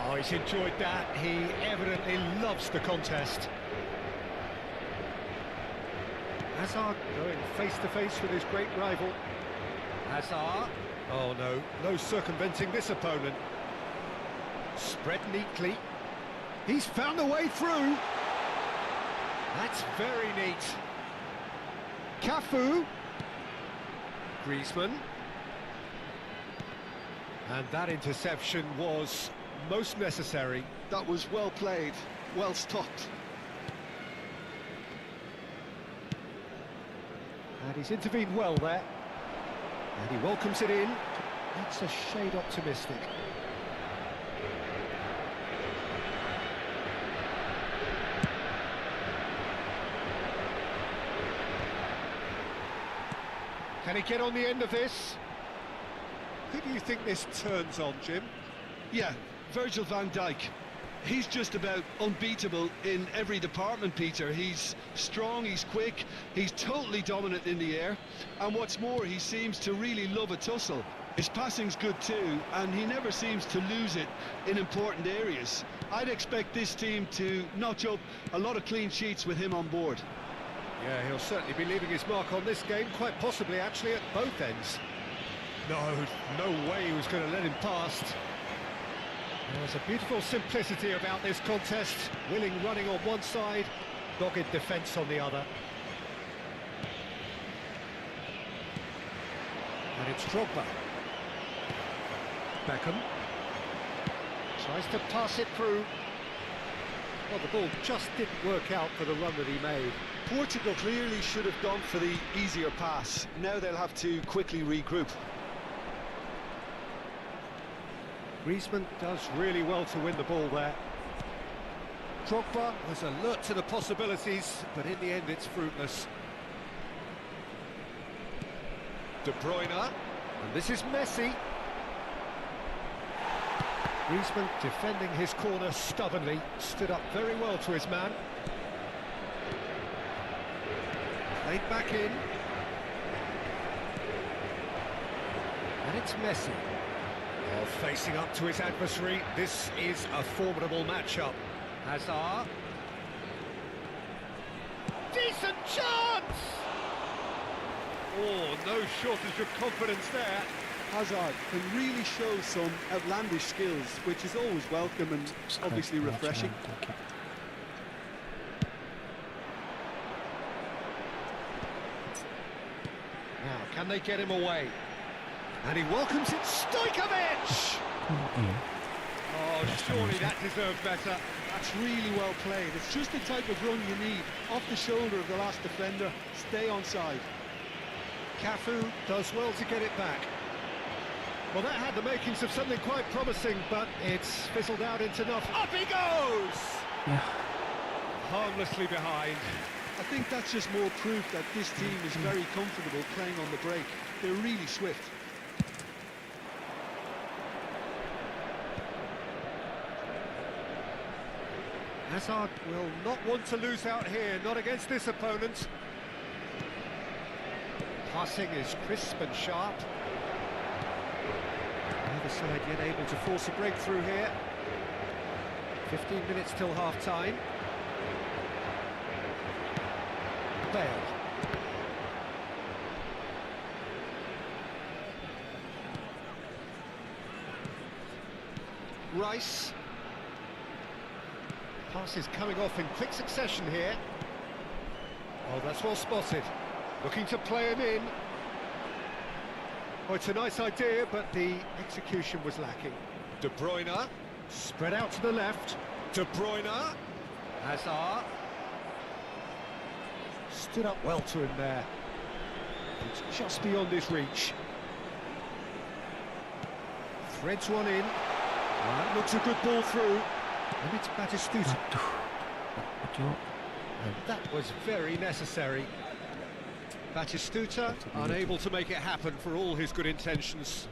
Oh, he's enjoyed that. He evidently loves the contest. Hazard going face-to-face with his great rival. Hazard. Oh, no circumventing this opponent. Spread neatly. He's found a way through. That's very neat. Cafu. Griezmann. And that interception was most necessary. That was well played, well stopped. And he's intervened well there. And he welcomes it in. That's a shade optimistic. Can he get on the end of this? Who do you think this turns on, Jim? Yeah, Virgil van Dijk. He's just about unbeatable in every department, Peter. He's strong, he's quick, he's totally dominant in the air. And what's more, he seems to really love a tussle. His passing's good too, and he never seems to lose it in important areas. I'd expect this team to notch up a lot of clean sheets with him on board. Yeah, he'll certainly be leaving his mark on this game, quite possibly actually at both ends. No way he was going to let him past. There's a beautiful simplicity about this contest. Willing running on one side, dogged defence on the other. And it's Drogba. Beckham. Tries to pass it through. Well, the ball just didn't work out for the run that he made. Portugal clearly should have gone for the easier pass. Now they'll have to quickly regroup. Griezmann does really well to win the ball there. Drogba was alert to the possibilities, but in the end it's fruitless. De Bruyne, and this is Messi. Griezmann defending his corner stubbornly, stood up very well to his man. Played back in. And it's Messi. Well, facing up to his adversary, this is a formidable matchup. Hazard. Decent chance! Oh, no shortage of confidence there. Hazard can really show some outlandish skills, which is always welcome and obviously refreshing. Now, can they get him away? And he welcomes it, Stojkovic! Oh, surely that deserved better. That's really well played. It's just the type of run you need. Off the shoulder of the last defender, stay onside. Cafu does well to get it back. Well, that had the makings of something quite promising, but it's fizzled out into nothing. Up he goes! Yeah. Harmlessly behind. I think that's just more proof that this team is very comfortable playing on the break. They're really swift. Hazard will not want to lose out here, not against this opponent. Passing is crisp and sharp. Neither side yet able to force a breakthrough here. 15 minutes till half-time. Bale. Rice. Pass is coming off in quick succession here. Oh, that's well spotted. Looking to play him in. Oh, it's a nice idea, but the execution was lacking. De Bruyne, spread out to the left. De Bruyne, Hazard. Stood up well to him there. It's just beyond his reach. Threads one in. That looks a good ball through. And it's Batistuta. And that was very necessary. Batistuta unable to make it happen for all his good intentions.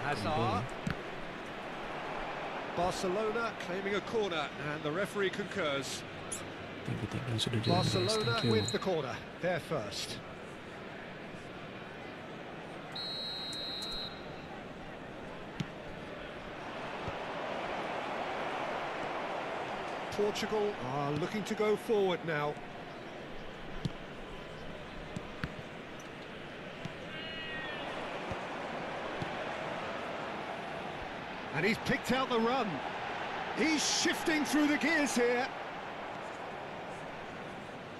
Hazard. Barcelona claiming a corner, and the referee concurs. Barcelona with the corner, they're first. Portugal are looking to go forward now. And he's picked out the run. He's shifting through the gears here.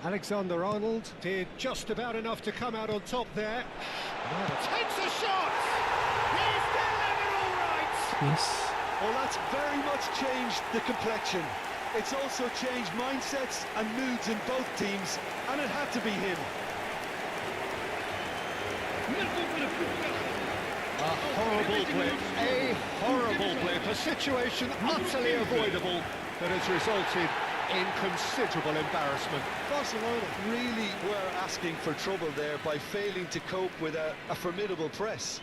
Alexander-Arnold did just about enough to come out on top there. Takes a shot! He's delivered all right! Yes. Well, that's very much changed the complexion. It's also changed mindsets and moods in both teams, and it had to be him. A horrible blip, a situation utterly avoidable that has resulted in considerable embarrassment. Barcelona really were asking for trouble there by failing to cope with a formidable press.